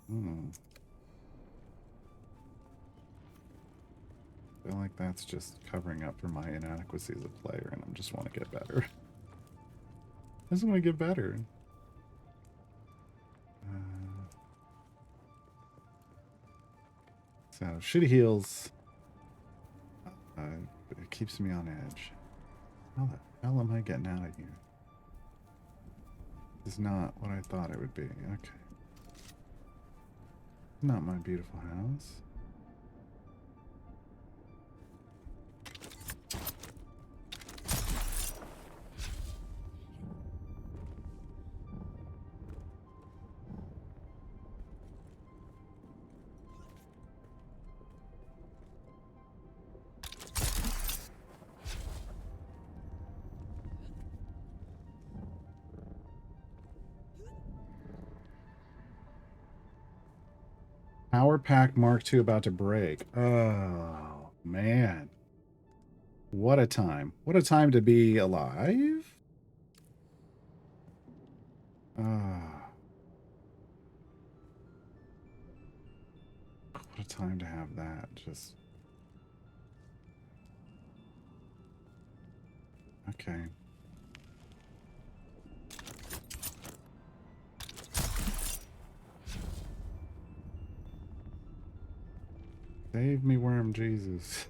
I feel like that's just covering up for my inadequacy as a player, and I just want to get better. I just want to get better. So, shitty heals. It keeps me on edge. How the hell am I getting out of here? This is not what I thought it would be. Okay. Not my beautiful house. Power Pack Mark II about to break. Oh, man. What a time. What a time to be alive. What a time to have that. Just... Okay. Save me, worm Jesus.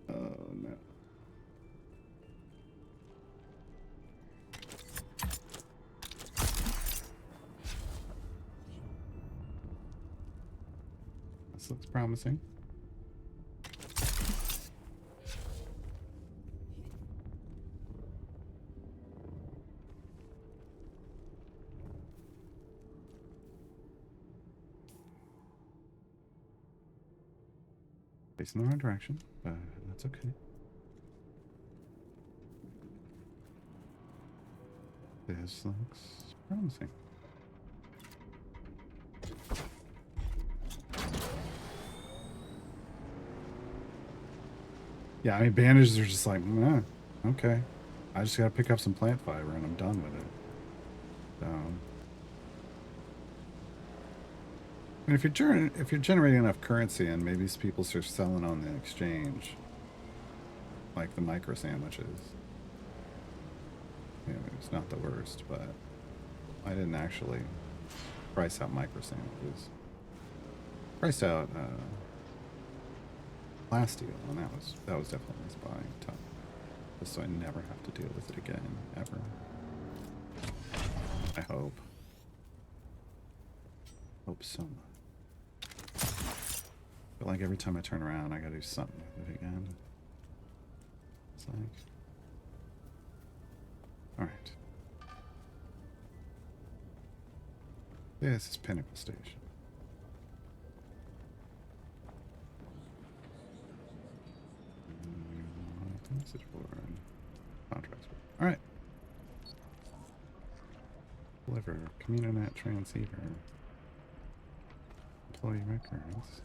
Oh, no. This looks promising. Facing the wrong direction, but that's okay. This looks promising. Yeah, I mean, bandages are just like, okay. I just gotta pick up some plant fiber and I'm done with it. So, I mean, if you're generating enough currency and maybe people start selling on the exchange, like the micro sandwiches, you know, it's not the worst, but I didn't actually price out micro sandwiches. Priced out last deal, and that was definitely nice buying tough, just so I never have to deal with it again, ever. I hope. Hope so much. But like every time I turn around, I gotta do something with it again. It's like, all right. This is Pinnacle Station. Message board. Contracts. All right. Deliver. Communinet transceiver. Employee records.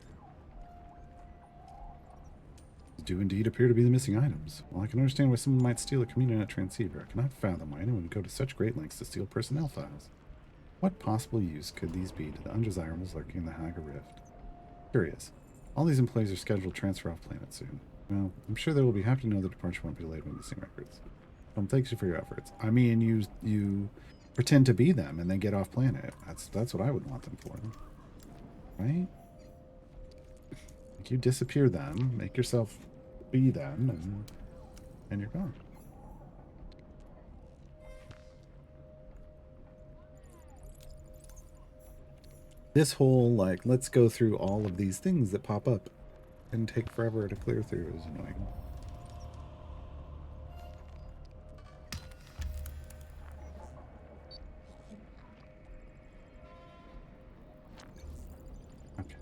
Do indeed appear to be the missing items. While I can understand why someone might steal a Communinet transceiver, I cannot fathom why anyone would go to such great lengths to steal personnel files. What possible use could these be to the undesirables lurking in the Haga Rift? Curious. All these employees are scheduled to transfer off planet soon. Well, I'm sure they will be happy to know the departure won't be delayed by missing records. Thanks you for your efforts. I mean, you pretend to be them and then get off planet. That's what I would want them for. Right? Like you disappear them, make yourself be them, and you're gone. This whole, like, let's go through all of these things that pop up and take forever to clear through is annoying. Okay.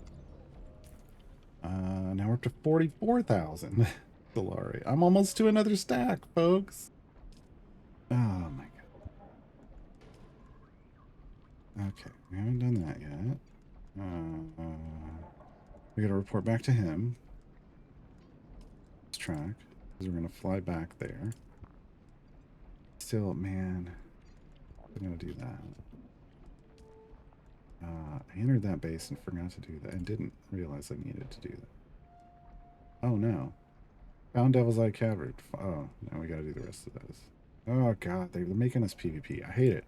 Now we're up to 44,000 Solari. I'm almost to another stack, folks. Oh my god. Okay, we haven't done that yet. We gotta report back to him. Let's track. Because we're gonna fly back there. Still, man. I'm gonna do that. I entered that base and forgot to do that and didn't realize I needed to do that. Oh no. Found Devil's Eye Cavern. Oh, now we gotta do the rest of those. Oh god, they're making us PvP. I hate it.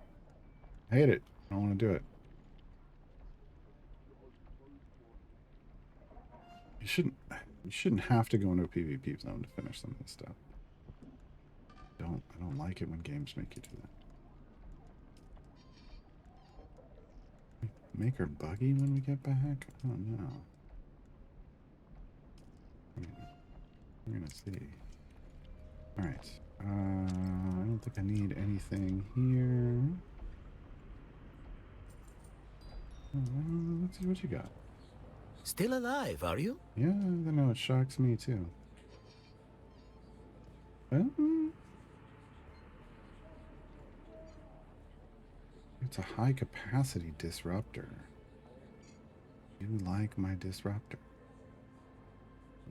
I hate it. I don't want to do it. You shouldn't have to go into a PvP zone to finish some of this stuff. I don't like it when games make you do that. Make her buggy when we get back? I don't know. We're gonna see. Alright. I don't think I need anything here. Oh, let's see what you got. Still alive, are you? Yeah, I know it shocks me too. It's a high capacity disruptor. You like my disruptor?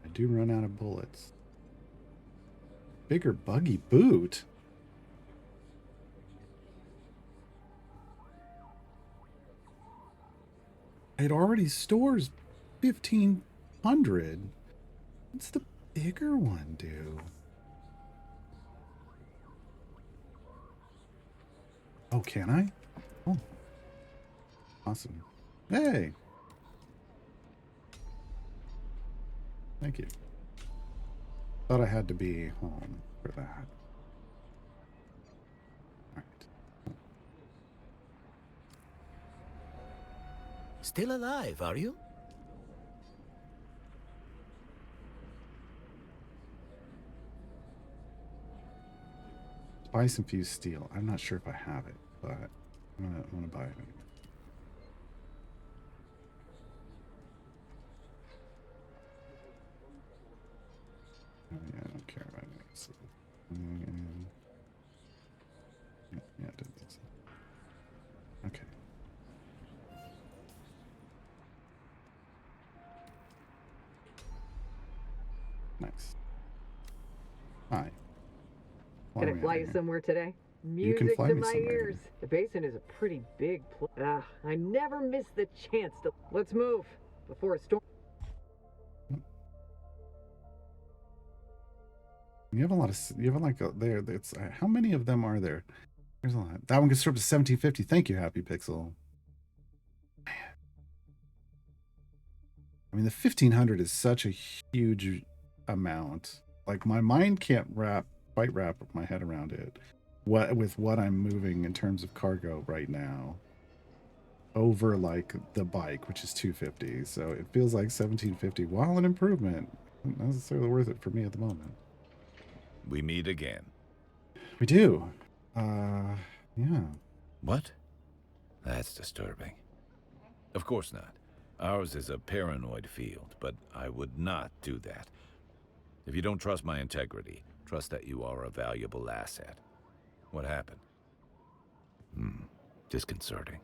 I do run out of bullets. Bigger buggy boot? It already stores 1,500. What's the bigger one do? Oh, can I? Oh. Awesome. Hey! Thank you. Thought I had to be home for that. Alright. Still alive, are you? Spice infused steel. I'm not sure if I have it, but I'm gonna buy it anyway. Oh, yeah, I don't care about it. So, yeah, I didn't think so. Okay. Nice. Hi. Can I fly you somewhere today? You can Music fly to me my somewhere. ears. The basin is a pretty big place. I never miss the chance to. Let's move before a storm. You have a lot of. You have like a, there. It's how many of them are there? There's a lot. That one gets up to 1750. Thank you, Happy Pixel. Man. I mean, the 1500 is such a huge amount. Like my mind can't quite wrap my head around it. What I'm moving in terms of cargo right now over like the bike, which is 250. So it feels like 1750, while an improvement, not necessarily worth it for me at the moment. We meet again. We do. Yeah. What? That's disturbing. Of course not. Ours is a paranoid field, but I would not do that. If you don't trust my integrity, trust that you are a valuable asset. What happened? Disconcerting.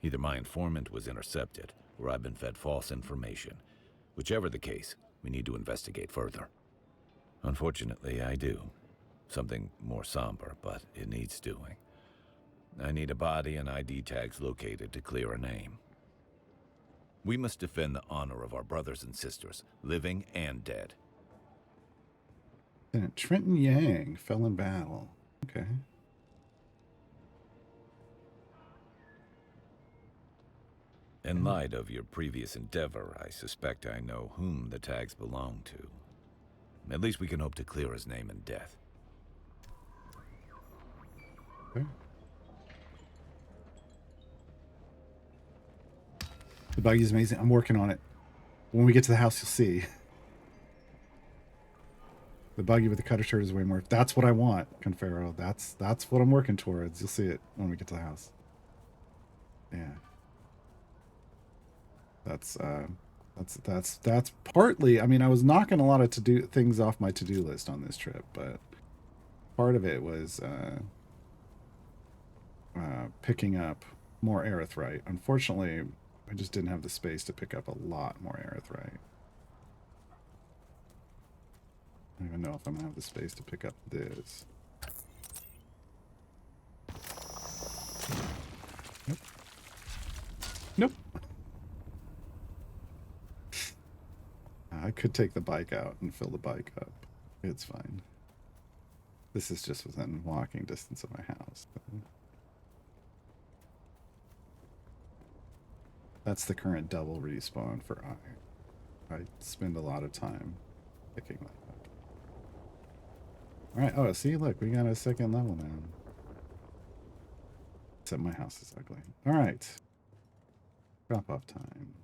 Either my informant was intercepted, or I've been fed false information. Whichever the case, we need to investigate further. Unfortunately, I do. Something more somber, but it needs doing. I need a body and ID tags located to clear a name. We must defend the honor of our brothers and sisters, living and dead. Lieutenant Trenton Yang fell in battle. Okay. In light of your previous endeavor, I suspect I know whom the tags belong to. At least we can hope to clear his name and death. Okay. The buggy is amazing. I'm working on it. When we get to the house, you'll see. The buggy with the cutter shirt is way more. That's what I want, Confero. That's what I'm working towards. You'll see it when we get to the house. Yeah. That's partly. I mean, I was knocking a lot of things off my to-do list on this trip, but part of it was picking up more erythrite. Unfortunately, I just didn't have the space to pick up a lot more erythrite. I don't even know if I'm gonna have the space to pick up this. Nope. Nope. I could take the bike out and fill the bike up. It's fine. This is just within walking distance of my house. That's the current double respawn for iron. I spend a lot of time picking that up. Alright, oh, see, look, we got a second level now. Except my house is ugly. Alright. Drop-off time.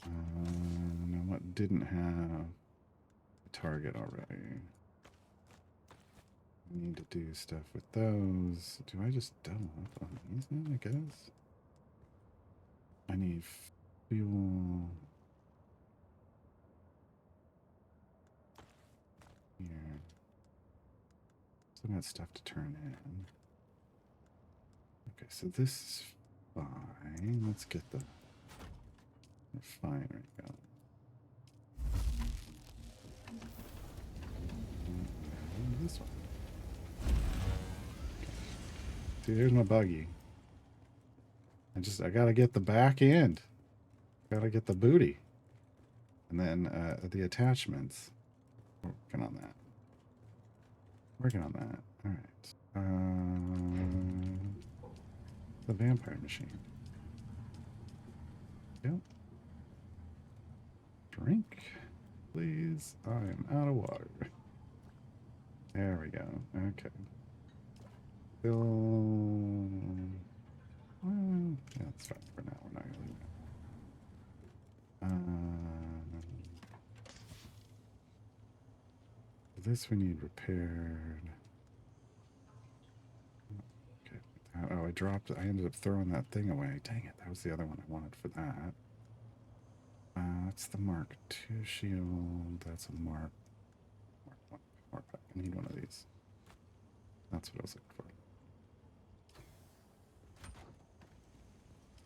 No, what didn't have a target already? I need to do stuff with those. Do I just double up on these now, I guess? I need fuel. Here. Still got stuff to turn in. Okay, so this is fine. Let's get the refinery going. This one. See, here's my buggy. I gotta get the back end. Gotta get the booty. And then the attachments. Working on that. Working on that. Alright. The vampire machine. Yep. Drink. Please. I am out of water. There we go. Okay. Fill. Well, yeah, that's fine for now. We're not gonna leave it. This we need repaired. Okay. Oh, I ended up throwing that thing away. Dang it. That was the other one I wanted for that. That's the Mark II shield. That's a Mark 1 power pack. I need one of these. That's what I was looking for.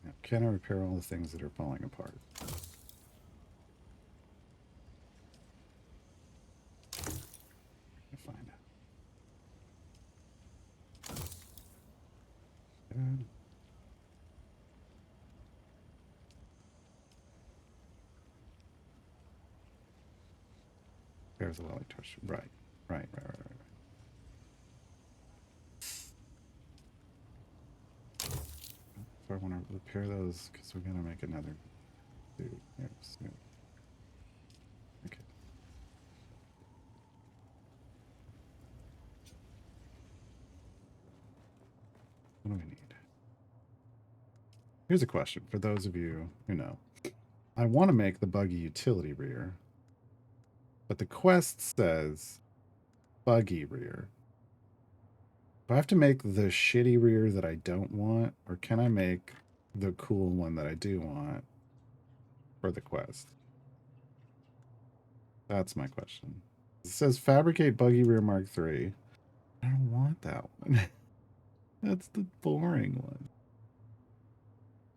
Now, can I repair all the things that are falling apart? Find out. Good. There's a lolly torch. Right. So I want to repair those because we're gonna make another suit. Okay. What do we need? Here's a question for those of you who know. I want to make the buggy utility rear, but the quest says buggy rear. Do I have to make the shitty rear that I don't want, or can I make the cool one that I do want for the quest? That's my question. It says fabricate buggy rear Mark III. I don't want that one. That's the boring one.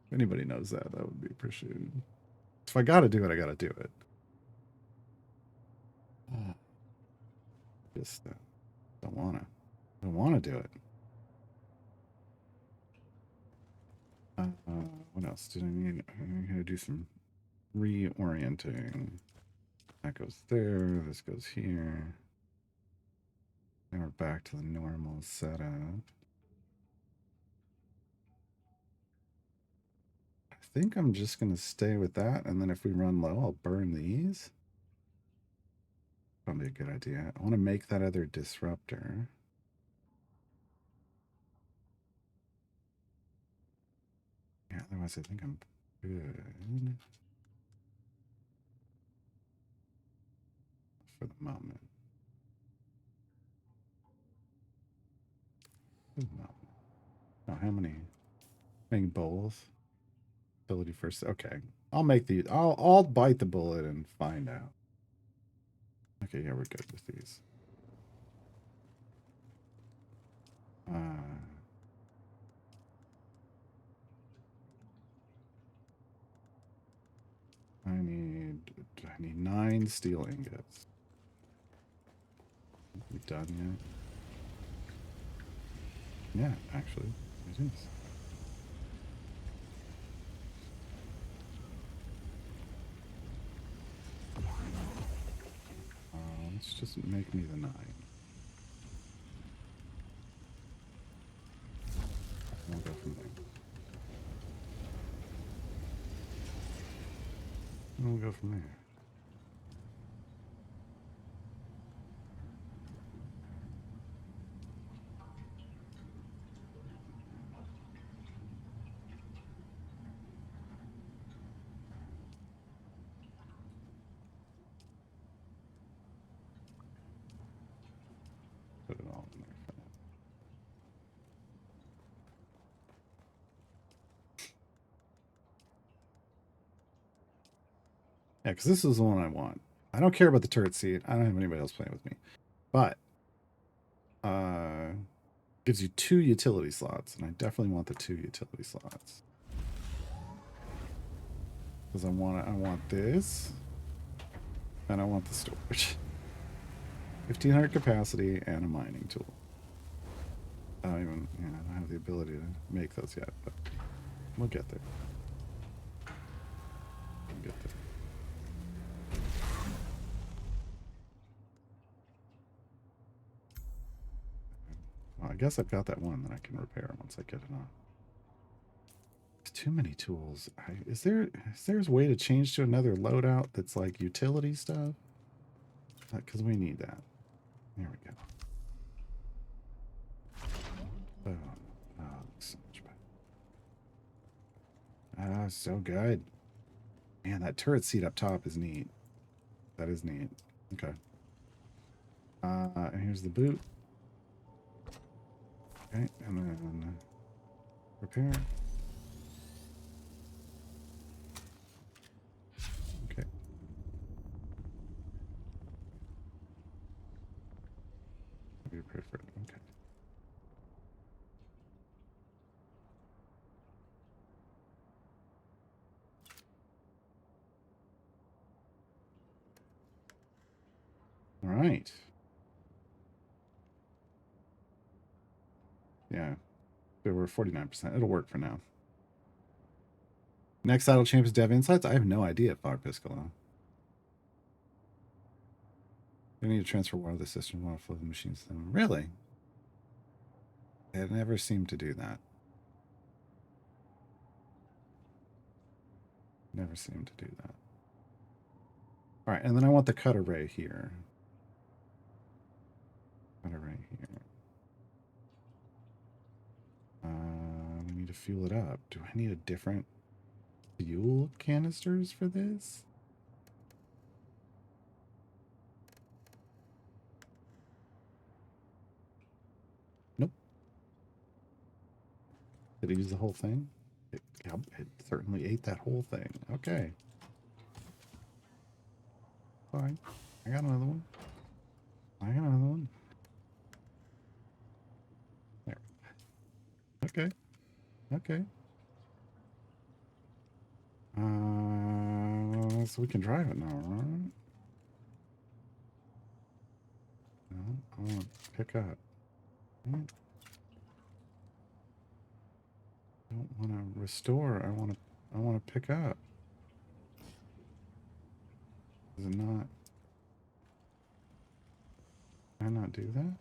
If anybody knows that, that would be appreciated. If I gotta do it, I gotta do it. Just don't wanna do it. What else did I need? I'm gonna do some reorienting. That goes there. This goes here. Now we're back to the normal setup. I think I'm just gonna stay with that, and then if we run low, I'll burn these. Probably a good idea. I want to make that other disruptor. Yeah, otherwise I think I'm good for the moment. Oh, how many? Making bowls. Ability first. Okay, I'll make these. I'll bite the bullet and find out. Okay, yeah, we're good with these. I need 9 steel ingots. Are we done yet? Yeah, actually, it is. Let's just make me the 9. We'll go from there. And we'll go from there. Put it all in there for now. Yeah, because this is the one I want. I don't care about the turret seat. I don't have anybody else playing with me. But gives you 2 utility slots, and I definitely want the 2 utility slots. Because I want this, and I want the storage. 1500 capacity and a mining tool. I don't even, I don't have the ability to make those yet, but we'll get there. We'll get there. Well, I guess I've got that one that I can repair once I get it on. Too many tools. Is there a way to change to another loadout that's like utility stuff? Because we need that. There we go. Oh, so much better. Ah, so good. Man, that turret seat up top is neat. That is neat. Okay. And here's the boot. Okay, and then repair. Okay. Repair for it. Okay. All right. Yeah. So we're 49%. It'll work for now. Next Idle Champ is Dev Insights. I have no idea, Fog Piscola. We need to transfer one of the systems, one of the machines to them. Really? It never seemed to do that. Never seemed to do that. All right, and then I want the cut array here. Cut array here. We need to fuel it up. Do I need a different fuel canisters for this? Nope. Did it use the whole thing? It certainly ate that whole thing. Okay. Fine. I got another one. I got another one. There. Okay. Okay. So we can drive it now, right? No, I want to pick up. I don't want to restore. I want to pick up. Does it not? Can I not do that?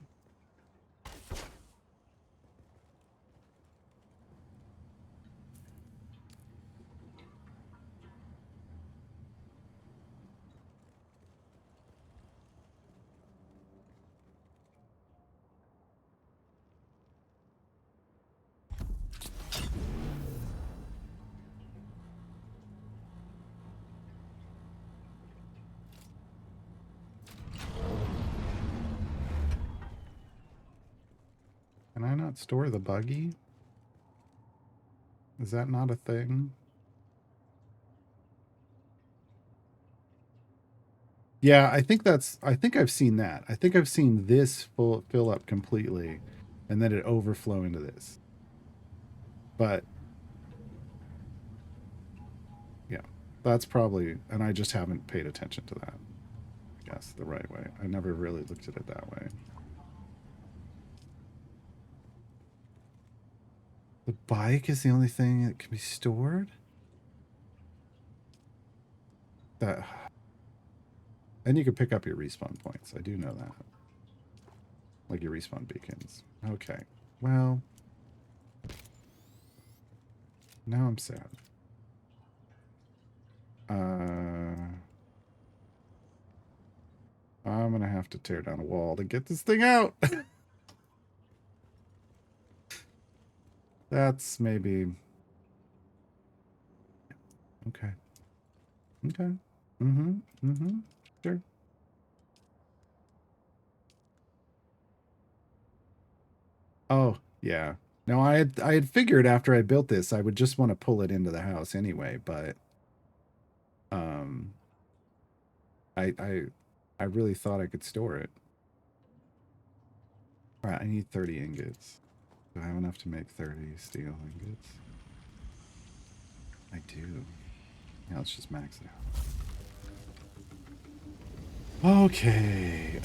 Can I not store the buggy? Is that not a thing? Yeah, I think I've seen that. I think I've seen this fill up completely and then it overflow into this. But yeah. That's probably, and I just haven't paid attention to that. I guess the right way. I never really looked at it that way. The bike is the only thing that can be stored? That. And you can pick up your respawn points. I do know that. Like your respawn beacons. Okay. Well. Now I'm sad. I'm gonna have to tear down a wall to get this thing out. That's maybe... Okay. Okay. Mm-hmm. Mm-hmm. Sure. Oh, yeah. No, I had figured after I built this I would just want to pull it into the house anyway, but I really thought I could store it. Alright, I need 30 ingots. Do I have enough to make 30 steel ingots? I do. Yeah, let's just max it out. Okay.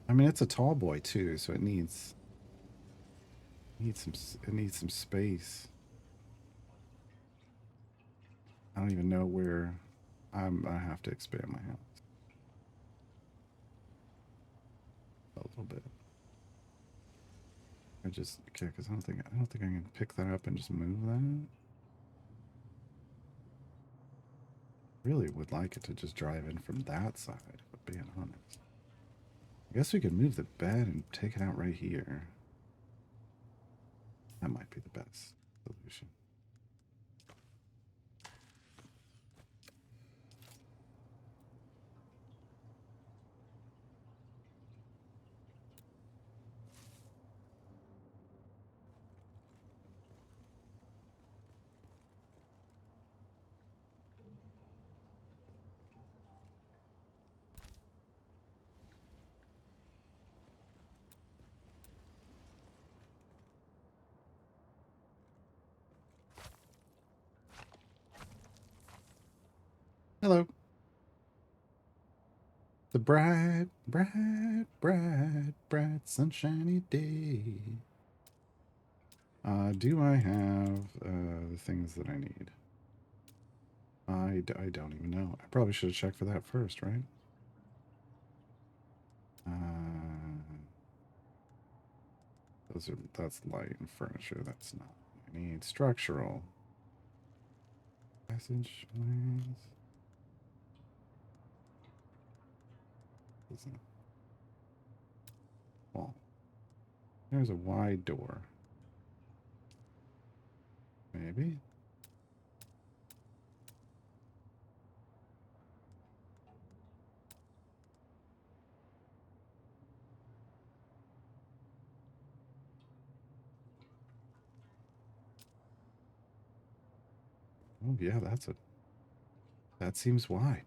I mean, it's a tall boy too, so it needs some space. I don't even know where I have to expand my house a little bit. Okay, because I don't think I can pick that up and just move that. Really would like it to just drive in from that side, if I'm being honest. I guess we could move the bed and take it out right here. That might be the best solution. Hello. The bright, bright, bright, bright sunshiny day. Do I have the things that I need? I don't even know. I probably should have checked for that first, right? That's light and furniture. That's not. I need structural. Passage lanes. Well, there's a wide door. Maybe. Oh yeah, that seems wide.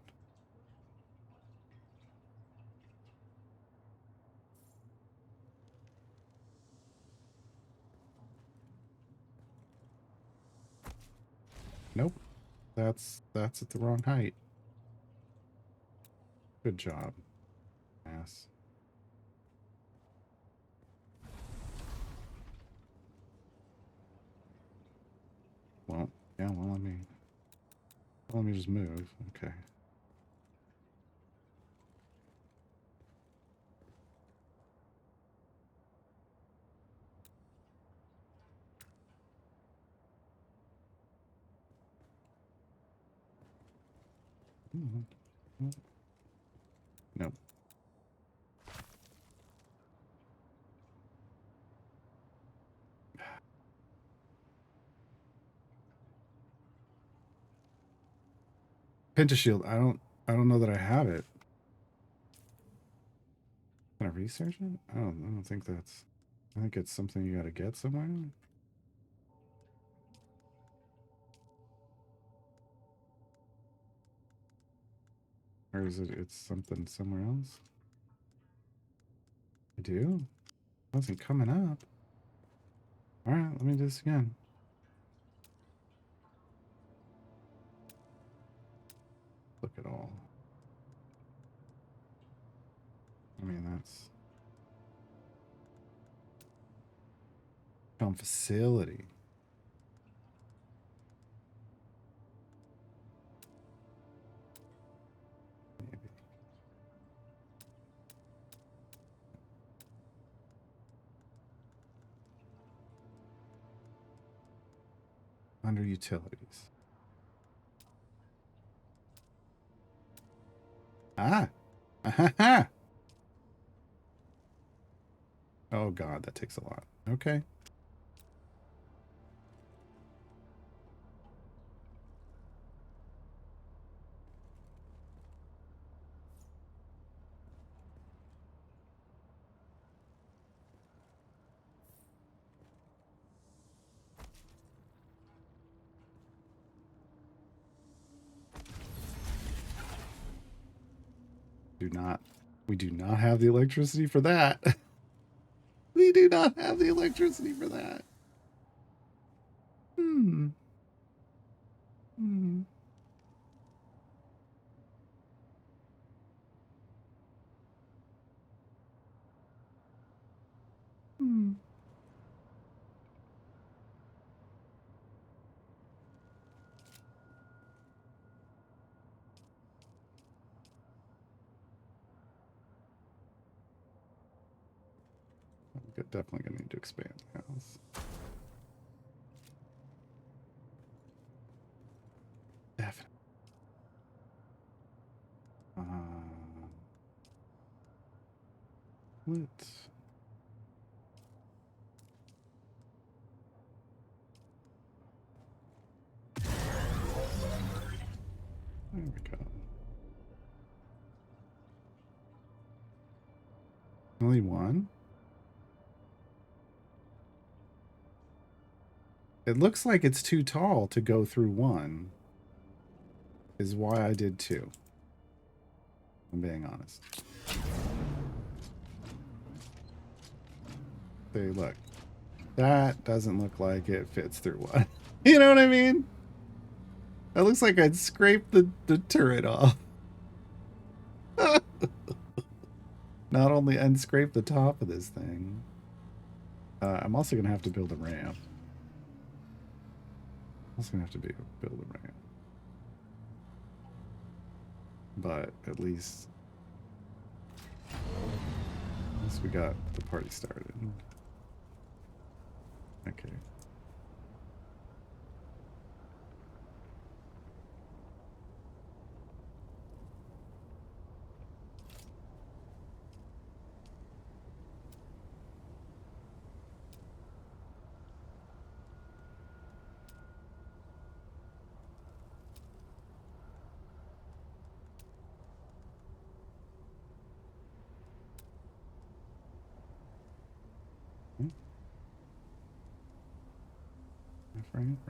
Nope. That's at the wrong height. Good job. Ass. Well, yeah, well, let me just move. Okay. Nope. Pentashield. I don't know that I have it. Can I research it? I don't think that's. I think it's something you got to get somewhere. Or is it's something somewhere else? I do? It wasn't coming up. Alright, let me do this again. mean, that's facility. Maybe. Under utilities. Ah. Ah-ha-ha. Oh god, that takes a lot. Okay. We do not have the electricity for that. We do not have the electricity for that. Hmm. Hmm. Hmm. I'm definitely gonna need to expand the house. Definitely. Let's. There we go. Only one? It looks like it's too tall to go through one. Is why I did two. I'm being honest. See, look. That doesn't look like it fits through one. You know what I mean? That looks like I'd scrape the turret off. Not only unscrape the top of this thing. I'm also going to have to build a ramp. I'm also going to have to build a ramp. But at least we got the party started. Okay.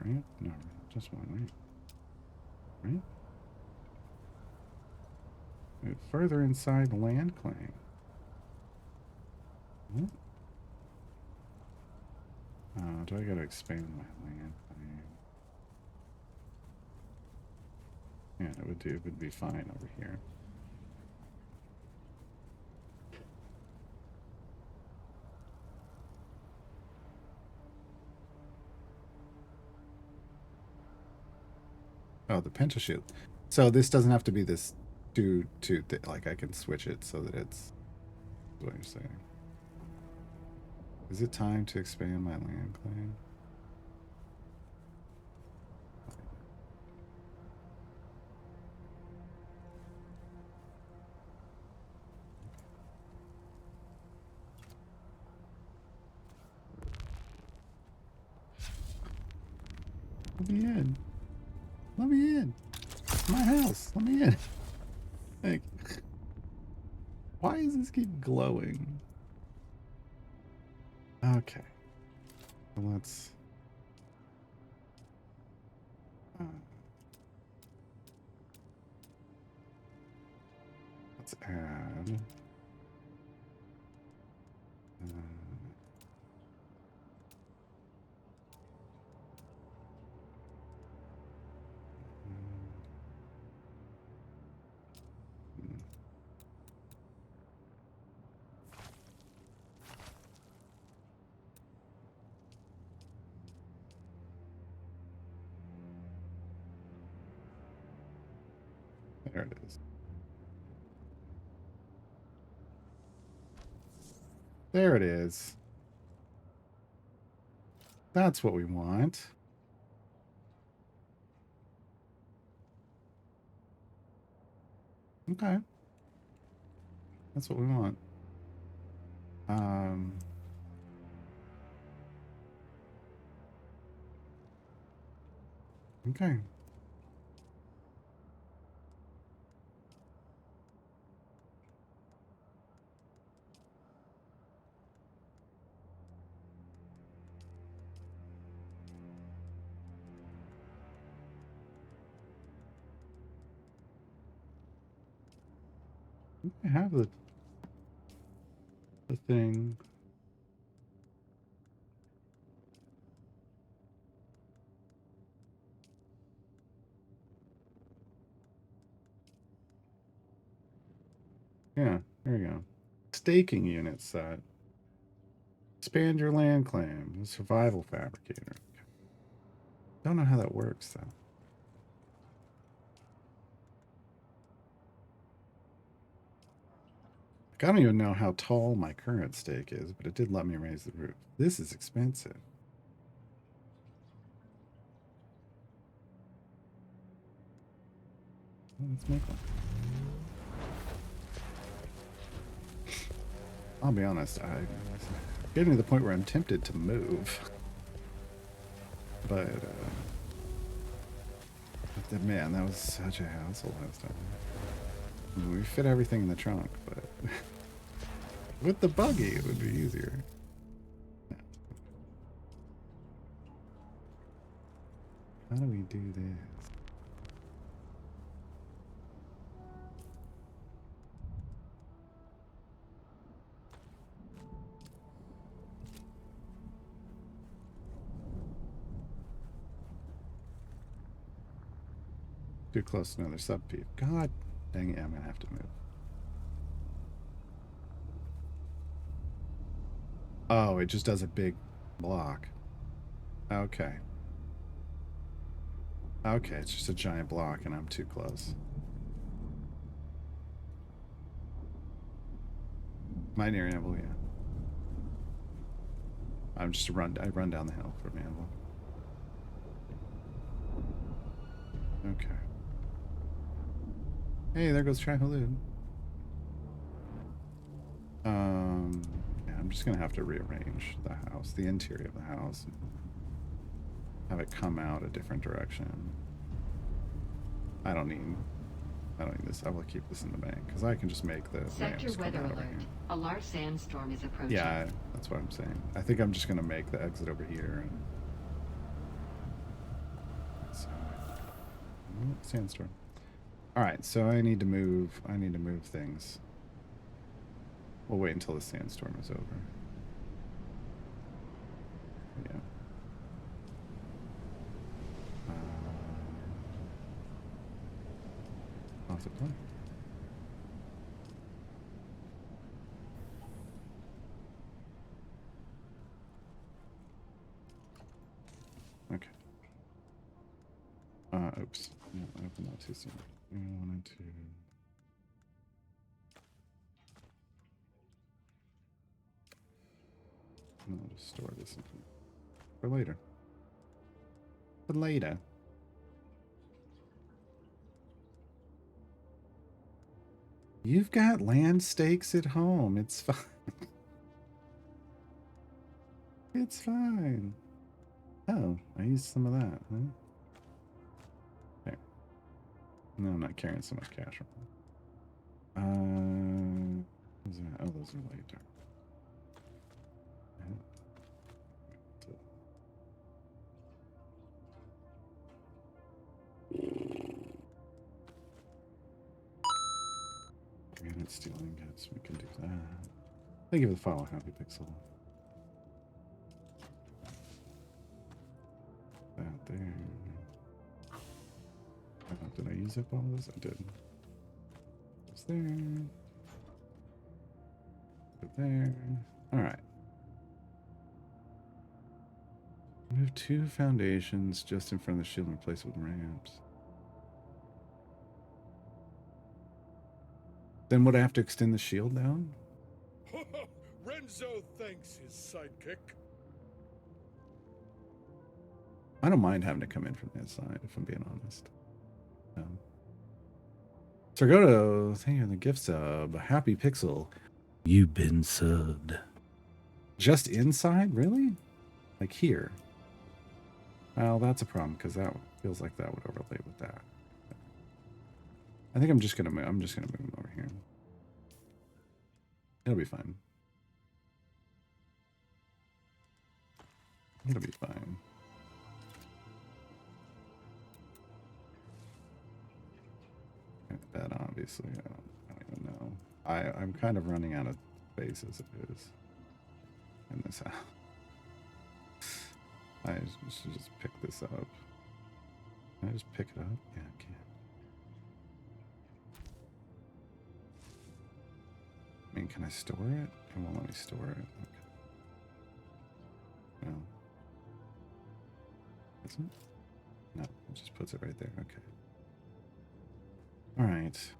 Ramp? No, just one ramp. Right? Move further inside the land claim. What? Do I gotta expand my land claim? Yeah, it would be fine over here. Oh, the Penta shield. So this doesn't have to be this too thick. Like I can switch it so that it's what you're saying. Is it time to expand my land claim? Let me in. Let me in. It's my house. Let me in. Like, why does this keep glowing? Okay. Well, let's add. There it is. There it is. That's what we want. Okay. That's what we want. Okay. I have the thing. Yeah, there we go. Staking unit set. Expand your land claim. Survival fabricator. Don't know how that works though. I don't even know how tall my current stake is, but it did let me raise the roof. This is expensive. Well, let's make one. I'll be honest, I'm getting to the point where I'm tempted to move. But, man, that was such a hassle last time. I mean, we fit everything in the trunk, but with the buggy, it would be easier. How do we do this? Too close to another sub-peep. God dang it, I'm gonna have to move. Oh, it just does a big block. Okay. Okay, it's just a giant block and I'm too close. My near Anvil, yeah. I'm just I run down the hill from Anvil. Okay. Hey, there goes Trihalud. Yeah, I'm just gonna have to rearrange the house, the interior of the house, and have it come out a different direction. I don't need this. I will keep this in the bank because I can just make the Sector weather alert. A large sandstorm is approaching. Yeah, that's what I'm saying. I think I'm just gonna make the exit over here and sandstorm. All right, so I need to move things. We'll wait until the sandstorm is over. Yeah. Off the play. Okay. Oops. No, I opened that too soon. I wanted to... No, I'll just store this for later. For later. You've got land stakes at home. It's fine. It's fine. Oh, I used some of that, huh? Okay. No, I'm not carrying so much cash around. What was that? Oh, those are later. Granite steel ingots, we can do that. Thank you for the follow, Happy Pixel. That there. Did I use up all of this? I did. It's there. Put there. Alright. Move 2 foundations just in front of the shield and replace it with ramps. Then would I have to extend the shield down? Renzo thanks his sidekick. I don't mind having to come in from the inside, if I'm being honest. So go to thank you for the gift sub. Happy Pixel. You've been subbed. Just inside? Really? Like here? Well, that's a problem because that feels like that would overlay with that. I think I'm just gonna move him over here. It'll be fine. It'll be fine. That obviously, I don't even know. I'm kind of running out of space as it is in this house. I should just pick this up. Can I just pick it up? Yeah, I can. I mean, can I store it? It won't let me store it. Okay. No. Isn't it? No, it just puts it right there. Okay. All right.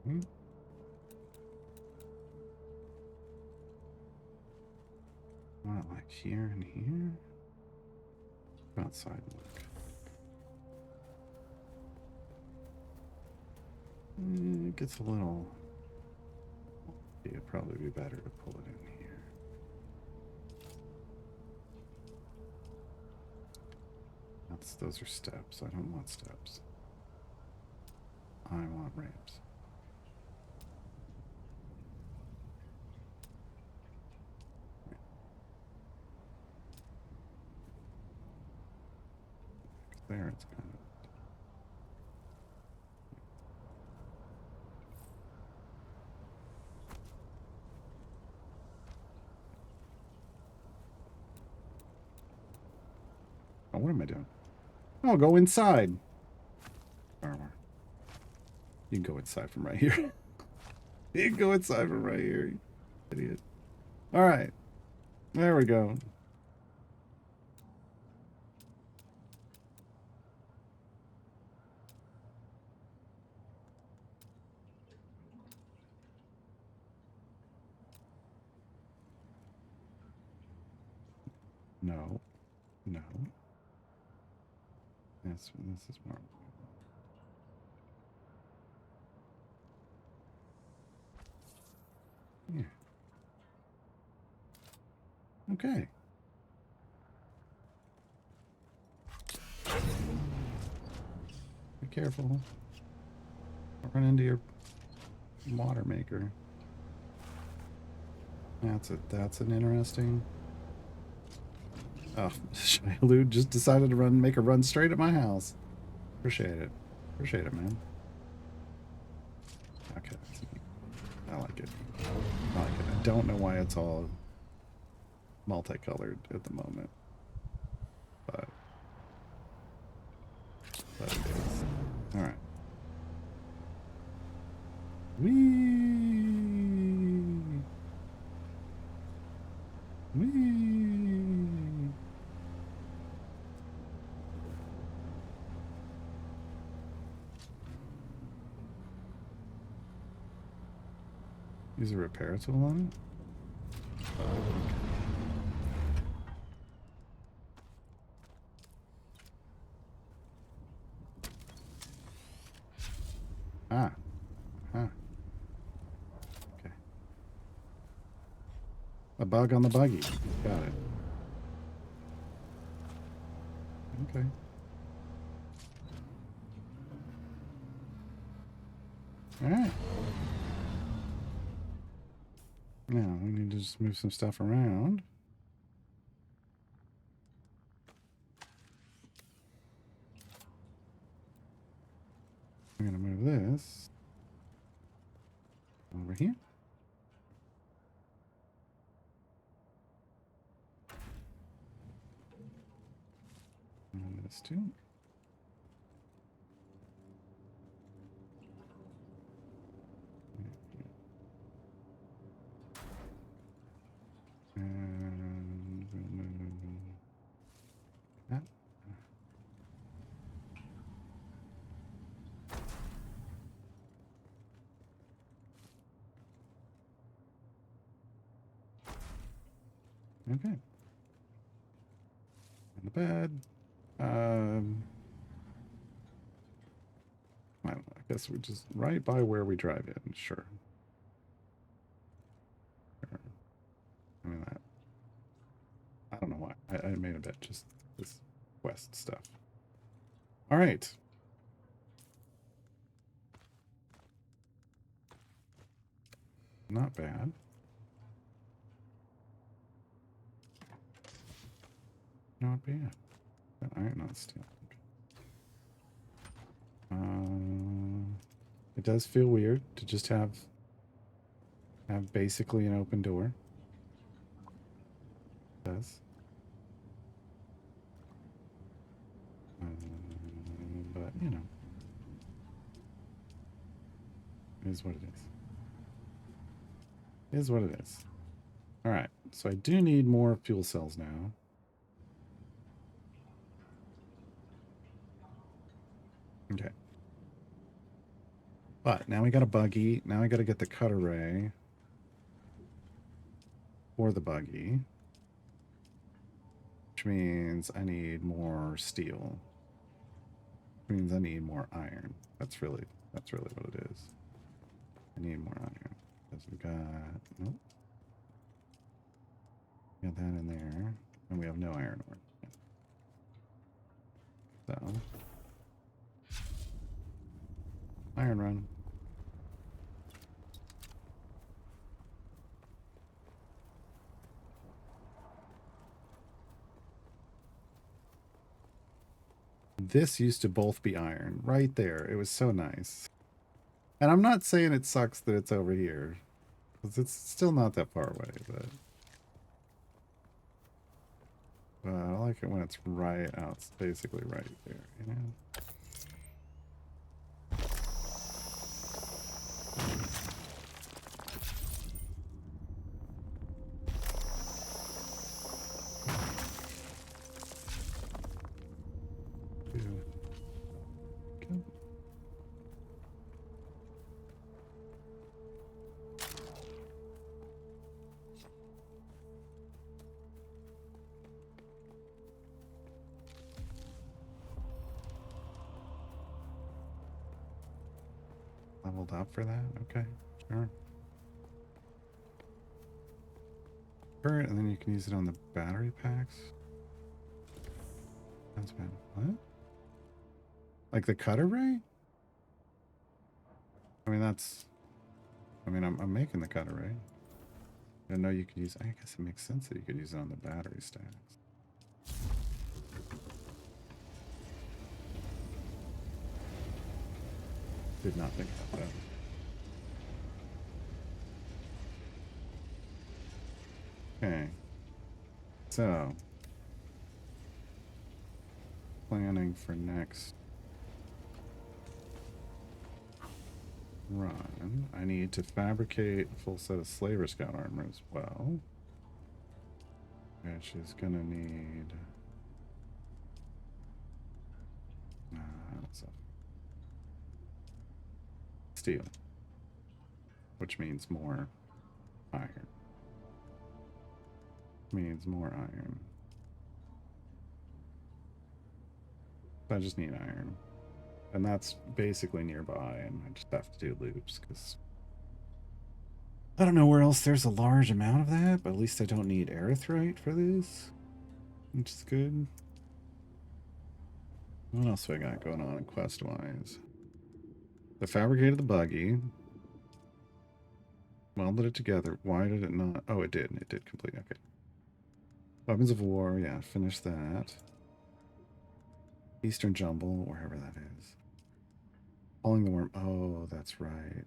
All right. What, like here and here? Go outside and look. It gets a little... It'd probably be better to pull it in here. Those are steps. I don't want steps. I want ramps. There it's kind of... Oh, what am I doing? Oh, go inside. Armor. You can go inside from right here. You can go inside from right here, you idiot. All right. There we go. No. No. This is more. Yeah. Okay. Be careful. Don't run into your water maker. That's an interesting. Oh, Shiloh just decided to make a run straight at my house. Appreciate it. Appreciate it, man. Okay. I like it. I like it. I don't know why it's all multicolored at the moment. But it is. Alright. Whee! Whee! Use a repair tool on it? Ah. Huh. Okay. A bug on the buggy. Got it. Okay. Alright. Now, we need to just move some stuff around. I'm going to move this over here. And this too. And we'll move that. Okay. And the bed. I guess we're just right by where we drive in. Sure. I mean that. I don't know why. I made a bed. Just this quest stuff. All right. Not bad. Not bad. That iron not steel. It does feel weird to just have basically an open door. It does. But you know, it is what it is. It is what it is. All right. So I do need more fuel cells now. Okay. But now we got a buggy. Now I got to get the cut array for the buggy. Which means I need more steel. Which means I need more iron. That's really what it is. I need more iron. Because we got nope. Got that in there. And we have no iron ore. So iron run. This used to both be iron right there. It was so nice. And I'm not saying it sucks that it's over here, because it's still not that far away, but I like it when it's right out. It's basically right there, you know? Leveled up for that? Okay, sure. Sure, and then you can use it on the battery packs. That's bad. What? Like the cut array? I mean, I'm making the cut array. I know you could use, I guess it makes sense that you could use it on the battery stacks. Did not think about that. Okay. So, planning for next run. I need to fabricate a full set of Slaver Scout armor as well. Which is gonna need steel, which means more iron. Means more iron. I just need iron. And that's basically nearby, and I just have to do loops, because I don't know where else there's a large amount of that, but at least I don't need erythrite for this, which is good. What else do I got going on quest-wise? I fabricated the buggy. Welded it together. Why did it not? Oh, it did. It did complete. Okay. Weapons of War. Yeah, finish that. Eastern Jumble, wherever that is. Pulling the worm. Oh, that's right.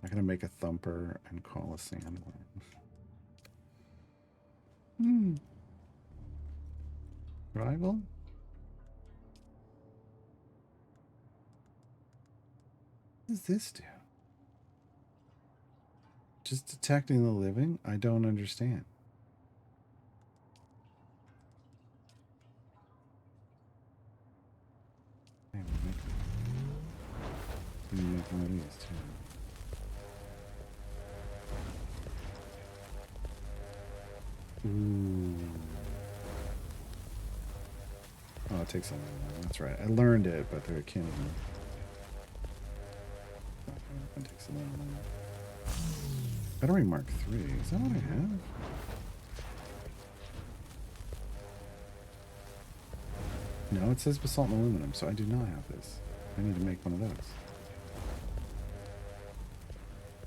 I'm going to make a thumper and call a sandworm. Rival? What does this do? Just detecting the living? I don't understand. Hey, we'll make one of these too. Ooh. Oh, it takes a little while. That's right. I learned it, but there can't even. It takes a little while. Battery Mark III. Is that what I have? No, it says basalt and aluminum, so I do not have this. I need to make one of those.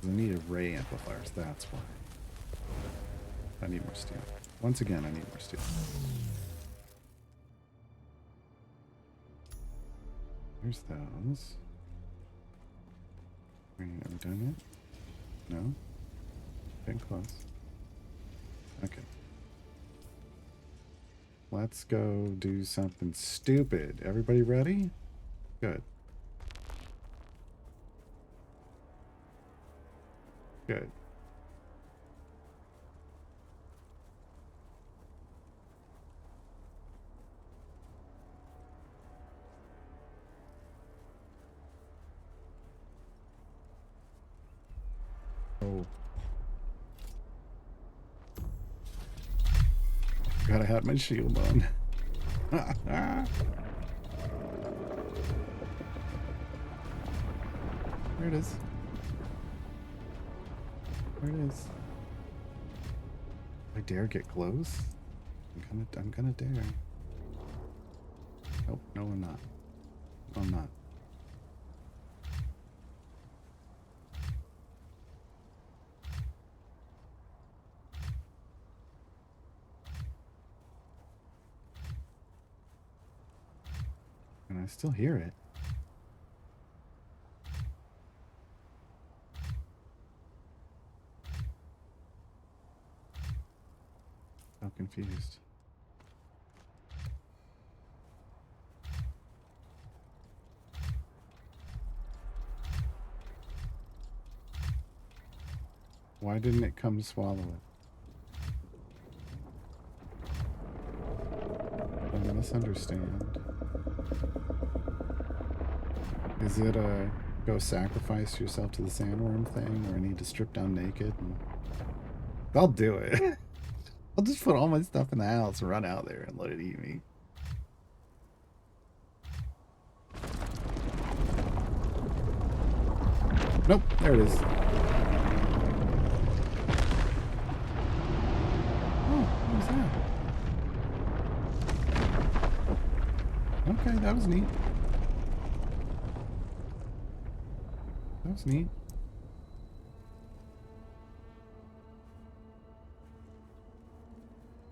I need array amplifiers, that's why. I need more steel. Once again, I need more steel. Here's those. Are we done yet? No? Getting close. Okay. Let's go do something stupid. Everybody ready? Good. Good. Oh. Forgot I had my shield on. There it is. There it is. I dare get close. I'm gonna dare. Nope, no I'm not. No, I'm not. And I still hear it. So confused. Why didn't it come swallow it? I misunderstand. Is it a go sacrifice yourself to the sandworm thing, or I need to strip down naked? I'll do it. I'll just put all my stuff in the house and run out there and let it eat me. Nope, there it is. Oh, what was that? Okay, that was neat. That was neat.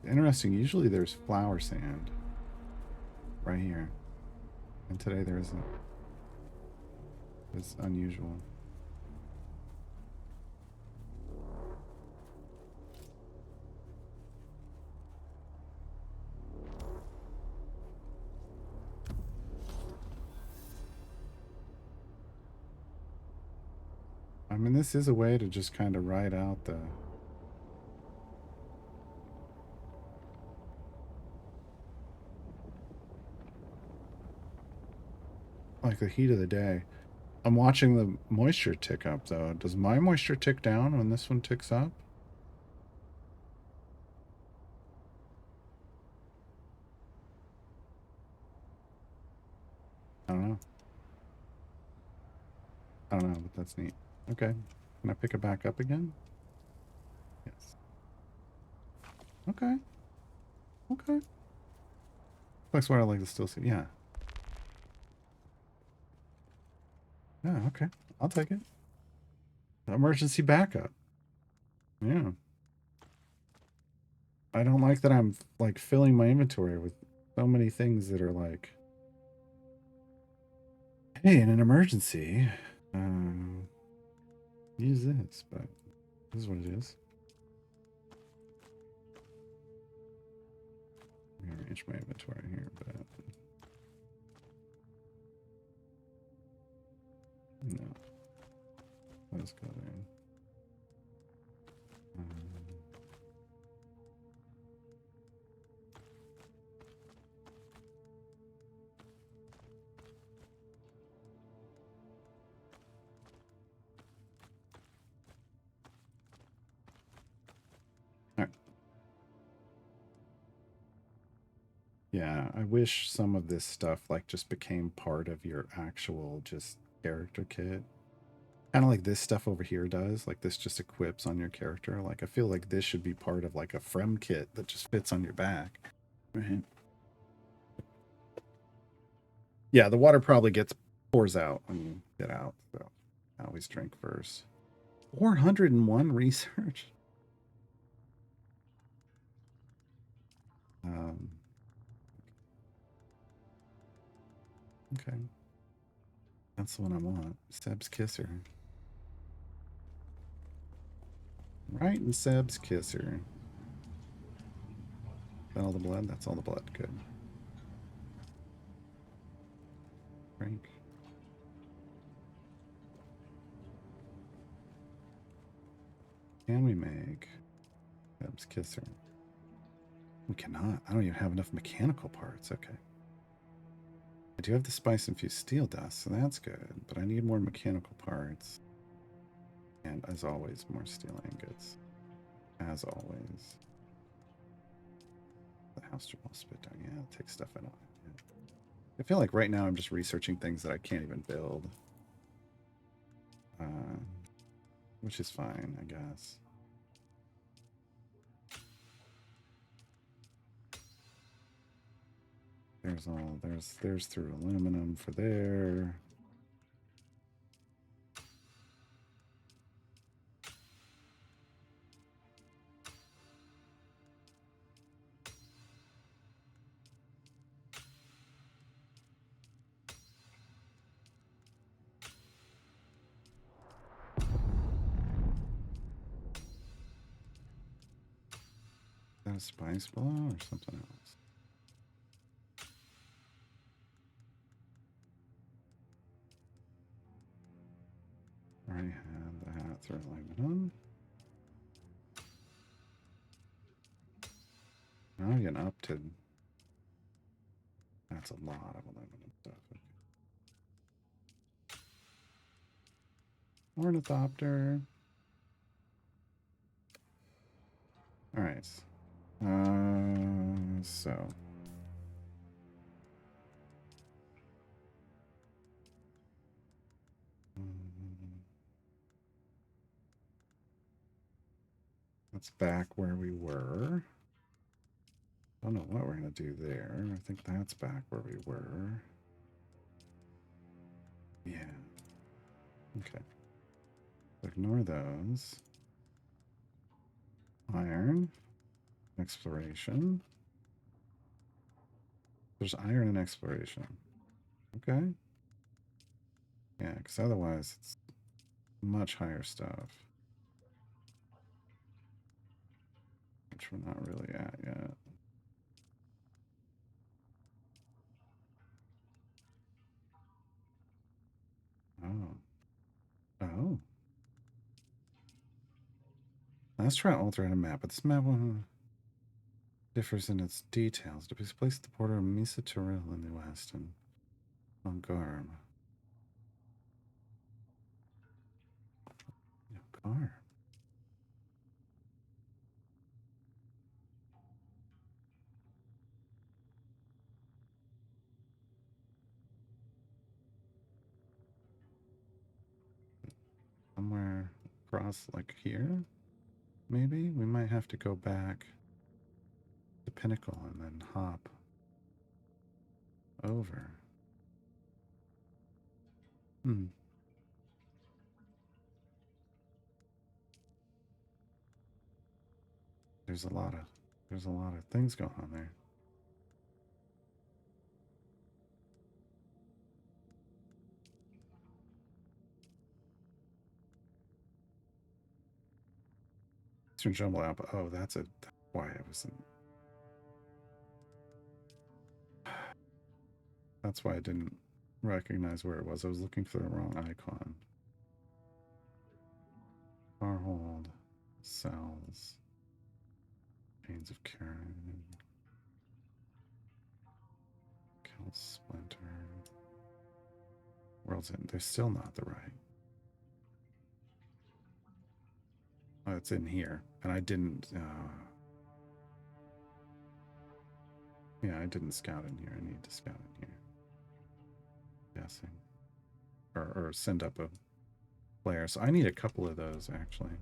Interesting. Usually there's flower sand right here. And today there isn't. It's unusual. I mean, this is a way to just kind of ride out the... like the heat of the day. I'm watching the moisture tick up, though. Does my moisture tick down when this one ticks up? I don't know. I don't know, but that's neat. Okay. Can I pick it back up again? Yes. Okay. Okay. Complex water like the still see. Yeah. Yeah, okay. I'll take it. Emergency backup. Yeah. I don't like that I'm like filling my inventory with so many things that are like, hey, in an emergency, use this, but this is what it is. I'm gonna arrange my inventory here, but no. Let's go there. Yeah, I wish some of this stuff like just became part of your actual just character kit. Kind of like this stuff over here does. Like this just equips on your character. Like I feel like this should be part of like a Frem kit that just fits on your back. Right. Yeah, the water probably pours out when you get out. So I always drink first. 401 research. Okay. That's the one I want. Seb's kisser. Right in Seb's kisser. Is that all the blood? That's all the blood. Good. Drink. Can we make Seb's kisser? We cannot. I don't even have enough mechanical parts. Okay. I do have the spice infused steel dust, so that's good. But I need more mechanical parts. And as always, more steel ingots. As always. The house jewel spit down. Yeah, it takes stuff I don't. Yeah. I feel like right now I'm just researching things that I can't even build. Which is fine, I guess. There's through aluminum for there. Is that a spice blow or something else? Already had that through aluminum. Now I'm getting up to. That's a lot of aluminum stuff. Okay. Ornithopter. All right. So. That's back where we were. I don't know what we're going to do there. I think that's back where we were. Yeah. Okay. Ignore those. Iron. Exploration. There's iron and exploration. Okay. Yeah, because otherwise it's much higher stuff. Which we're not really at yet. Oh. Oh. Let's try to alter a map, but this map differs in its details. To be placed at the border of Misa Turil in the west and Garm. Garm. Somewhere across, like here, maybe? We might have to go back to Pinnacle and then hop over. Hmm. There's a lot of things going on there. Eastern Jumble Alpha. Oh, that's why I was in. That's why I didn't recognize where it was. I was looking for the wrong icon. Carhold, cells, chains of Karen, Kill Splinter. World's End. They're still not the right. Oh, it's in here, and I didn't. Yeah, I didn't scout in here. I need to scout in here. Guessing, or send up a player. So I need a couple of those actually.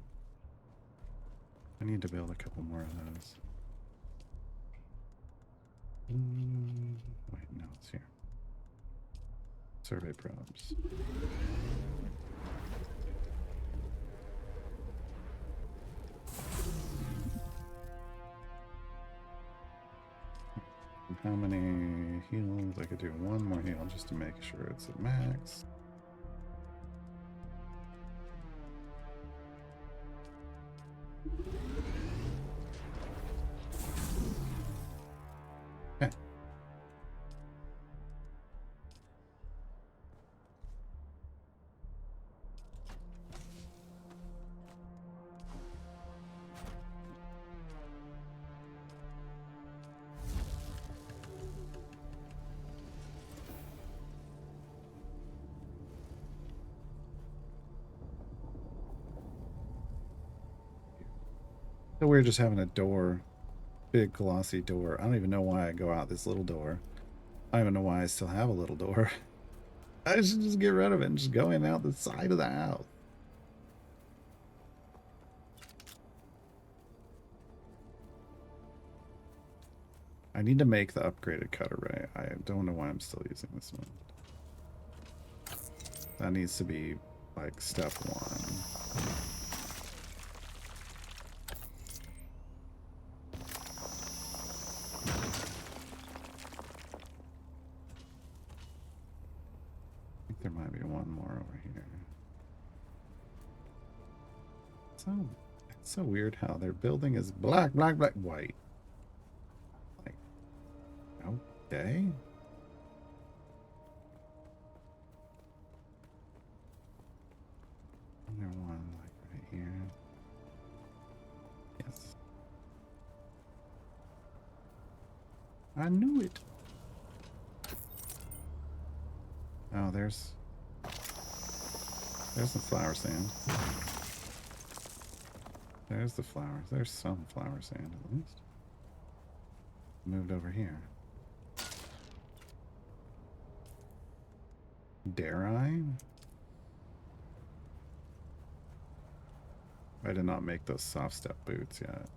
I need to build a couple more of those. Wait, no, it's here. Survey probes. And how many heals? I could do one more heal just to make sure it's at max. Okay. So we're just having a door, big glossy door. I don't even know why I go out this little door. I don't even know why I still have a little door. I should just get rid of it and just go in out the side of the house. I need to make the upgraded cutter ray. I don't know why I'm still using this one. That needs to be like step one. There might be one more over here. It's so weird how their building is black, black, black, white. Like, okay. There one like right here. Yes. I knew it. Oh, there's the flower sand. There's the flowers. There's some flower sand at least. Moved over here. Dare I? I did not make those soft step boots yet.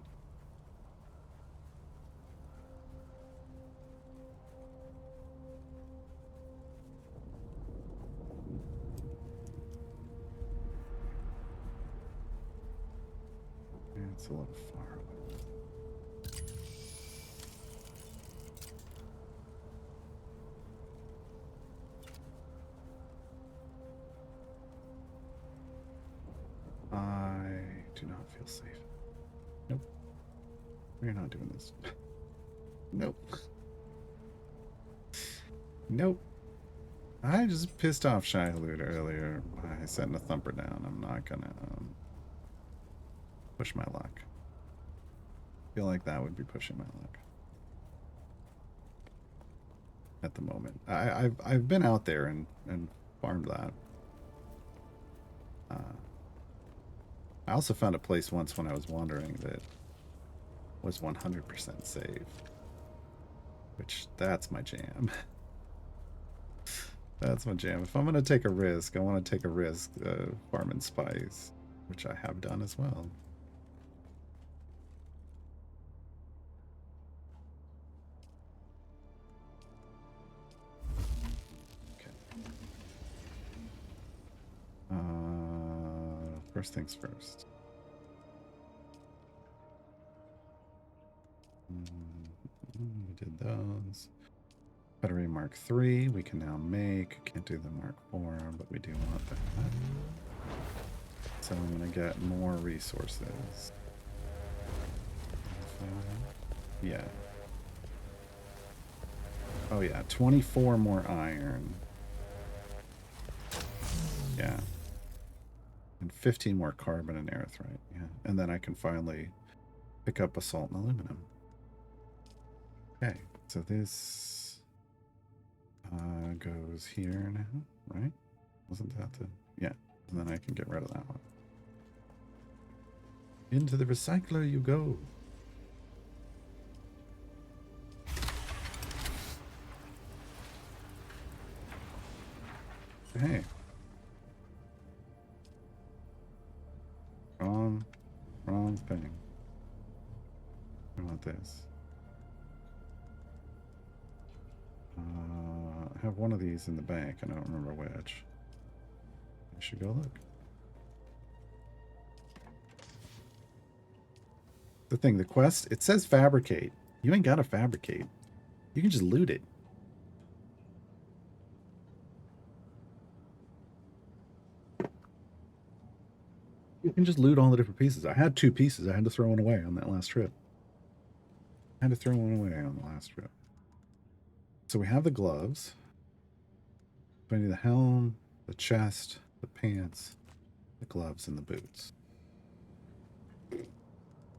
It's a little far away. I do not feel safe. Nope. We're not doing this. Nope. Nope. I just pissed off Shai-Hulud earlier by setting a thumper down. I'm not gonna push my luck. I feel like that would be pushing my luck at the moment. I've been out there and farmed that. I also found a place once when I was wandering that was 100% safe, which that's my jam. That's my jam. If I'm gonna take a risk, I want to take a risk farming spice, which I have done as well. First things first. We did those. Battery Mark III we can now make. Can't do the Mark IV, but we do want that. So I'm going to get more resources. Yeah. Oh yeah, 24 more iron. Yeah. And 15 more carbon and erythrite. Yeah. And then I can finally pick up basalt and aluminum. Okay, so this goes here now, right? Wasn't that the... Yeah, and then I can get rid of that one. Into the recycler you go. Hey. Wrong thing. I want this. I have one of these in the bank, and I don't remember which. I should go look. The thing, the quest, it says fabricate. You ain't gotta fabricate. You can just loot it. You can just loot all the different pieces. I had 2 pieces. I had to throw one away on that last trip. I had to throw one away on the last trip. So we have the gloves. So I need the helm, the chest, the pants, the gloves, and the boots.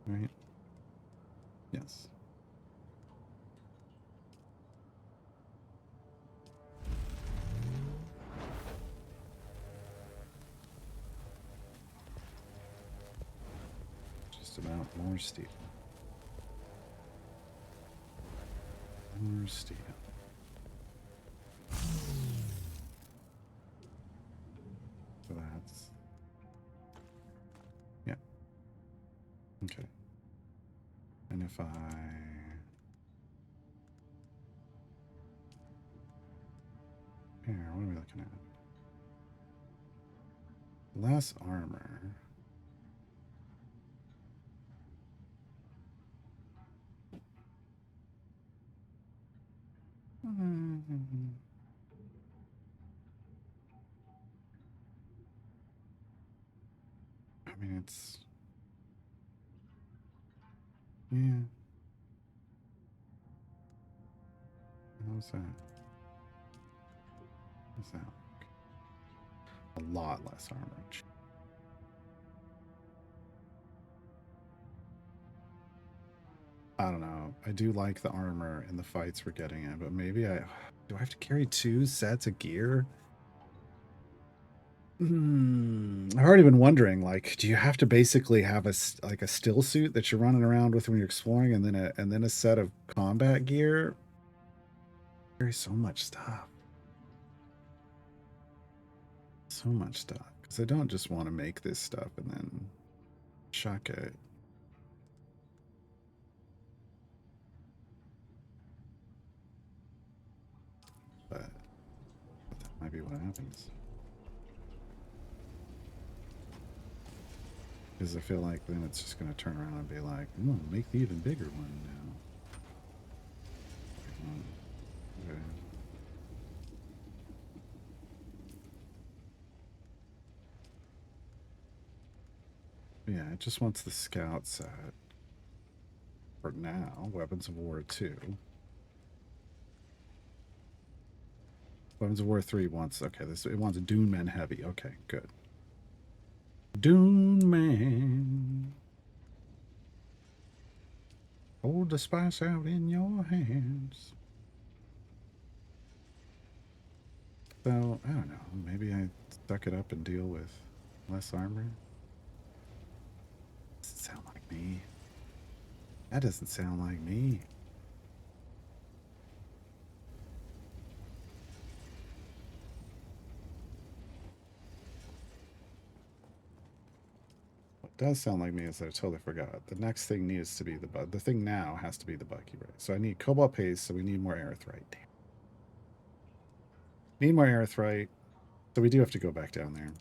Right? Yes. Just about more steel. More steel. So that's... Yeah. Okay. And if I... Here, what are we looking at? Less armor. I mean, it's... Yeah. How's that? How's that look? A lot less armor. I don't know. I do like the armor in the fights we're getting in, but maybe I... Do I have to carry 2 sets of gear? I've already been wondering, like, do you have to basically have a still suit that you're running around with when you're exploring, and then a set of combat gear? Carry so much stuff. So much stuff. Because I don't just want to make this stuff and then chuck it. But that might be what happens. Because I feel like then it's just going to turn around and be like, make the even bigger one now. Okay. Yeah, it just wants the scout set. For now, Weapons of War 2. Weapons of War 3 wants, okay, it wants a Dune Man Heavy. Okay, good. Dune Man. Hold the spice out in your hands. So, I don't know. Maybe I suck it up and deal with less armor. Doesn't sound like me. That doesn't sound like me. What does sound like me is that I totally forgot. The next thing needs to be the thing now has to be the Bucky, right? So I need cobalt paste, so we need more erythrite. Damn. Need more erythrite. So we do have to go back down there.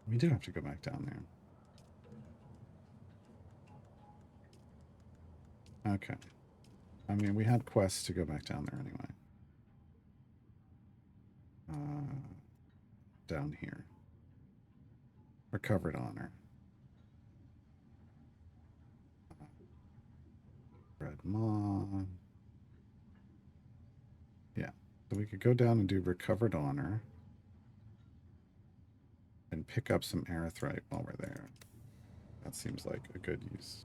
We do have to go back down there. Okay. I mean, we had quests to go back down there anyway. Down here. Recovered honor. Red Maw. Yeah. So we could go down and do recovered honor. And pick up some erythrite while we're there. That seems like a good use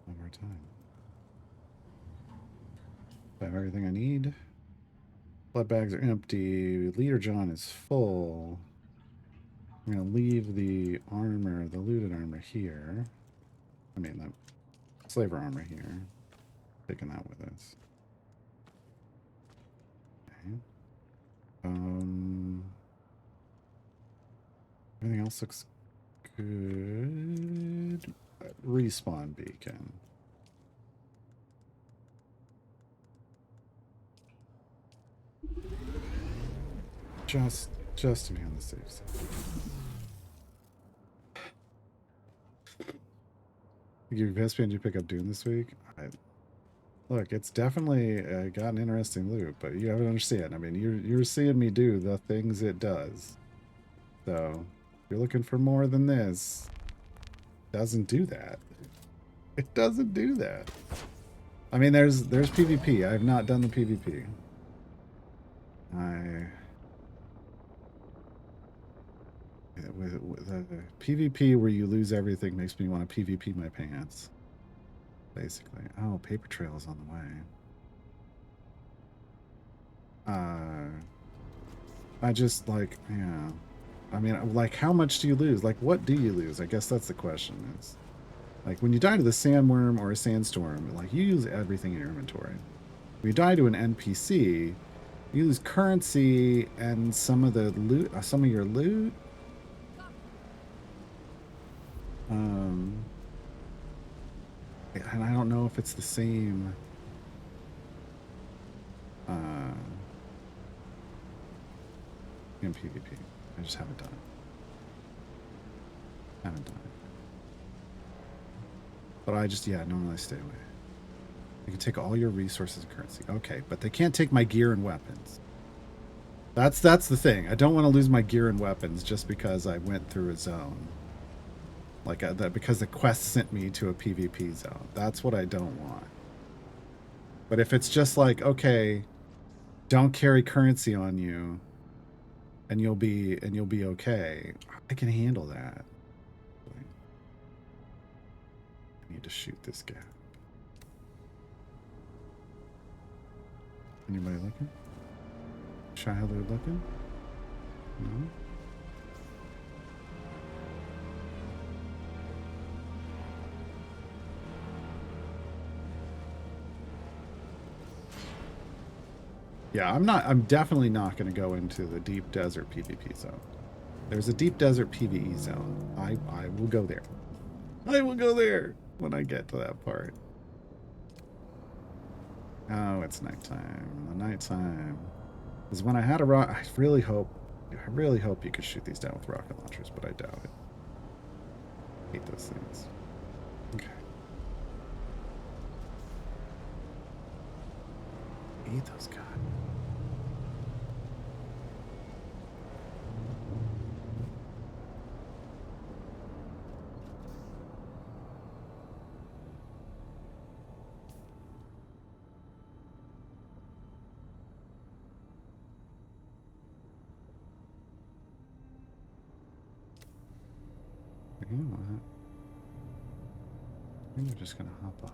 of our time. I have everything I need. Blood bags are empty. Leader John is full. I'm going to leave the armor, the looted armor here. I mean, the slaver armor here. Taking that with us. Okay. Everything else looks good. Respawn beacon. Just to be on the safe side. You Vespian, did you pick up Dune this week? Look, it's definitely got an interesting loop, but you have to understand. I mean, you're seeing me do the things it does. So, if you're looking for more than this, it doesn't do that. It doesn't do that. I mean, there's PvP. I have not done the PvP. With the PvP where you lose everything makes me want to PvP my pants. Basically. Oh, paper trail is on the way. I just like, yeah. I mean, like, how much do you lose? Like, what do you lose? I guess that's the question. Is like when you die to the sandworm or a sandstorm, like you use everything in your inventory. When you die to an NPC, you lose currency and some of the loot, some of your loot. And I don't know if it's the same. In PvP, I just haven't done it. But I just, yeah, normally stay away. You can take all your resources and currency. Okay, but they can't take my gear and weapons. That's the thing. I don't want to lose my gear and weapons just because I went through a zone. Like that, because the quest sent me to a PvP zone. That's what I don't want. But if it's just like, okay, don't carry currency on you, and you'll be okay, I can handle that. I need to shoot this guy. Anybody looking? Shiloh looking? No? Yeah, I'm definitely not going to go into the deep desert PvP zone. There's a deep desert PvE zone. I will go there. I will go there when I get to that part. Oh, it's nighttime. The nighttime is when I had a rock. I really hope you could shoot these down with rocket launchers, but I doubt it. I hate those things. Okay. Eat those guys. You know what? I think we're just gonna hop off.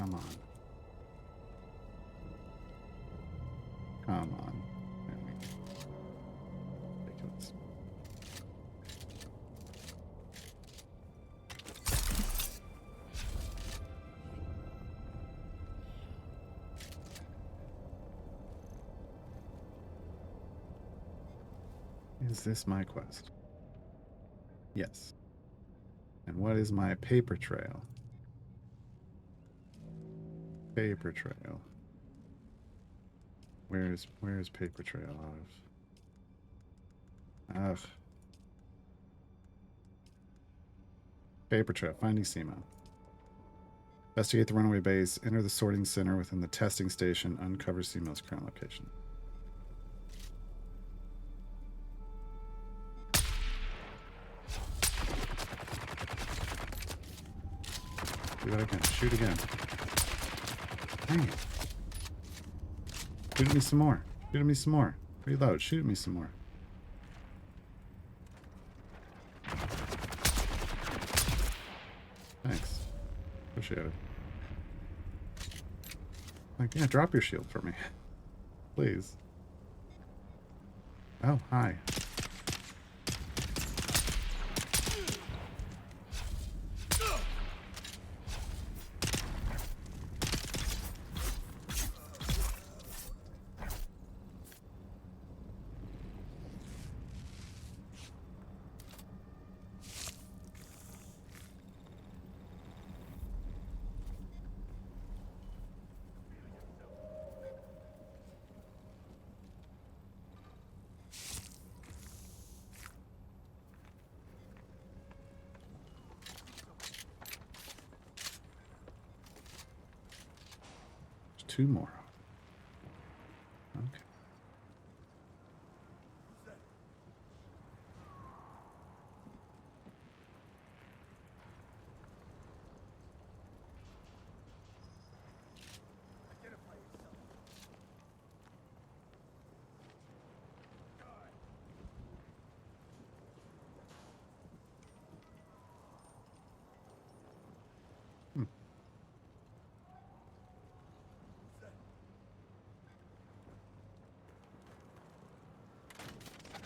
Come on. Come on. There we go. Ridiculous. Is this my quest? Yes. And what is my paper trail? Paper trail. Where's paper trail out of? Ugh. Paper trail. Finding Simo. Investigate the runaway base. Enter the sorting center within the testing station. Uncover Simo's current location. Do that again. Shoot again. Dang it. Shoot at me some more. Shoot at me some more. Reload. Shoot at me some more. Thanks. Appreciate it. Like, yeah, drop your shield for me. Please. Oh, hi. Two more. Okay.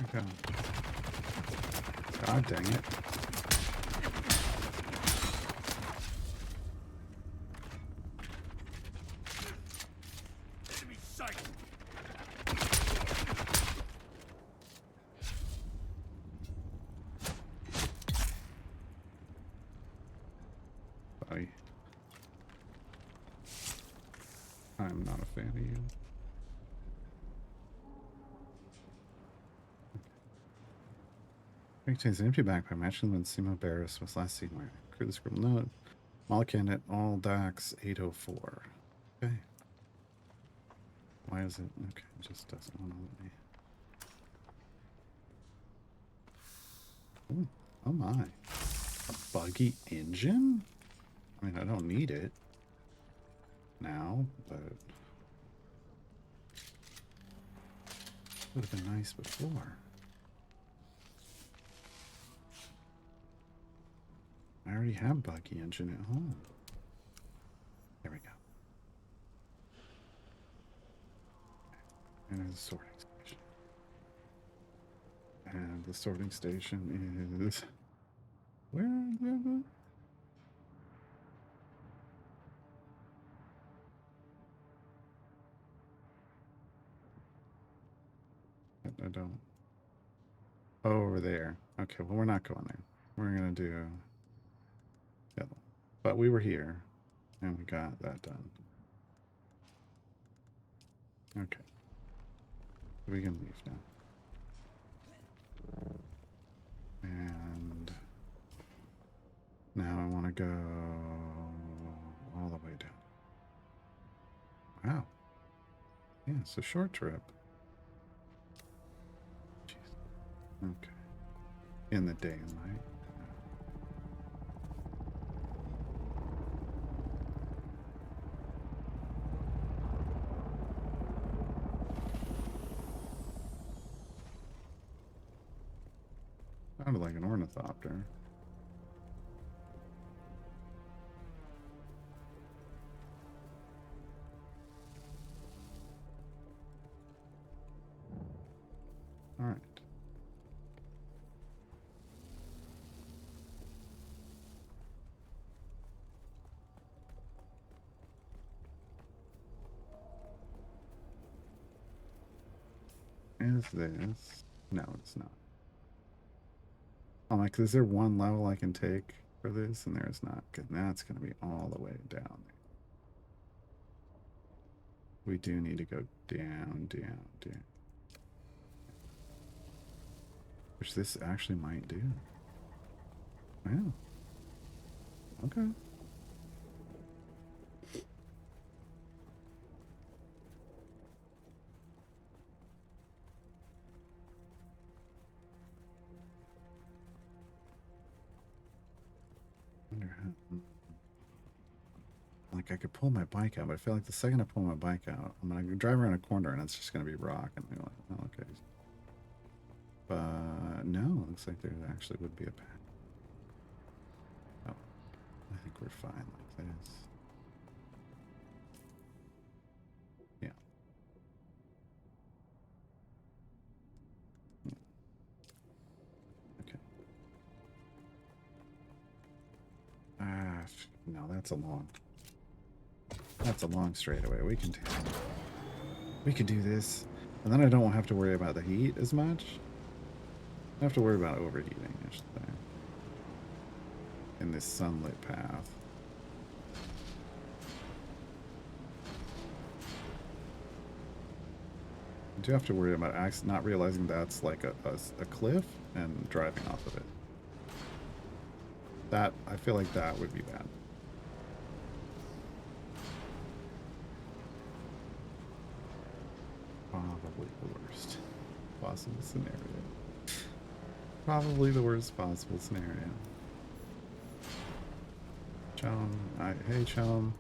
Okay. God dang it. Enemy sight. Buddy. I'm not a fan of you. Contains an empty backpack matching when Simo Barris was last seen wearing. Crew the scribble note. Mollican at all docks 804. Okay. Why is it? Okay, it just doesn't want to let me. Ooh, oh my. A buggy engine? I mean, I don't need it now, but would have been nice before. I already have buggy engine at home. There we go. And there's a sorting station. And the sorting station is... Where is it? I don't... Oh, over there. Okay, well, we're not going there. We're going to do... Yellow. But we were here, and we got that done. Okay. We can leave now. And now I want to go all the way down. Wow. Yeah, it's a short trip. Jeez. Okay. In the daylight. Sounded like an ornithopter. is this? No, it's not. I'm like, is there one level I can take for this? And there is not. Because that's going to be all the way down there. We do need to go down, down, down. Which this actually might do. Wow. Okay. Like I could pull my bike out, but I feel like the second I pull my bike out, I'm gonna drive around a corner and it's just gonna be rock and be like, oh, okay. But no, looks like there actually would be a path. Oh, I think we're fine like this. Yeah. Okay. No, that's a long. That's a long straightaway. We can do this. And then I don't have to worry about the heat as much. I have to worry about overheating, I should say. In this sunlit path. I do have to worry about not realizing that's like a cliff and driving off of it. That, I feel like that would be bad. Probably the worst possible scenario. Probably the worst possible scenario. Chum, hey Chum.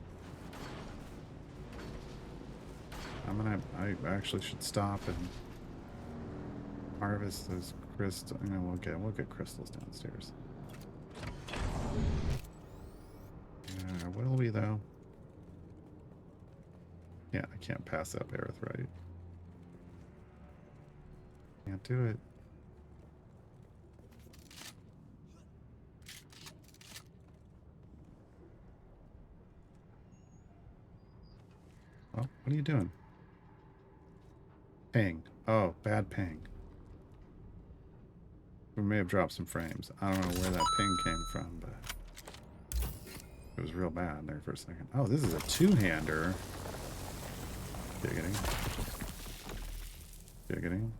I actually should stop and harvest those crystals. You know, we'll get crystals downstairs. Will we though? Yeah, I can't pass up Aerithite. Can't do it. Oh, what are you doing? Ping. Oh, bad ping. We may have dropped some frames. I don't know where that ping came from, but it was real bad there for a second. Oh, this is a two-hander. Giggity. Giggity.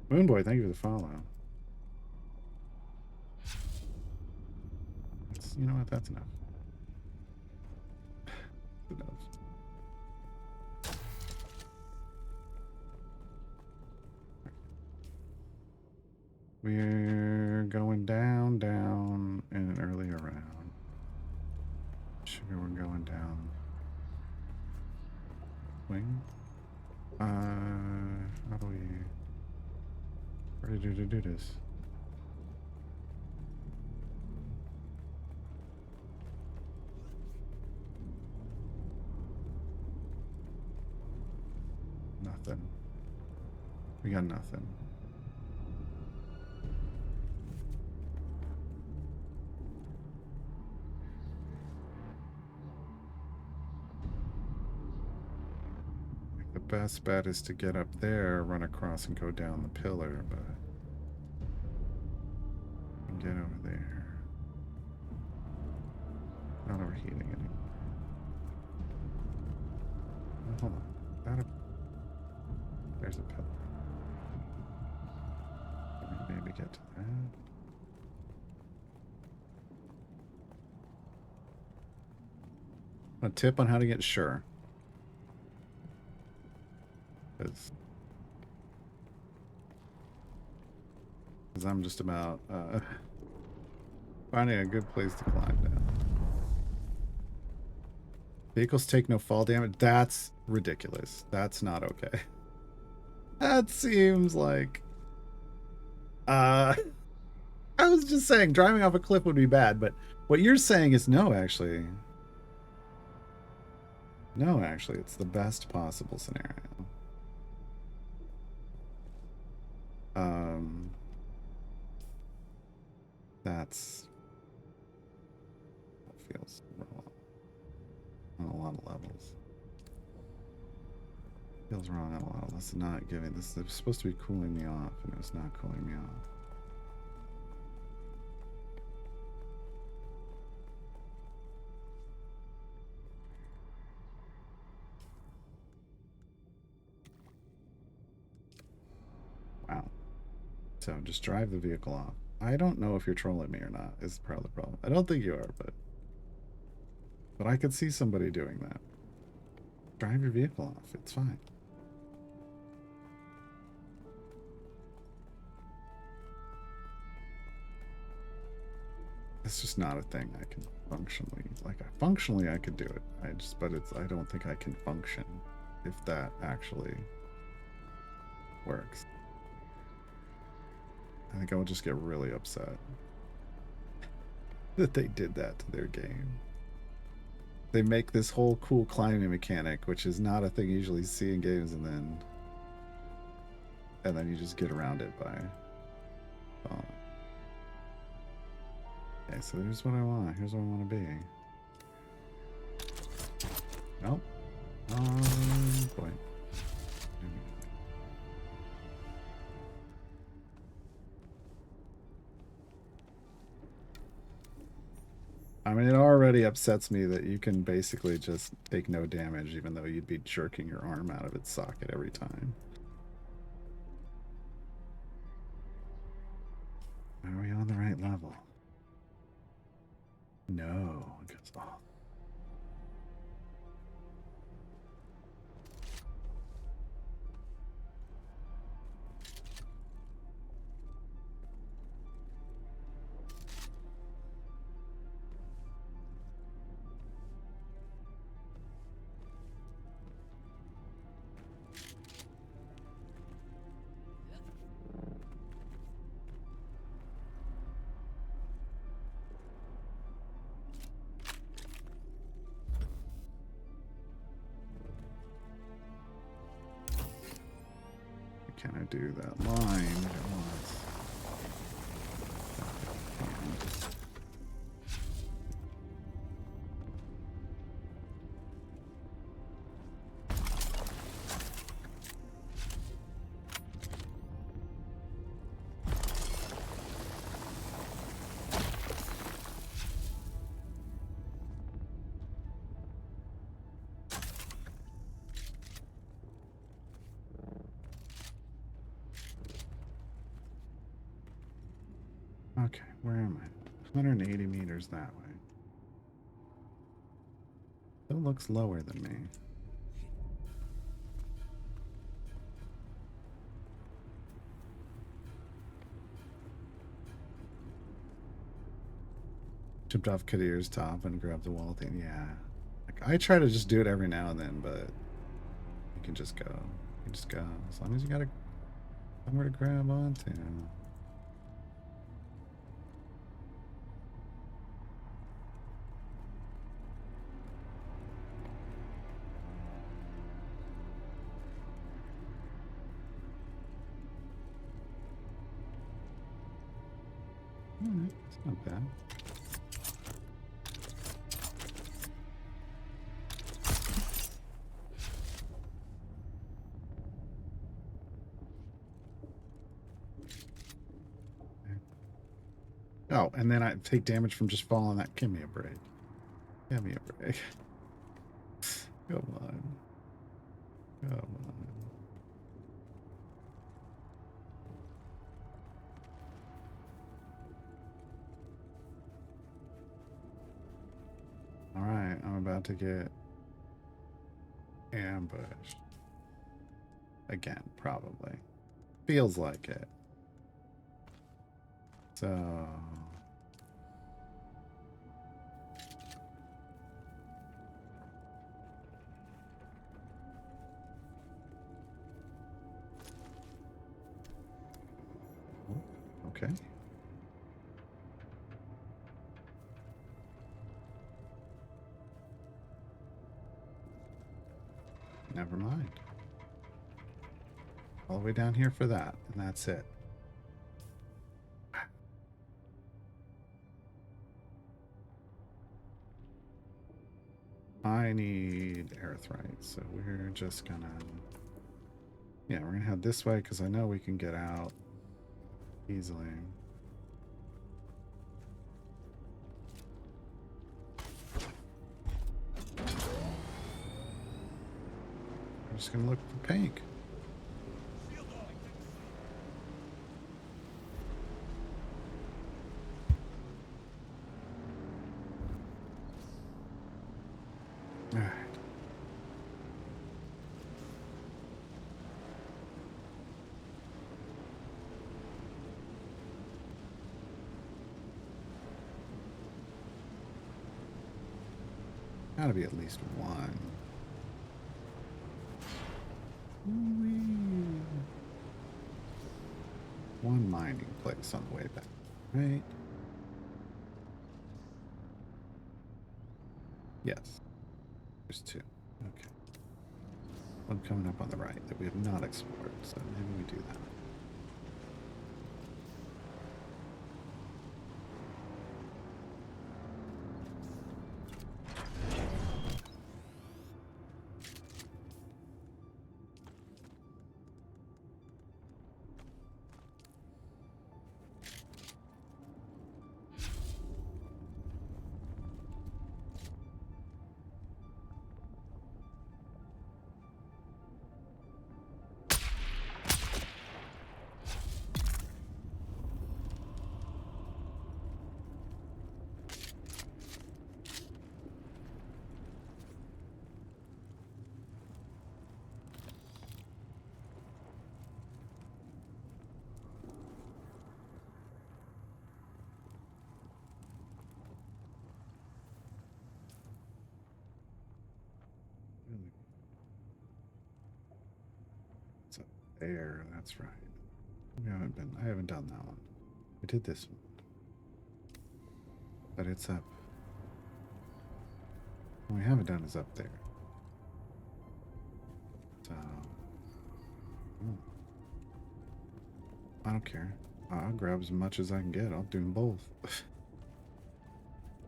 Moonboy, thank you for the follow. You know what? That's enough. Enough. We're going down, down, and an earlier round. Sugar, we're going down. Wing. How do we? Where do we do this? Nothing. We got nothing. The best bet is to get up there, run across, and go down the pillar, but get over there. Not overheating anymore. Oh, hold on. There's a pillar. Maybe get to that. A tip on how to get sure. Because I'm just about finding a good place to climb down. Vehicles take no fall damage. That's ridiculous. That's not okay. That seems like I was just saying driving off a cliff would be bad, but what you're saying is no, actually. No, actually, it's the best possible scenario. That feels wrong on a lot of levels. Feels wrong. Oh, this is not giving. This is supposed to be cooling me off, and it's not cooling me off. Wow. So just drive the vehicle off. I don't know if you're trolling me or not, is part of the problem. I don't think you are, but I could see somebody doing that. Drive your vehicle off. It's fine. It's just not a thing I can functionally, like, functionally I could do it. I don't think I can function if that actually works. I think I would just get really upset that they did that to their game. They make this whole cool climbing mechanic, which is not a thing you usually see in games, and then you just get around it by falling. Okay, so here's what I want. Here's what I want to be. Nope. Oh boy. I mean, it already upsets me that you can basically just take no damage, even though you'd be jerking your arm out of its socket every time. Are we on the right level? No. It goes off. Can I do that line at once? Okay, where am I? 180 meters that way. Still looks lower than me. Chipped off Kadir's top and grabbed the wall thing. Yeah. Like, I try to just do it every now and then, but you can just go. You can just go. As long as you got somewhere to grab onto. Alright, it's not bad. Oh, and then I take damage from just falling. That give me a break. Give me a break. Come on. Come on. Alright, I'm about to get ambushed. Again, probably. Feels like it. So... Okay. Never mind. All the way down here for that, and that's it. I need erythrite, so we're just gonna Yeah, we're gonna head this way because I know we can get out easily. I'm just gonna look for pink. All right. Gotta be at least one. Whee! One mining place on the way back, right? Yes. There's two. Okay. One coming up on the right that we have not explored, so maybe we do that. It's up there, that's right. I haven't done that one. I did this one. But it's up. What we haven't done is up there. So I don't care. I'll grab as much as I can get. I'll do them both.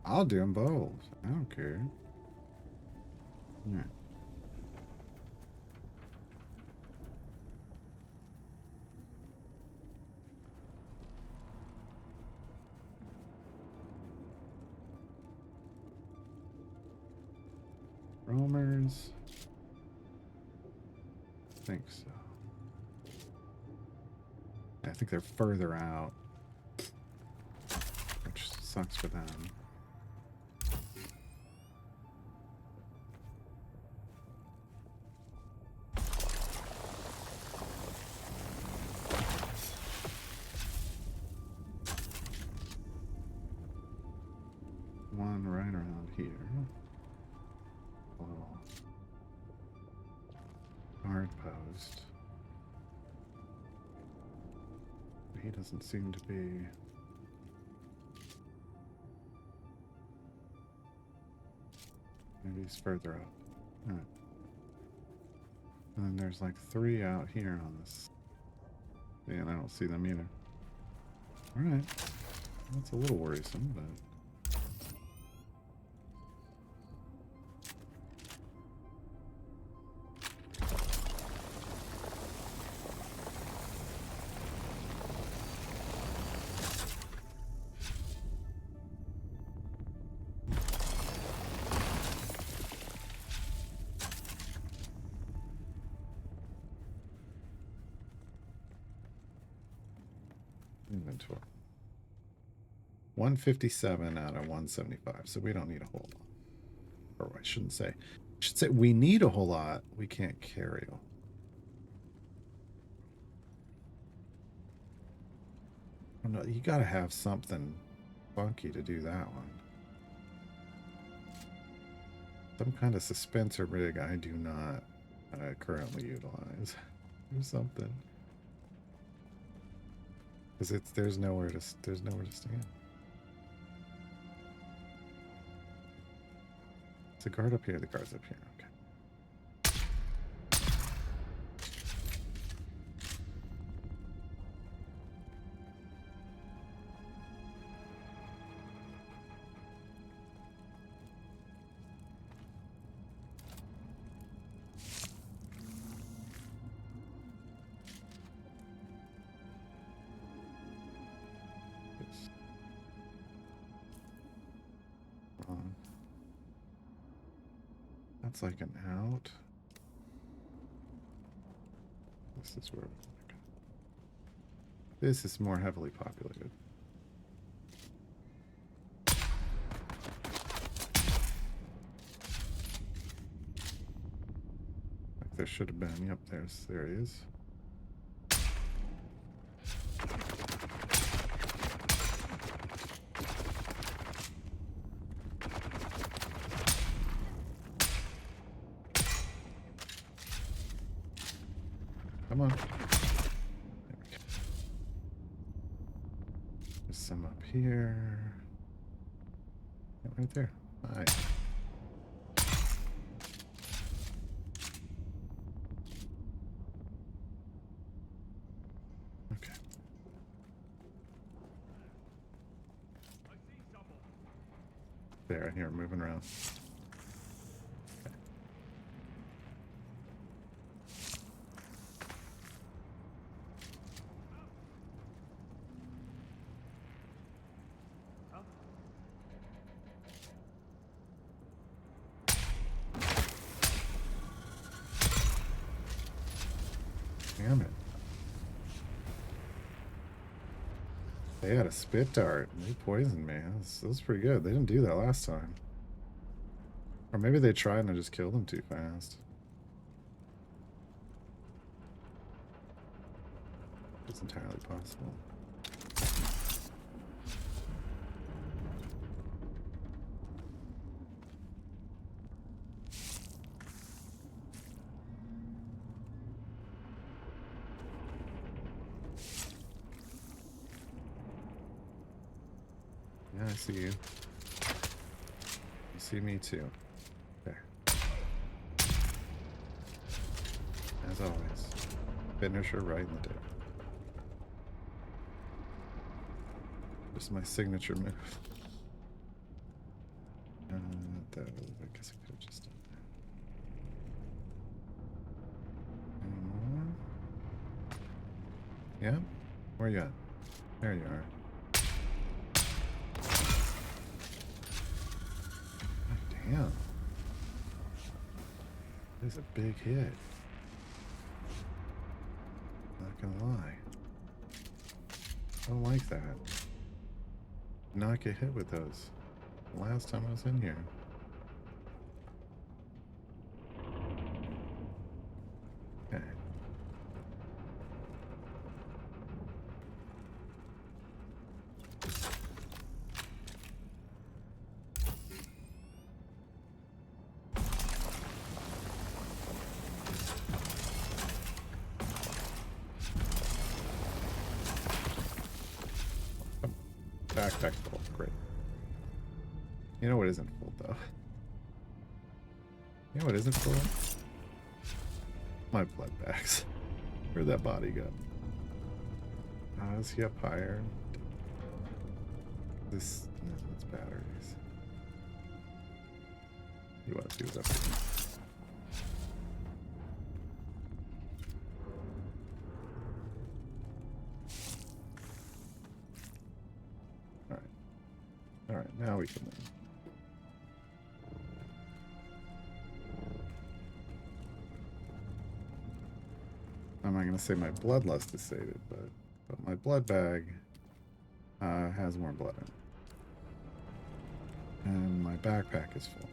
I'll do them both. I don't care. Yeah. Roamers. I think so. I think they're further out, which sucks for them. One right around here. Little guard post. He doesn't seem to be. Maybe he's further up. Alright. And then there's like 3 out here on this. Yeah, and I don't see them either. Alright. That's a little worrisome, but. Inventory. 157 out of 175, so we don't need a whole lot. Or I shouldn't say. I should say we need a whole lot. We can't carry a. Oh, no, you gotta have something funky to do that one. Some kind of suspenser rig I do not currently utilize. Or something. Because there's nowhere to stand. It's a guard up here, the guard's up here. Okay. That's like an out. This is where... This is more heavily populated. Like there should have been. Yep, there he is. Come on. There's some up here. Yeah, right there. Nice. Okay. There, here, moving around. Damn it. They had a spit dart. They poisoned me. That was pretty good. They didn't do that last time. Or maybe they tried and I just killed them too fast. It's entirely possible. Yeah, I see you. You see me too. There. As always. Finisher right in the dick. Just my signature move. I guess I could have just done that. Any more? Yeah? Where you at? There you are. Damn. That is a big hit. Not gonna lie. I don't like that. Not get hit with those. Last time I was in here. Okay. Backpack full. Great. You know what isn't full, though? You know what isn't full? My blood bags. Where'd that body go? Is he up higher? This... No, it's batteries. He was up here. Alright, now we can leave. I'm not going to say my bloodlust is sated, but my blood bag has more blood in it. And my backpack is full.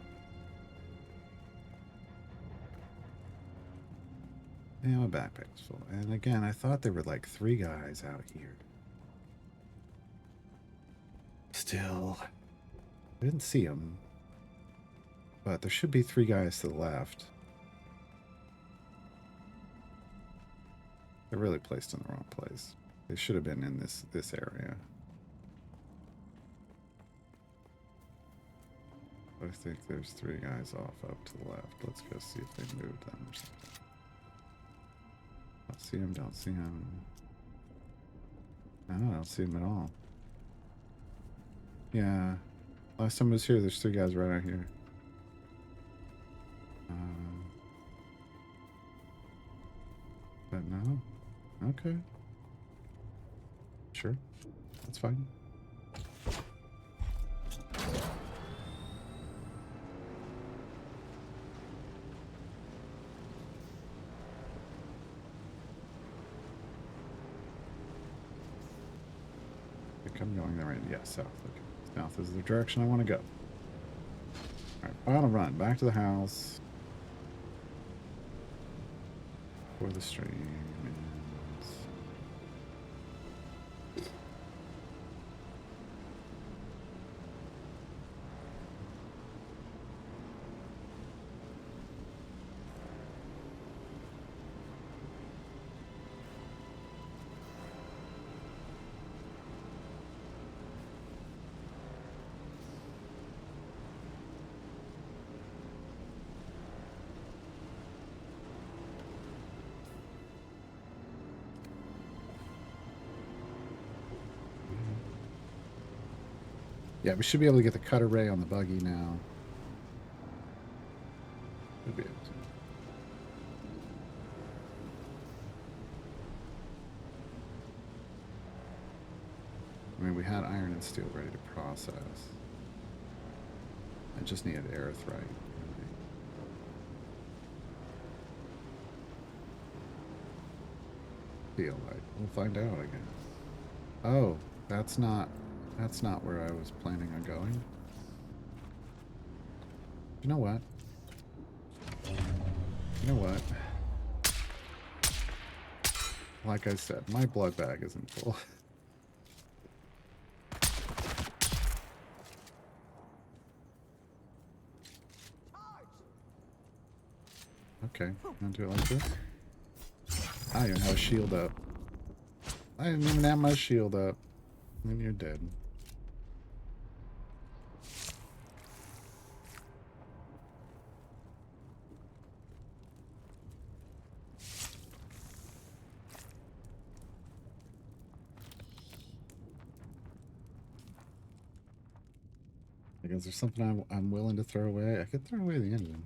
Yeah, my backpack is full. And again, I thought there were like 3 guys out here. Still, I didn't see them, but there should be 3 guys to the left. They're really placed in the wrong place. They should have been in this area. I think there's 3 guys off up to the left. Let's go see if they moved them or something. Don't see them, don't see them. No, I don't see them at all. Yeah, last time I was here, there's 3 guys right out here. But no? Okay. Sure, that's fine. I'm going there right. Yeah, south. Okay. South is the direction I want to go. Alright, final run. Back to the house. For the stream is... Yeah, we should be able to get the cutter ray on the buggy now. Should be able to. I mean, we had iron and steel ready to process. I just needed aerothrite. Feel like we'll find out, I guess. Oh, that's not where I was planning on going. You know what? You know what? Like I said, my blood bag isn't full. Okay, I'm gonna do it like this. I don't even have a shield up. I didn't even have my shield up. And you're dead. I guess there's something I'm willing to throw away. I could throw away the engine.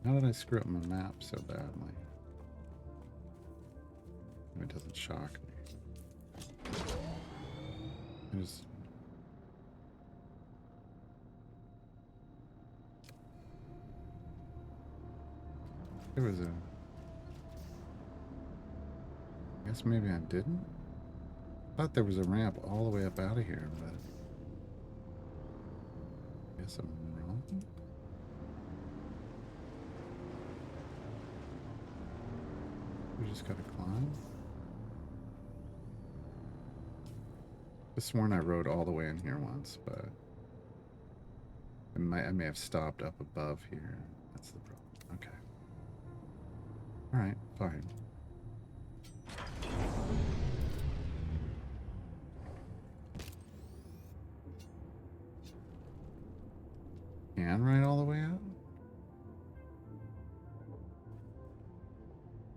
How did I screw up my map so badly? It doesn't shock me. I just... There was a... I guess maybe I didn't? I thought there was a ramp all the way up out of here, but... I guess I'm wrong. We just gotta climb. I sworn I rode all the way in here once, but I may have stopped up above here. That's the problem. Okay. Alright, fine. Can ride all the way out?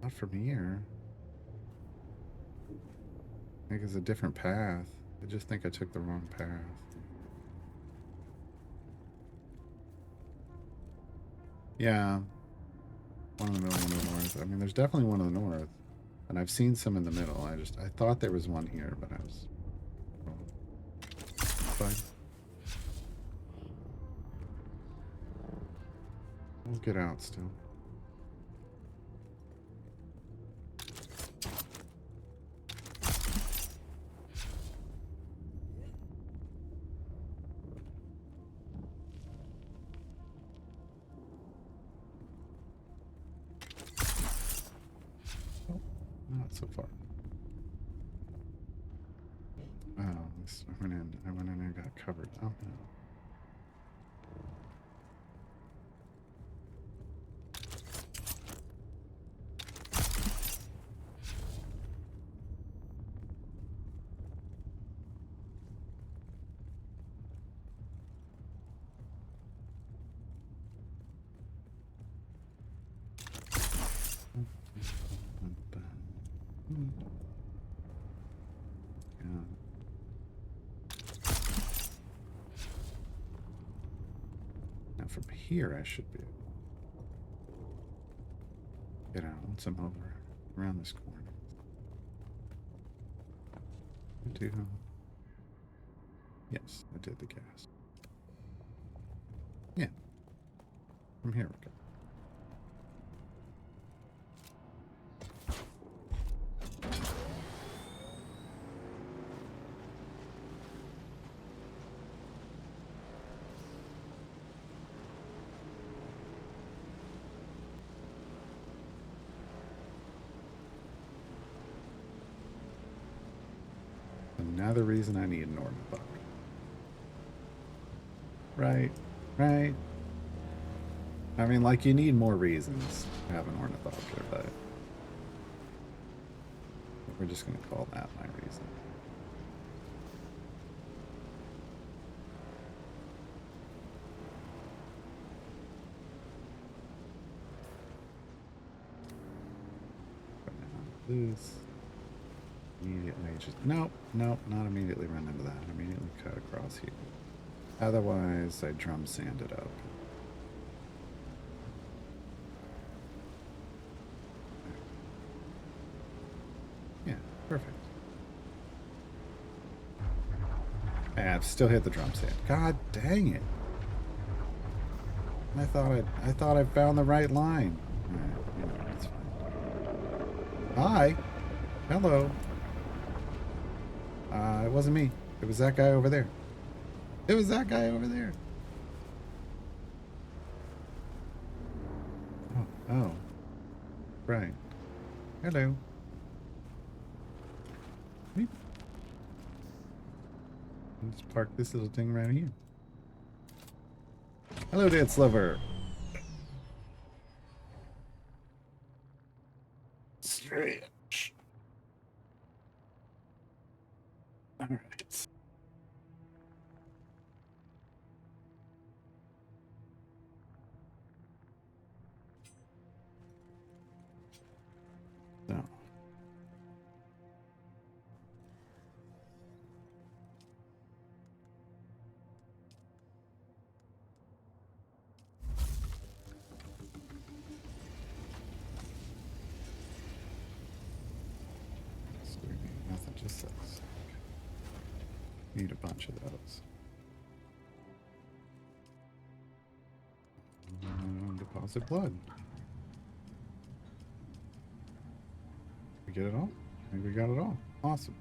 Not from here. I think it's a different path. I just think I took the wrong path. Yeah. One in the middle, one in the north. I mean, there's definitely one in the north. And I've seen some in the middle. I thought there was one here, but I was wrong. Fine. We'll get out still. Not so far. Oh, I went in and got covered. Oh no. Now from here I should be able to get out once I'm over around this corner. I do. Yes, I did the gas. Yeah. From here we go. another reason I need an ornithopter. Right, right. I mean, like, you need more reasons to have an ornithopter, but we're just going to call that my reason. Lose. Immediately just nope, not immediately run into that. Immediately cut across here. Otherwise I drum sand it up. Yeah, perfect. And I've still hit the drum sand. God dang it. I thought I found the right line. Alright, you know, it's fine. Hi. Hello. It wasn't me. It was that guy over there. It was that guy over there. Oh. Right. Hello. Let's park this little thing right here. Hello, Dance Lover. Strange. All right. No. Nothing, just this. Need a bunch of those. Deposit blood. We get it all? I think we got it all. Awesome.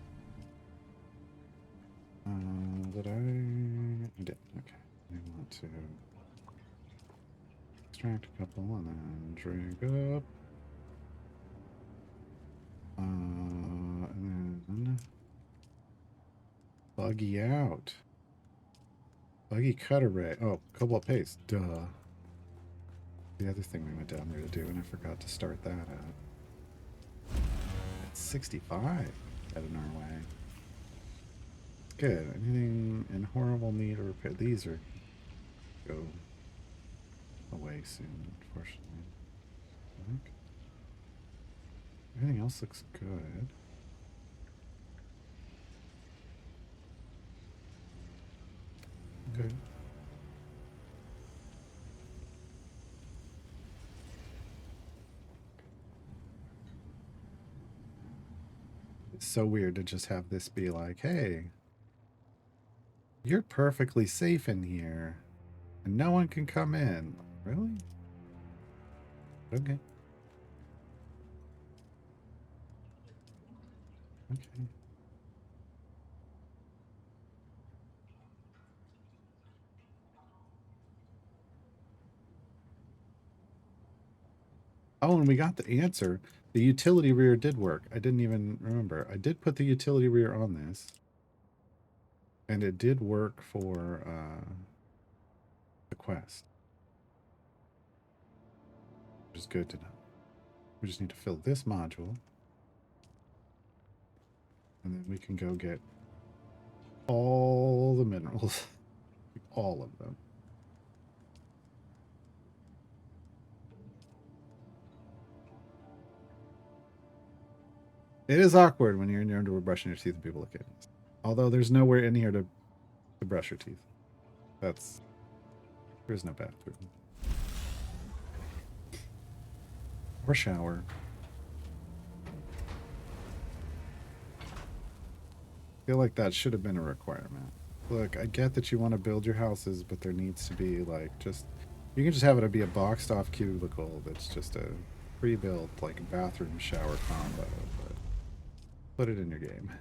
Did I did. Okay. We want to extract a couple and then drag up. And then buggy out. Buggy cut array. Oh, cobalt paste. Duh. The other thing we went down there to do, and I forgot to start that out. It's 65 heading our way. Good. Anything in horrible need of repair? These are go away soon, unfortunately. I think. Everything else looks good. Good. It's so weird to just have this be like, hey, you're perfectly safe in here and no one can come in. Really? Okay. Okay. Oh, and we got the answer. The utility rear did work. I didn't even remember. I did put the utility rear on this. And it did work for the quest. Which is good to know. We just need to fill this module. And then we can go get all the minerals. All of them. It is awkward when you're in your underwear brushing your teeth and people look at you. Although there's nowhere in here to brush your teeth. There's no bathroom. Or shower. I feel like that should have been a requirement. Look, I get that you want to build your houses, but there needs to be like you can just have it be a boxed off cubicle that's just a pre-built like bathroom shower combo, but put it in your game.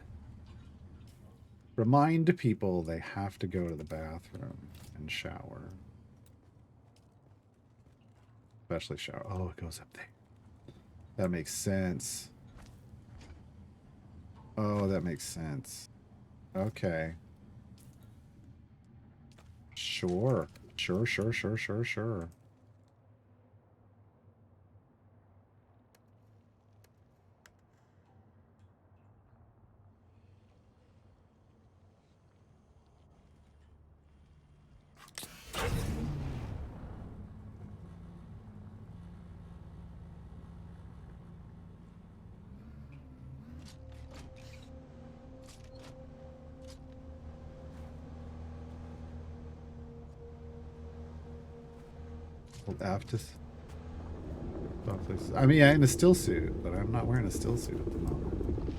Remind people they have to go to the bathroom and shower. Especially shower. Oh, it goes up there. That makes sense. Oh, that makes sense. Okay. Sure. Sure. After. I mean, I'm in a still suit, but I'm not wearing a still suit at the moment.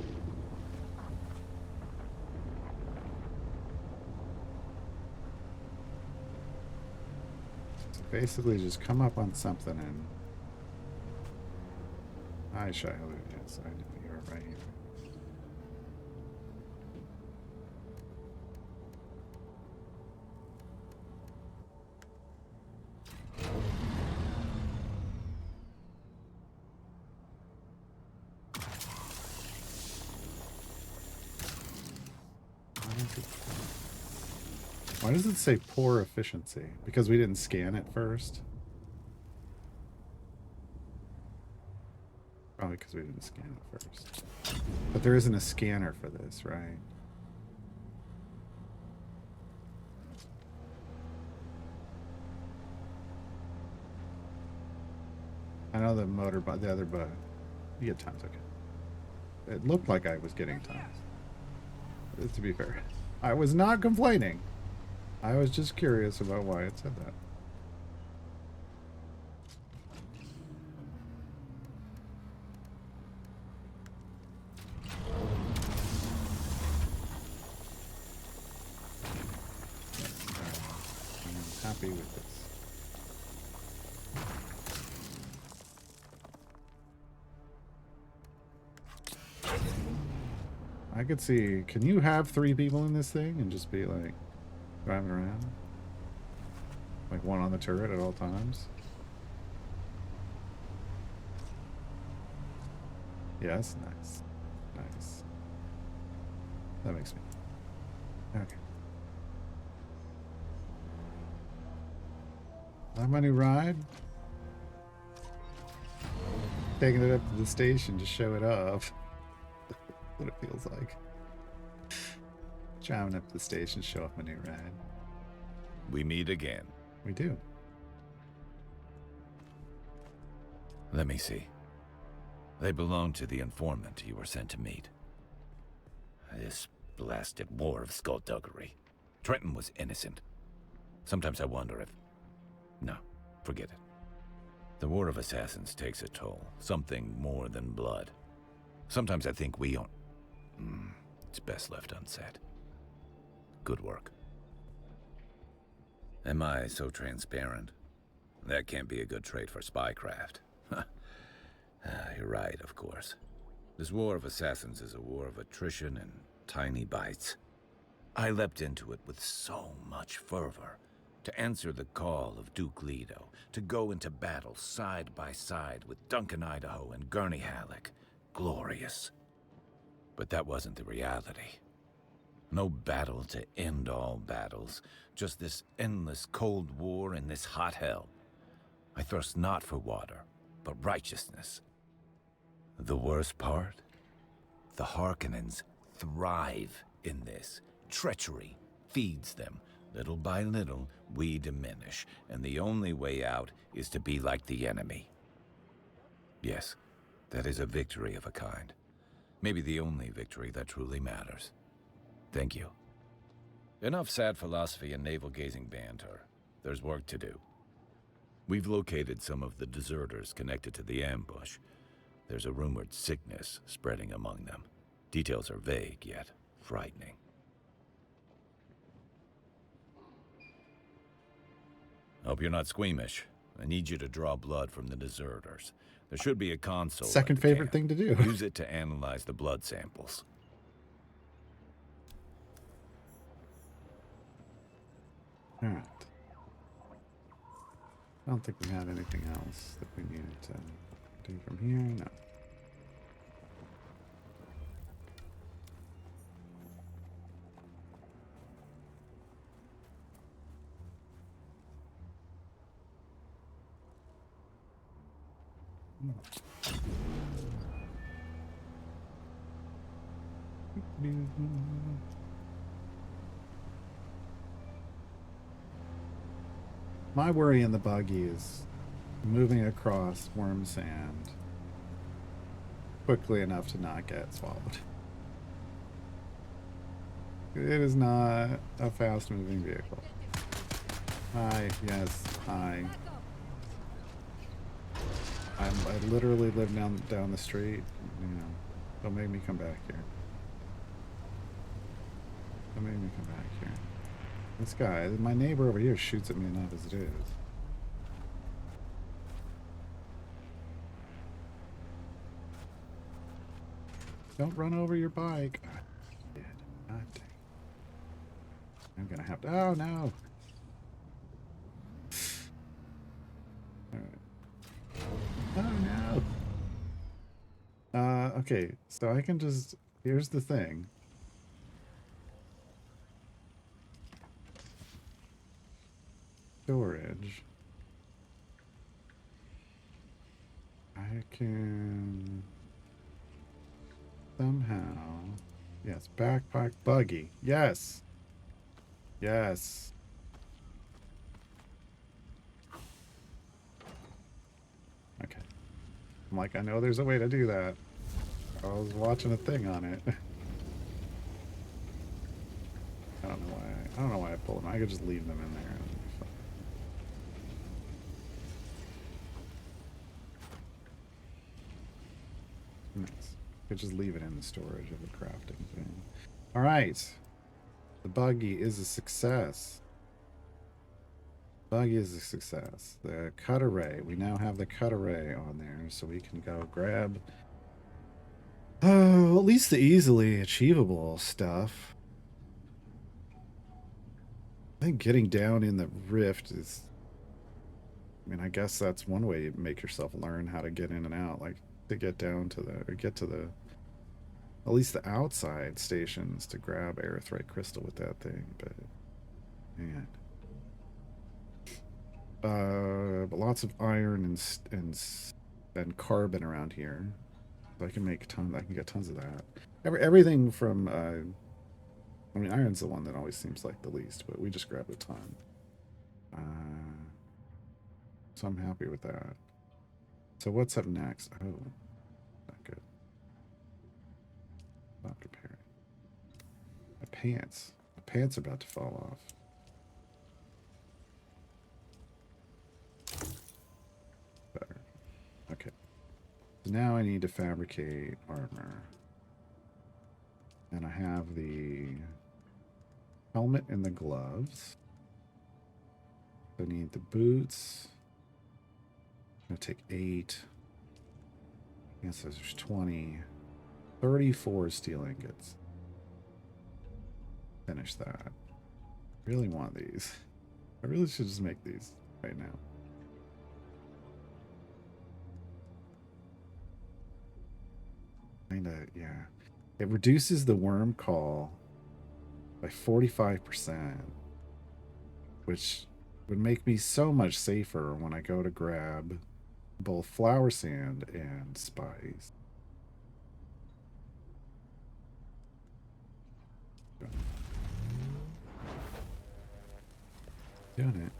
So basically, just come up on something and. Hi, Shiloh. Yes, I know you're right here. Why does it say poor efficiency? Because we didn't scan it first? Probably because we didn't scan it first. But there isn't a scanner for this, right? I know the motor, but the other, but you get times, okay. It looked like I was getting times. To be fair, I was not complaining. I was just curious about why it said that. I'm happy with this. I could see, can you have 3 people in this thing and just be like driving around? Like one on the turret at all times? Yes, nice. Nice. That makes me. Okay. Is that my new ride? Taking it up to the station to show it off. What it feels like. Driving up to the station, show off my new ride. We meet again. We do. Let me see. They belong to the informant you were sent to meet. This blasted war of skullduggery. Trenton was innocent. Sometimes I wonder if... No, forget it. The war of assassins takes a toll. Something more than blood. Sometimes I think we own... It's best left unsaid. Good work. Am I so transparent? That can't be a good trait for spycraft. You're right, of course. This war of assassins is a war of attrition and tiny bites. I leapt into it with so much fervor. To answer the call of Duke Leto. To go into battle side by side with Duncan Idaho and Gurney Halleck. Glorious. But that wasn't the reality. No battle to end all battles. Just this endless cold war in this hot hell. I thirst not for water, but righteousness. The worst part? The Harkonnens thrive in this. Treachery feeds them. Little by little, we diminish, and the only way out is to be like the enemy. Yes, that is a victory of a kind. Maybe the only victory that truly matters. Thank you. Enough sad philosophy and navel-gazing banter. There's work to do. We've located some of the deserters connected to the ambush. There's a rumored sickness spreading among them. Details are vague, yet frightening. Hope you're not squeamish. I need you to draw blood from the deserters. There should be a console. Second favorite thing to do. Use it to analyze the blood samples. All right. I don't think we had anything else that we needed to do from here. No. My worry in the buggy is moving across worm sand quickly enough to not get swallowed. It is not a fast moving vehicle. Hi, yes, hi. I literally live down the street. You know, don't make me come back here. Don't make me come back here. This guy, my neighbor over here, shoots at me enough as it is. Don't run over your bike. God, God dang. I'm gonna have to. Oh no. Oh no. Okay, so I can just. Here's the thing. Storage. I can somehow. Yes, backpack buggy. Yes. Yes. Okay. I'm like, I know there's a way to do that. I was watching a thing on it. I don't know why I pulled them. I could just leave them in there. Nice. Could just leave it in the storage of the crafting thing. All right. The buggy is a success. Buggy is a success. The cut array. We now have the cut array on there, so we can go grab at least the easily achievable stuff. I think getting down in the rift is, I mean, I guess that's one way you make yourself learn how to get in and out, like to get down to the, or get to the, at least the outside stations to grab aerithrite crystal with that thing, but man. But lots of iron and carbon around here. So I can make tons. I can get tons of that. Everything from. I mean, iron's the one that always seems like the least, but we just grabbed a ton. So I'm happy with that. So what's up next? Oh, not good. Not prepared. My pants. My pants are about to fall off. Better. Okay. So now I need to fabricate armor. And I have the helmet and the gloves. I need the boots. I'm gonna take 8. Yes, there's 20. 34 steel ingots. Finish that. Really want these. I really should just make these right now. Kinda, yeah. It reduces the worm call by 45%, which would make me so much safer when I go to grab both flower sand and spice. Doing it.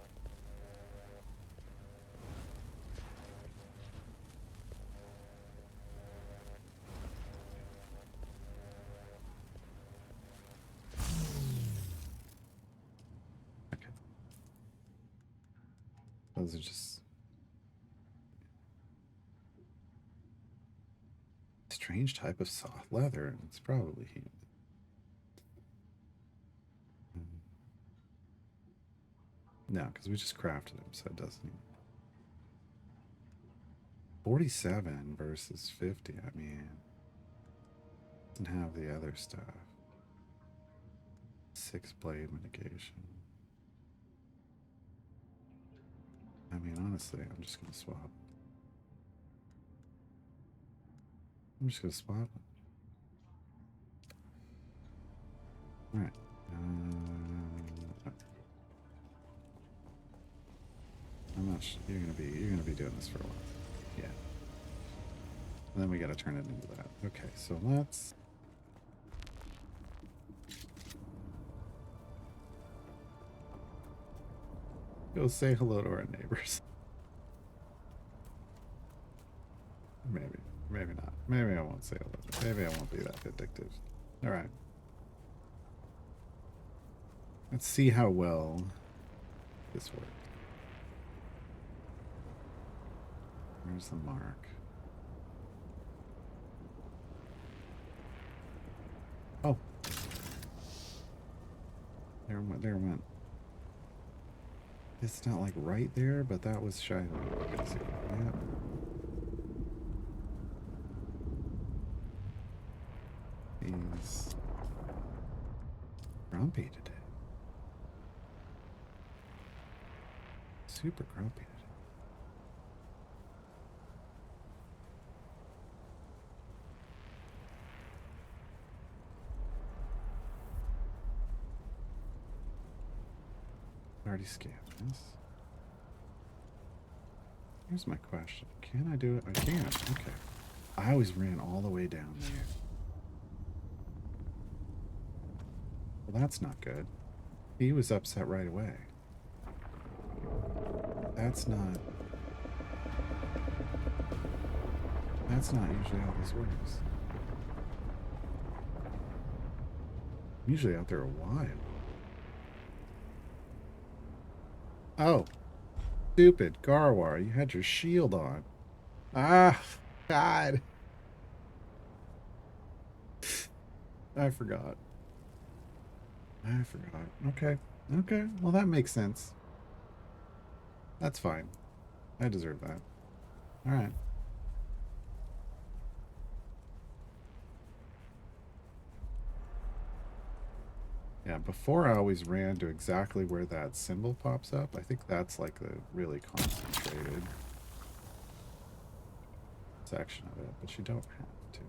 Okay. Those are just strange type of soft leather. It's probably human. No, because we just crafted them, so it doesn't. 47 versus 50. I mean, doesn't have the other stuff. 6 blade mitigation. I mean, honestly, I'm just gonna swap. I'm just gonna swap them. All right. I'm not. You're gonna be doing this for a while. Yeah. And then we gotta turn it into that. Okay, so let's... go say hello to our neighbors. Maybe. Maybe not. Maybe I won't say hello. Maybe I won't be that vindictive. Alright. Let's see how well this works. Where's the mark? Oh. There went. It's not like right there, but that was shy. Yep. He's grumpy today. Super grumpy today. Already scanned this. Here's my question. Can I do it? I can. Okay. I always ran all the way down there. Well, that's not good. He was upset right away. That's not usually how this works. I'm usually out there a while. Oh. Stupid Garwar, you had your shield on. Ah, God. I forgot. Okay. Okay. Well, that makes sense. That's fine. I deserve that. All right. Yeah, before I always ran to exactly where that symbol pops up. I think that's like the really concentrated section of it, but you don't have to.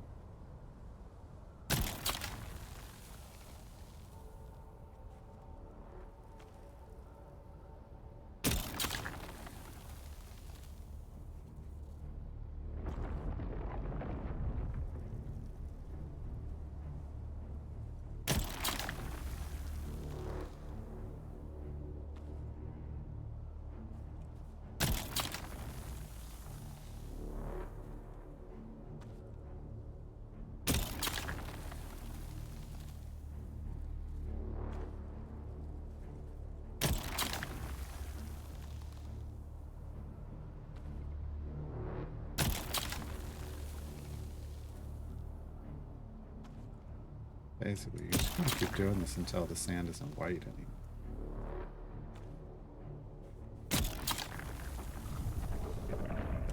Basically, you just gotta keep doing this until the sand isn't white anymore.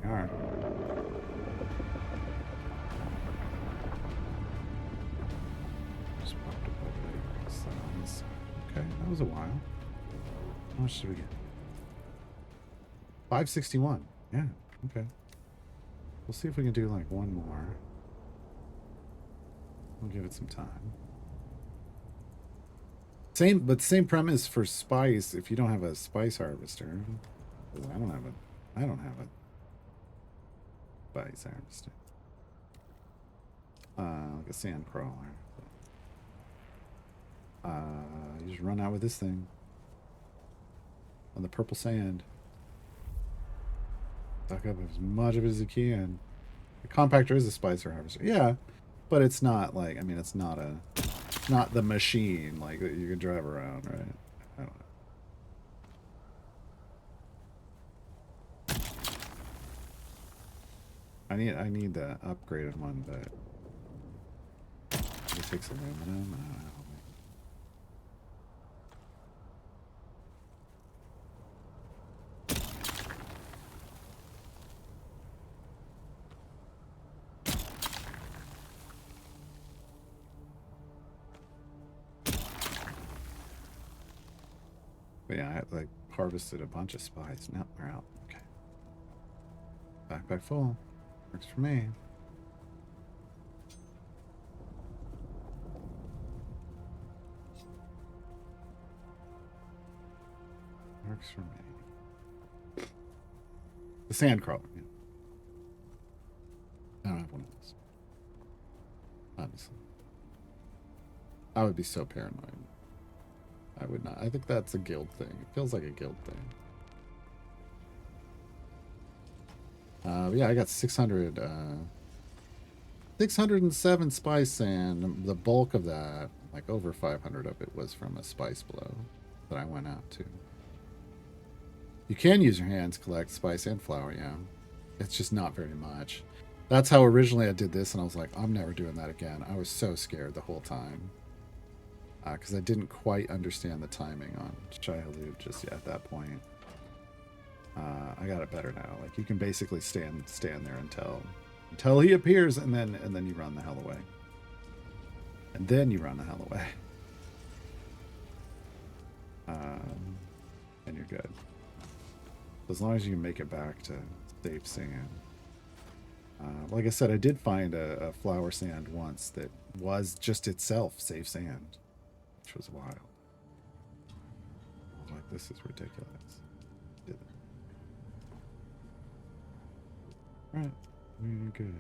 Alright. Just popped up over there. On this side. Okay, that was a while. How much did we get? 561. Yeah, okay. We'll see if we can do like one more. We'll give it some time. Same premise for spice. If you don't have a spice harvester, I don't have a spice harvester. Like a sand crawler. You just run out with this thing on the purple sand. Suck up as much of it as you can. The compactor is a spicer harvester. Yeah. But it's not like, I mean, it's not the machine like that you can drive around, right? I don't know. I need the upgraded one, but it takes aluminum. I don't know. But yeah, I like harvested a bunch of spice. Now we're out. Okay. Backpack full. Works for me. Works for me. The sand crawler. Yeah. I don't have one honest. Honestly. I would be so paranoid. I would not. I think that's a guild thing. It feels like a guild thing. Yeah, I got 600, 607 spice sand. The bulk of that, like over 500 of it, was from a spice blow that I went out to. You can use your hands, collect spice and flour, yeah. It's just not very much. That's how originally I did this, and I was like, I'm never doing that again. I was so scared the whole time. Because I didn't quite understand the timing on Shai-Hulud just yet at that point. I got it better now. Like, you can basically stand there until he appears, and then you run the hell away. And then you run the hell away. And you're good. As long as you can make it back to safe sand. Like I said, I did find a flower sand once that was just itself safe sand, which was wild. I was like, this is ridiculous. Did it. Alright, we're good.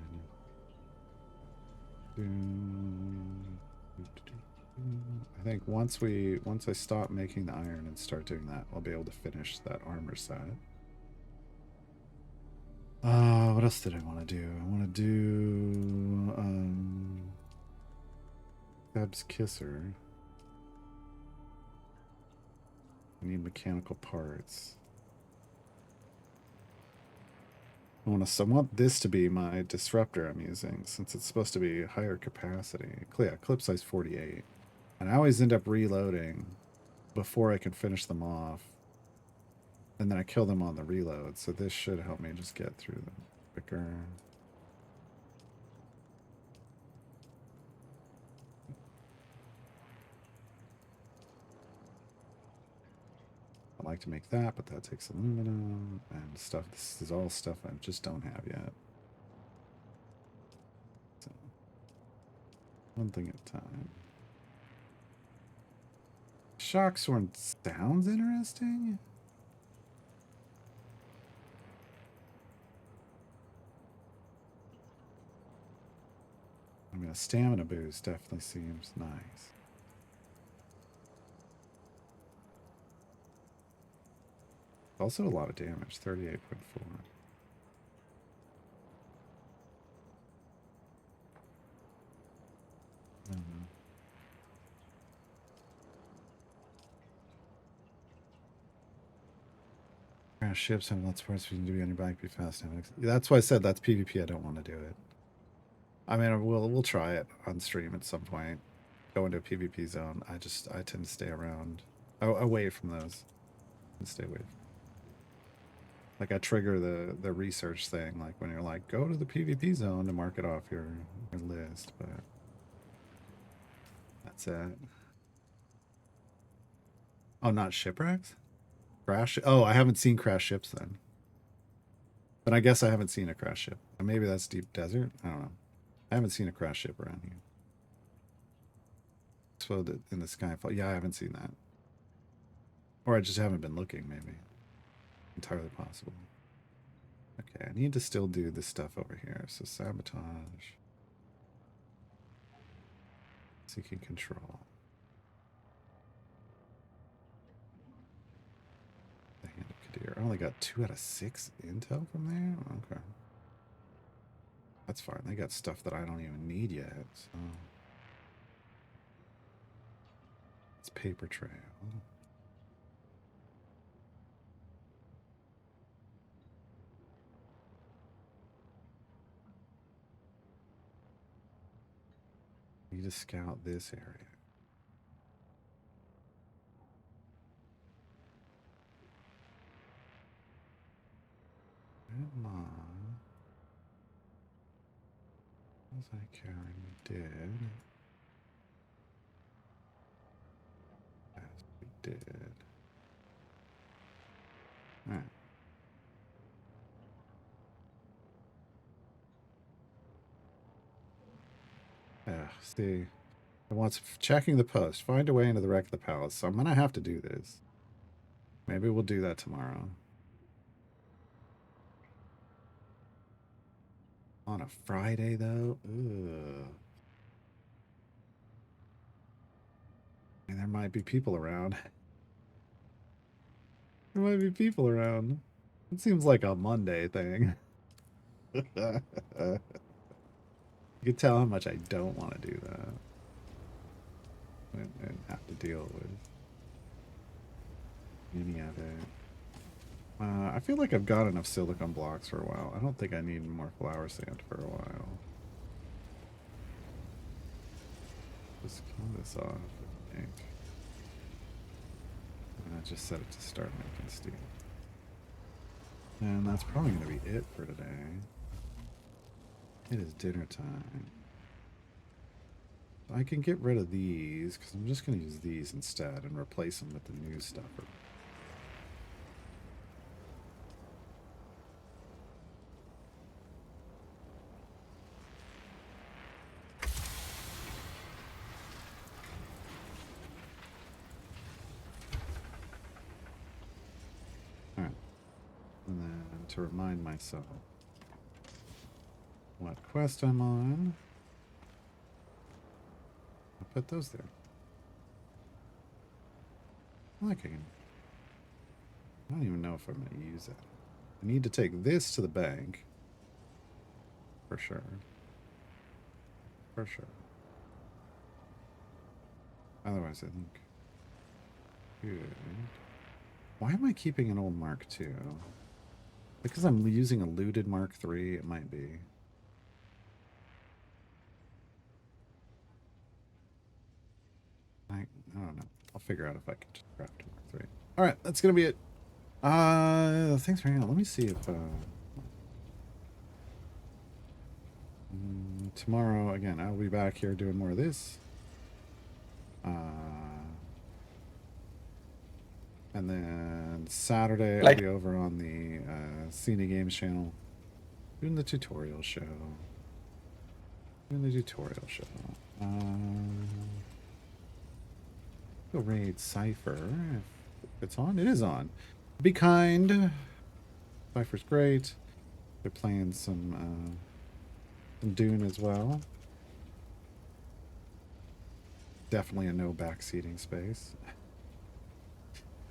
I think once I stop making the iron and start doing that, I'll be able to finish that armor set. What else did I want to do? I want to do Feb's Kisser. I need mechanical parts. I want this to be my disruptor I'm using, since it's supposed to be higher capacity. Yeah, clip size 48. And I always end up reloading before I can finish them off. And then I kill them on the reload, so this should help me just get through them quicker. I like to make that, but that takes aluminum and stuff. This is all stuff I just don't have yet. So, one thing at a time. Shocksworn sounds interesting. I mean, a stamina boost definitely seems nice. Also a lot of damage, 38.4. I don't know. Crash ships have lots of parts you can do on your bike, be fast. That's why I said that's PvP. I don't want to do it. I mean, we'll try it on stream at some point. Go into a PvP zone. I tend to stay around, away from those, and stay away. Like I trigger the research thing, like when you're like, go to the PvP zone to mark it off your list, but that's it. Oh, not shipwrecks? Crash? Oh, I haven't seen crash ships then. But I guess I haven't seen a crash ship. Maybe that's deep desert? I don't know. I haven't seen a crash ship around here. Exploded in the Skyfall. Yeah, I haven't seen that. Or I just haven't been looking, maybe. Entirely possible. Okay, I need to still do this stuff over here. So sabotage. Seeking control. The Hand of Kadir. I only got 2 out of 6 intel from there? Okay. That's fine. They got stuff that I don't even need yet. So. It's paper trail. Need to scout this area. Come on. Was I carrying dead? As we did. Alright. See. It wants checking the post. Find a way into the wreck of the palace. So I'm gonna have to do this. Maybe we'll do that tomorrow. On a Friday, though? Ugh. And there might be people around. There might be people around. It seems like a Monday thing. You can tell how much I don't want to do that. And have to deal with any of it. I feel like I've got enough silicone blocks for a while. I don't think I need more flower sand for a while. Just kill this off, I think. And I just set it to start making steel. And that's probably going to be it for today. It is dinner time. I can get rid of these, because I'm just going to use these instead and replace them with the new stuff. Alright. And then to remind myself what quest I'm on, I'll put those there. I don't even know if I'm going to use that. I need to take this to the bank. For sure. For sure. Otherwise, I think... Good. Why am I keeping an old Mark II? Because I'm using a looted Mark III, it might be. I don't know. I'll figure out if I can just craft a Mark III. Alright, that's gonna be it. Thanks for hanging out. Let me see if tomorrow, again, I'll be back here doing more of this. And then Saturday, I'll be over on the Cine Games channel doing the tutorial show. Go raid Cypher if it's on. It is on. Be kind. Cypher's great. They're playing some Dune as well. Definitely a no backseating space.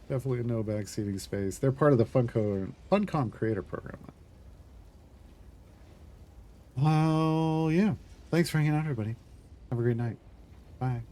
Definitely a no backseating space. They're part of the Funcom Creator Program. Oh, yeah. Thanks for hanging out, everybody. Have a great night. Bye.